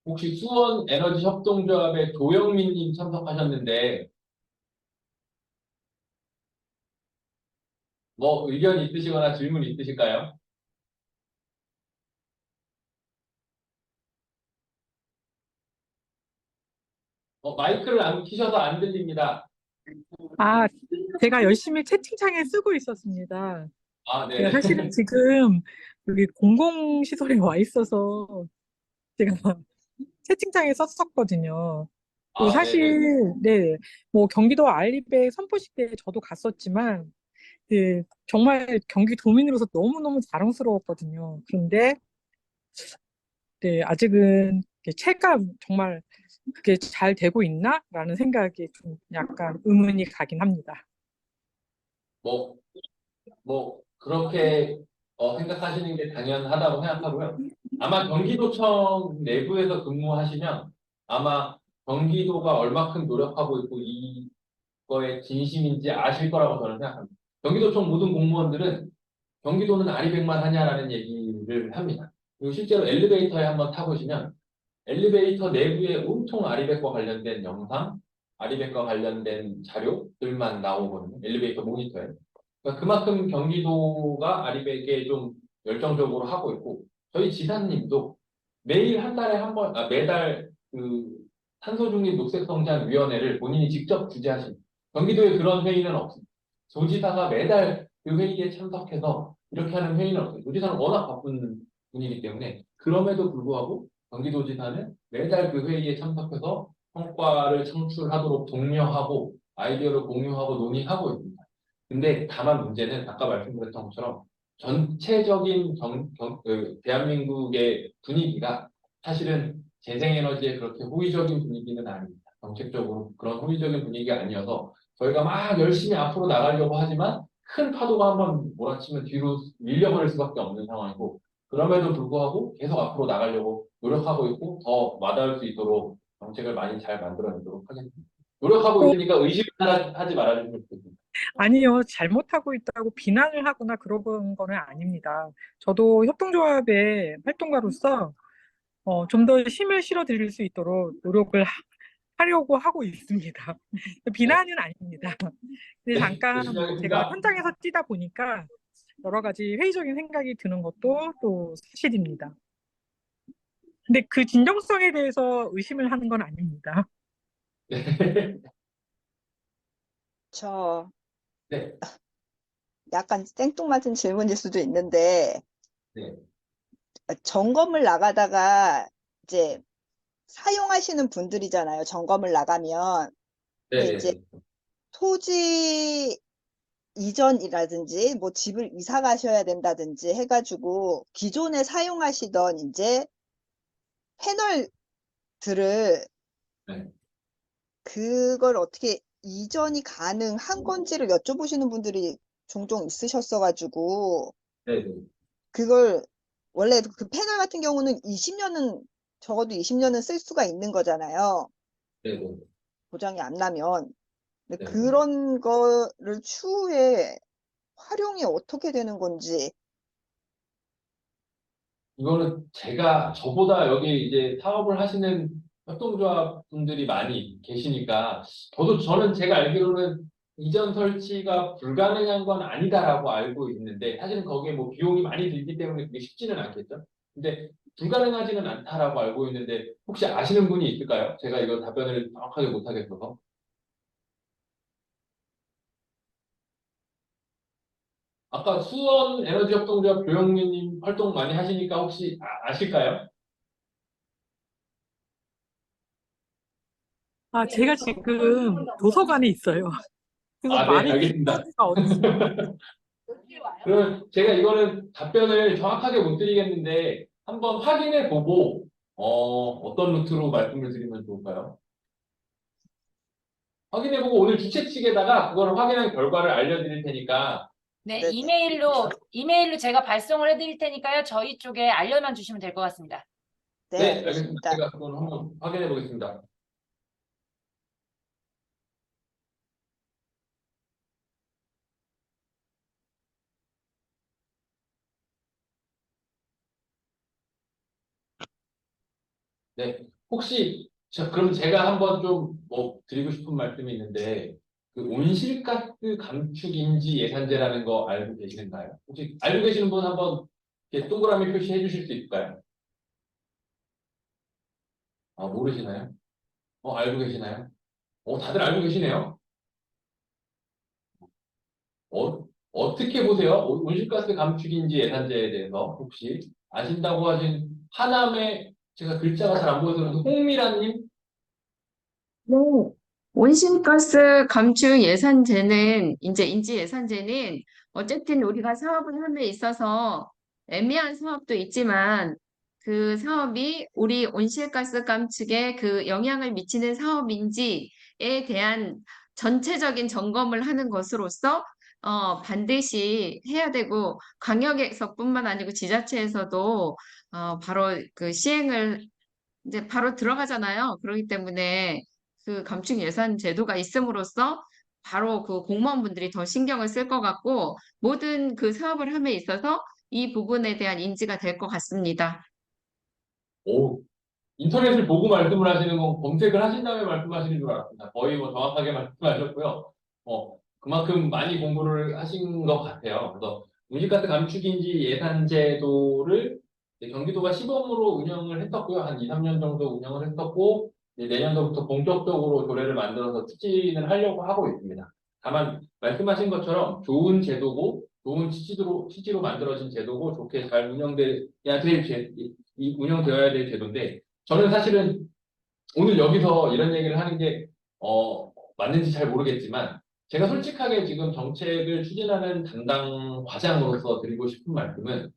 혹시 수원 에너지 협동조합의 조영민님 참석하셨는데 뭐 의견 있으시거나 질문 있으실까요? 마이크를 안 키셔서 안 들립니다. 아, 제가 열심히 채팅창에 쓰고 있었습니다. 아, 제가 네. 사실은 지금 여기 공공시설에 와 있어서 제가 채팅창에 썼었거든요. 그리고 아, 네, 네. 사실, 네, 뭐 경기도 알리백 선포식 때 저도 갔었지만, 네, 정말 경기도민으로서 너무너무 자랑스러웠거든요. 그런데, 네, 아직은 체감 정말 그게 잘 되고 있나? 라는 생각이 좀 약간 의문이 가긴 합니다. 뭐, 그렇게 생각하시는 게 당연하다고 생각하고요. 아마 경기도청 내부에서 근무하시면 아마 경기도가 얼마큼 노력하고 있고 이거에 진심인지 아실 거라고 저는 생각합니다. 경기도청 모든 공무원들은 경기도는 아리백만 하냐라는 얘기를 합니다. 그리고 실제로 엘리베이터에 한번 타보시면 엘리베이터 내부에 온통 아리백과 관련된 영상, 아리백과 관련된 자료들만 나오거든요. 엘리베이터 모니터에. 그러니까 그만큼 경기도가 아리백에 좀 열정적으로 하고 있고, 저희 지사님도 매일 한 달에 한 번, 매달 그 탄소중립 녹색성장위원회를 본인이 직접 주재하십니다. 경기도에 그런 회의는 없습니다. 도지사가 매달 그 회의에 참석해서 이렇게 하는 회의는 없어요. 도지사는 워낙 바쁜 분이기 때문에 그럼에도 불구하고 경기도지사는 매달 그 회의에 참석해서 성과를 창출하도록 독려하고 아이디어를 공유하고 논의하고 있습니다. 근데 다만 문제는 아까 말씀드렸던 것처럼 전체적인 대한민국의 분위기가 사실은 재생에너지에 그렇게 호의적인 분위기는 아닙니다. 정책적으로 그런 호의적인 분위기가 아니어서 저희가 막 열심히 앞으로 나가려고 하지만 큰 파도가 한번 몰아치면 뒤로 밀려버릴 수밖에 없는 상황이고, 그럼에도 불구하고 계속 앞으로 나가려고 노력하고 있고 더 와닿을 수 있도록 정책을 많이 잘 만들어내도록 하겠습니다. 노력하고 또 있으니까 의심하지 말아주시면 좋겠습니다. 아니요, 잘못하고 있다고 비난을 하거나 그런 거는 아닙니다. 저도 협동조합의 활동가로서 좀 더 힘을 실어드릴 수 있도록 노력을 하려고 하고 있습니다. 네, 비난은 아닙니다. 근데 네, 잠깐 열심히 제가 하겠습니다. 현장에서 뛰다 보니까 여러 가지 회의적인 생각이 드는 것도 또 사실입니다. 근데 그 진정성에 대해서 의심을 하는 건 아닙니다. 네, 저 네, 약간 생뚱맞은 질문일 수도 있는데, 네, 점검을 나가다가 이제 사용하시는 분들이잖아요. 점검을 나가면. 네, 근데 네, 이제 네. 토지 이전이라든지 뭐 집을 이사 가셔야 된다든지 해가지고 기존에 사용하시던 이제 패널들을 네, 그걸 어떻게 이전이 가능한 건지를 여쭤보시는 분들이 종종 있으셨어가지고 네, 네, 그걸 원래 그 패널 같은 경우는 20년은 적어도 20년은 쓸 수가 있는 거잖아요. 네, 네, 고장이 안 나면. 근데 네. 그런 거를 추후에 활용이 어떻게 되는 건지. 이거는 저보다 여기 이제 사업을 하시는 협동조합 분들이 많이 계시니까, 저는 제가 알기로는 이전 설치가 불가능한 건 아니다라고 알고 있는데, 사실은 거기에 뭐 비용이 많이 들기 때문에 그게 쉽지는 않겠죠. 근데 불가능하지는 않다라고 알고 있는데, 혹시 아시는 분이 있을까요? 제가 이거 답변을 정확하게 못하겠어서. 아까 수원 에너지 협동조합 조영민님 활동 많이 하시니까 혹시 아실까요? 아, 제가 지금 도서관에 있어요. 그래서 아, 네, 말이 알겠습니다. 수가 어딨어요. 그러면 제가 이거는 답변을 정확하게 못 드리겠는데 한번 확인해 보고 어떤 루트로 말씀을 드리면 좋을까요? 확인해 보고 오늘 주최 측에다가 그거를 확인한 결과를 알려드릴 테니까 네, 네. 이메일로 제가 발송을 해드릴 테니까요. 저희 쪽에 알려만 주시면 될 것 같습니다. 네, 네, 알겠습니다. 알겠습니다. 제가 그건 한번 확인해 보겠습니다. 네, 혹시 그럼 제가 한번 좀 뭐 드리고 싶은 말씀이 있는데 그 온실가스 감축 인지 예산제라는 거 알고 계시는가요? 혹시 알고 계시는 분 한번 이렇게 동그라미 표시해 주실 수 있을까요? 아, 모르시나요? 알고 계시나요? 다들 알고 계시네요. 어떻게 보세요? 온실가스 감축인지 예산제에 대해서 혹시 아신다고 하신 하남의 제가 글자가 잘 안 보여서 그런데 홍미라님? 네. 온실가스 감축 예산제는, 이제 인지 예산제는 어쨌든 우리가 사업을 함에 있어서 애매한 사업도 있지만 그 사업이 우리 온실가스 감축에 그 영향을 미치는 사업인지에 대한 전체적인 점검을 하는 것으로서 반드시 해야 되고 광역에서뿐만 아니고 지자체에서도 바로 그 시행을 이제 바로 들어가잖아요. 그렇기 때문에 그 감축 예산 제도가 있음으로써 바로 그 공무원분들이 더 신경을 쓸 것 같고 모든 그 사업을 함에 있어서 이 부분에 대한 인지가 될 것 같습니다. 오, 인터넷을 보고 말씀을 하시는 건 검색을 하신 다음에 말씀하시는 줄 알았습니다. 거의 뭐 정확하게 말씀하셨고요. 그만큼 많이 공부를 하신 것 같아요. 그래서 온실가스 감축인지 예산제도를 이제 경기도가 시범으로 운영을 했었고요. 한 2, 3년 정도 운영을 했었고, 이제 내년도부터 본격적으로 조례를 만들어서 추진을 하려고 하고 있습니다. 다만 말씀하신 것처럼 좋은 제도고, 좋은 취지로 만들어진 제도고, 좋게 잘 운영되어야 될 제도인데, 저는 사실은 오늘 여기서 이런 얘기를 하는 게, 맞는지 잘 모르겠지만, 제가 솔직하게 지금 정책을 추진하는 담당 과장으로서 드리고 싶은 말씀은,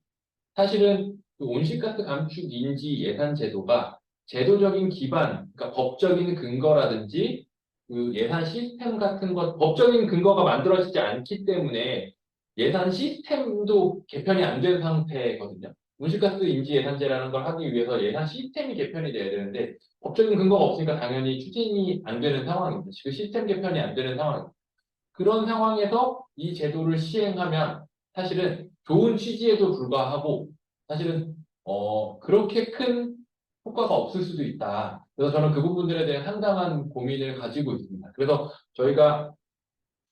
사실은 그 온실가스 감축 인지 예산 제도가 제도적인 기반, 그러니까 법적인 근거라든지 그 예산 시스템 같은 것, 법적인 근거가 만들어지지 않기 때문에 예산 시스템도 개편이 안 된 상태거든요. 온실가스 인지 예산제라는 걸 하기 위해서 예산 시스템이 개편이 돼야 되는데 법적인 근거가 없으니까 당연히 추진이 안 되는 상황입니다. 그 시스템 개편이 안 되는 상황입니다. 그런 상황에서 이 제도를 시행하면 사실은 좋은 취지에도 불구하고 사실은 그렇게 큰 효과가 없을 수도 있다. 그래서 저는 그 부분들에 대한 상당한 고민을 가지고 있습니다. 그래서 저희가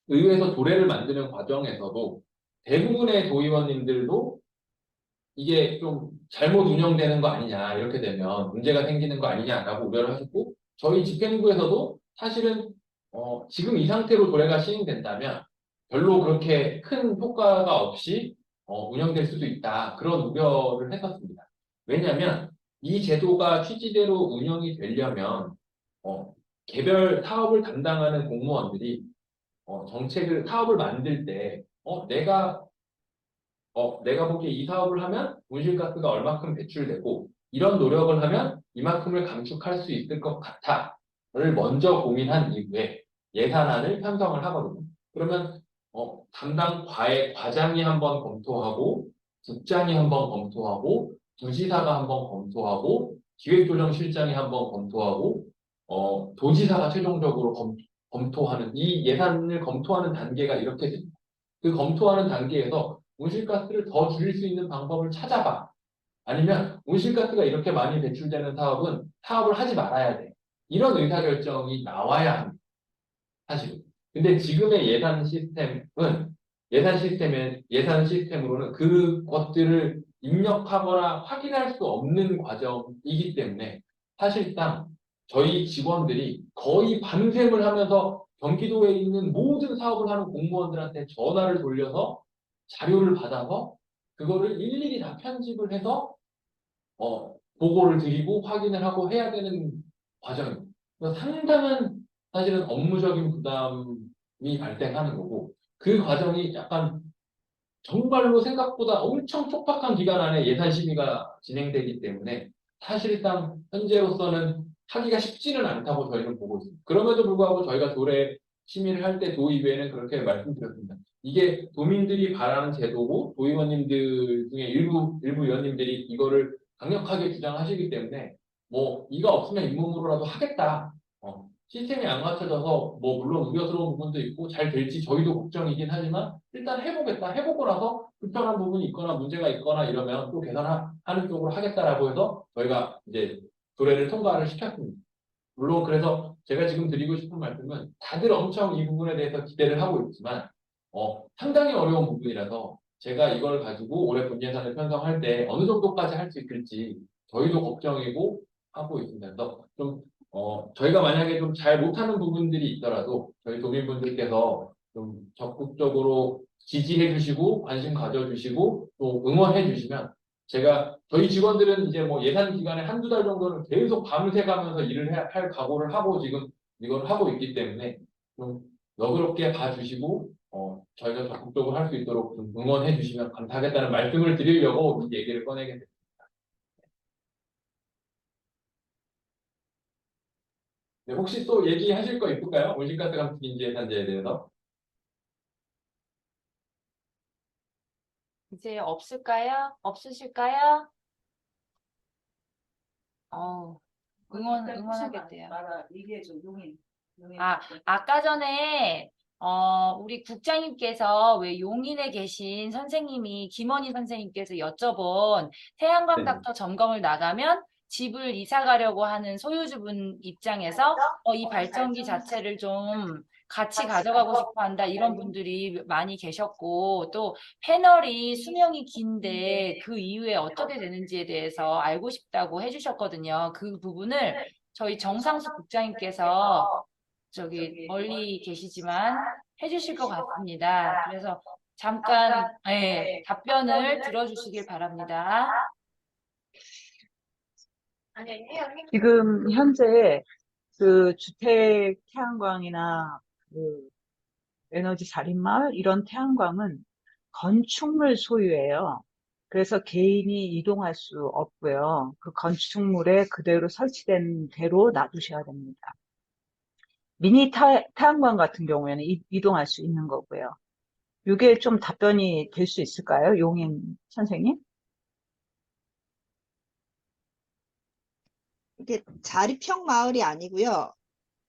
의회에서 조례를 만드는 과정에서도 대부분의 도의원님들도 이게 좀 잘못 운영되는 거 아니냐, 이렇게 되면 문제가 생기는 거 아니냐라고 우려를 하셨고, 저희 집행부에서도 사실은 지금 이 상태로 조례가 시행된다면 별로 그렇게 큰 효과가 없이 운영될 수도 있다, 그런 우려를 했었습니다. 왜냐하면 이 제도가 취지대로 운영이 되려면 개별 사업을 담당하는 공무원들이 사업을 만들 때 내가 보기에 이 사업을 하면 온실가스가 얼마큼 배출되고 이런 노력을 하면 이만큼을 감축할 수 있을 것 같아를 먼저 고민한 이후에 예산안을 편성을 하거든요. 그러면 담당 과장이 한번 검토하고 국장이 한번 검토하고 부지사가 한번 검토하고 기획조정실장이 한번 검토하고 도지사가 최종적으로 검토하는 이 예산을 검토하는 단계가 이렇게 됩니다. 그 검토하는 단계에서 온실가스를 더 줄일 수 있는 방법을 찾아봐. 아니면 온실가스가 이렇게 많이 배출되는 사업을 하지 말아야 돼. 이런 의사결정이 나와야 합니다. 사실은. 근데 지금의 예산 시스템으로는 그것들을 입력하거나 확인할 수 없는 과정이기 때문에 사실상 저희 직원들이 거의 밤샘을 하면서 경기도에 있는 모든 사업을 하는 공무원들한테 전화를 돌려서 자료를 받아서 그거를 일일이 다 편집을 해서 보고를 드리고 확인을 하고 해야 되는 과정입니다. 그래서 상당한 사실은 업무적인 부담이 발생하는 거고 그 과정이 약간 정말로 생각보다 엄청 촉박한 기간 안에 예산 심의가 진행되기 때문에 사실상 현재로서는 하기가 쉽지는 않다고 저희는 보고 있습니다. 그럼에도 불구하고 저희가 도래 심의를 할 때 도의회는 그렇게 말씀드렸습니다. 이게 도민들이 바라는 제도고 도의원님들 중에 일부 의원님들이 이거를 강력하게 주장하시기 때문에 뭐 이가 없으면 잇몸으로라도 하겠다. 시스템이 안 갖춰져서 뭐 물론 우려스러운 부분도 있고 잘 될지 저희도 걱정이긴 하지만 일단 해보겠다. 해보고 나서 불편한 부분이 있거나 문제가 있거나 이러면 또 개선하는 쪽으로 하겠다라고 해서 저희가 이제 조례를 통과를 시켰습니다. 물론 그래서 제가 지금 드리고 싶은 말씀은 다들 엄청 이 부분에 대해서 기대를 하고 있지만 상당히 어려운 부분이라서 제가 이걸 가지고 올해 분예산을 편성할 때 어느 정도까지 할 수 있을지 저희도 걱정이고 하고 있습니다. 그래서 좀 저희가 만약에 좀 잘 못하는 부분들이 있더라도 저희 도민분들께서 좀 적극적으로 지지해 주시고 관심 가져주시고 또 응원해 주시면 제가 저희 직원들은 이제 뭐 예산 기간에 한두 달 정도는 계속 밤새 가면서 일을 할 각오를 하고 지금 이걸 하고 있기 때문에 좀 너그럽게 봐주시고 저희가 적극적으로 할 수 있도록 좀 응원해 주시면 감사하겠다는 말씀을 드리려고 이 얘기를 꺼내게 됐습니다. 네, 혹시 또 얘기하실 거 있을까요? 온실가스 감축 인지 예산제에 대해서? 이제 없을까요? 없으실까요? 응원하겠대요. 얘기해줘, 용인. 아까 전에 우리 국장님께서 왜 용인에 계신 선생님이 김원희 선생님께서 여쭤본 태양광 네. 닥터 점검을 나가면 집을 이사 가려고 하는 소유주분 입장에서 이 발전기 자체를 좀 같이 가져가고 싶어 한다 이런 분들이 많이 계셨고 또 패널이 수명이 긴데 그 이후에 어떻게 되는지에 대해서 알고 싶다고 해주셨거든요. 그 부분을 저희 정상수 국장님께서 저기 멀리 계시지만 해주실 것 같습니다. 그래서 잠깐 답변을 들어주시길 바랍니다. 지금 현재 그 주택 태양광이나 그 에너지 살인마을 이런 태양광은 건축물 소유예요. 그래서 개인이 이동할 수 없고요. 그 건축물에 그대로 설치된 대로 놔두셔야 됩니다. 미니 태양광 같은 경우에는 이동할 수 있는 거고요. 이게 좀 답변이 될 수 있을까요? 용인 선생님? 이게 자립형 마을이 아니고요.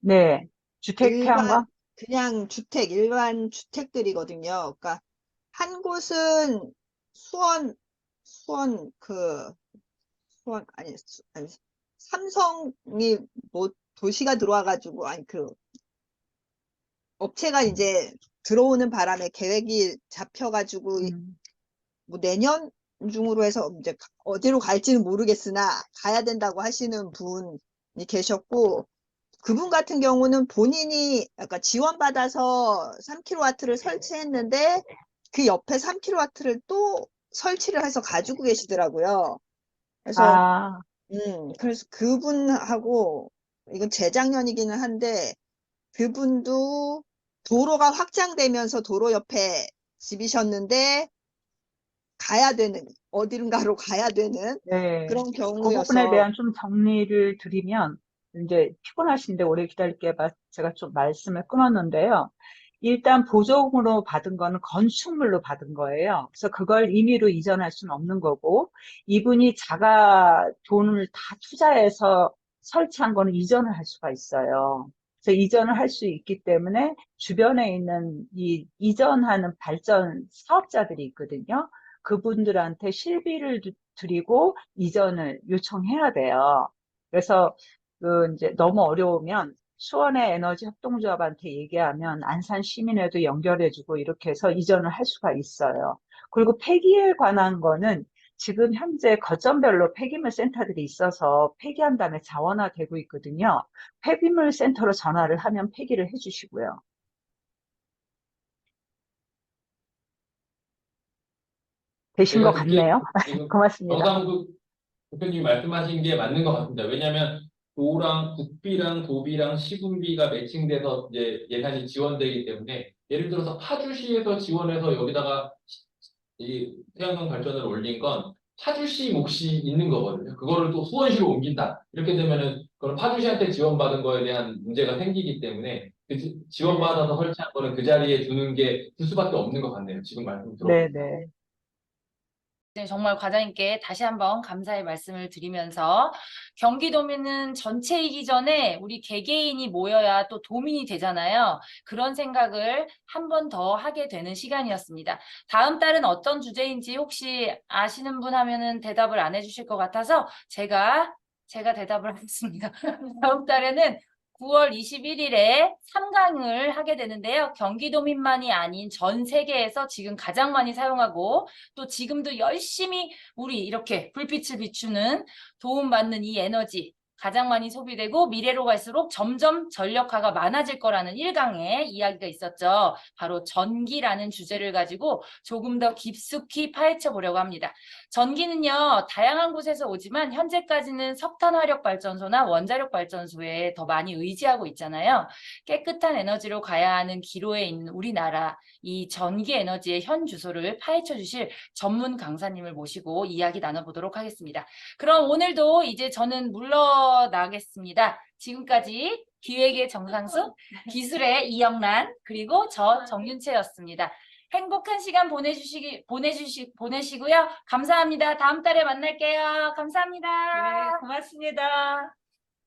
네. 주택 태양광? 그냥 일반 주택들이거든요. 그러니까 한 곳은 수원 아니 삼성이 뭐 도시가 들어와가지고 업체가 이제 들어오는 바람에 계획이 잡혀가지고 뭐 내년 중으로 해서 이제 어디로 갈지는 모르겠으나 가야 된다고 하시는 분이 계셨고 그분 같은 경우는 본인이 약간 지원받아서 3kW를 설치했는데 그 옆에 3kW를 또 설치를 해서 가지고 계시더라고요. 그래서 그래서 그분하고 이건 재작년이기는 한데 그분도 도로가 확장되면서 도로 옆에 집이셨는데 어디론가로 가야 되는 네. 그런 그 경우여서 부분에 대한 좀 정리를 드리면, 이제 피곤하신데 오래 기다릴게 제가 좀 말씀을 끊었는데요. 일단 보조금으로 받은 거는 건축물로 받은 거예요. 그래서 그걸 임의로 이전할 수는 없는 거고, 이분이 자가 돈을 다 투자해서 설치한 거는 이전을 할 수가 있어요. 그래서 이전을 할 수 있기 때문에 주변에 있는 이 이전하는 발전 사업자들이 있거든요. 그분들한테 실비를 드리고 이전을 요청해야 돼요. 그래서 이제 너무 어려우면 수원의 에너지 협동조합한테 얘기하면 안산 시민회도 연결해주고 이렇게 해서 이전을 할 수가 있어요. 그리고 폐기에 관한 거는 지금 현재 거점별로 폐기물 센터들이 있어서 폐기한 다음에 자원화되고 있거든요. 폐기물 센터로 전화를 하면 폐기를 해주시고요. 되신 제가 것 듣기에 같네요. 지금 고맙습니다. 정상수 대표님이 말씀하신 게 맞는 것 같습니다. 왜냐하면 도랑 국비랑 도비랑 시군비가 매칭돼서 이제 예산이 지원되기 때문에 예를 들어서 파주시에서 지원해서 여기다가 이 태양광 발전을 올린 건 파주시 몫이 있는 거거든요. 그거를 또 수원시로 옮긴다. 이렇게 되면은 그런 파주시한테 지원받은 거에 대한 문제가 생기기 때문에 그 지원받아서 설치한 거는 그 자리에 두는 게 들 수밖에 없는 것 같네요. 지금 말씀 들어보니까. 네네. 네, 정말 과장님께 다시 한번 감사의 말씀을 드리면서 경기도민은 전체이기 전에 우리 개개인이 모여야 또 도민이 되잖아요. 그런 생각을 한 번 더 하게 되는 시간이었습니다. 다음 달은 어떤 주제인지 혹시 아시는 분 하면은 대답을 안 해주실 것 같아서 제가 대답을 하겠습니다. 다음 달에는 9월 21일에 3강을 하게 되는데요. 경기도민만이 아닌 전 세계에서 지금 가장 많이 사용하고 또 지금도 열심히 우리 이렇게 불빛을 비추는 도움받는 이 에너지 가장 많이 소비되고 미래로 갈수록 점점 전력화가 많아질 거라는 1강의 이야기가 있었죠. 바로 전기라는 주제를 가지고 조금 더 깊숙이 파헤쳐 보려고 합니다. 전기는요, 다양한 곳에서 오지만 현재까지는 석탄 화력 발전소나 원자력 발전소에 더 많이 의지하고 있잖아요. 깨끗한 에너지로 가야 하는 기로에 있는 우리나라 이 전기 에너지의 현 주소를 파헤쳐 주실 전문 강사님을 모시고 이야기 나눠보도록 하겠습니다. 그럼 오늘도 이제 저는 물러나겠습니다. 지금까지 기획의 정상수, 기술의 이영란, 그리고 저 정윤채였습니다. 행복한 시간 보내시고요. 감사합니다. 다음 달에 만날게요. 감사합니다. 네, 고맙습니다.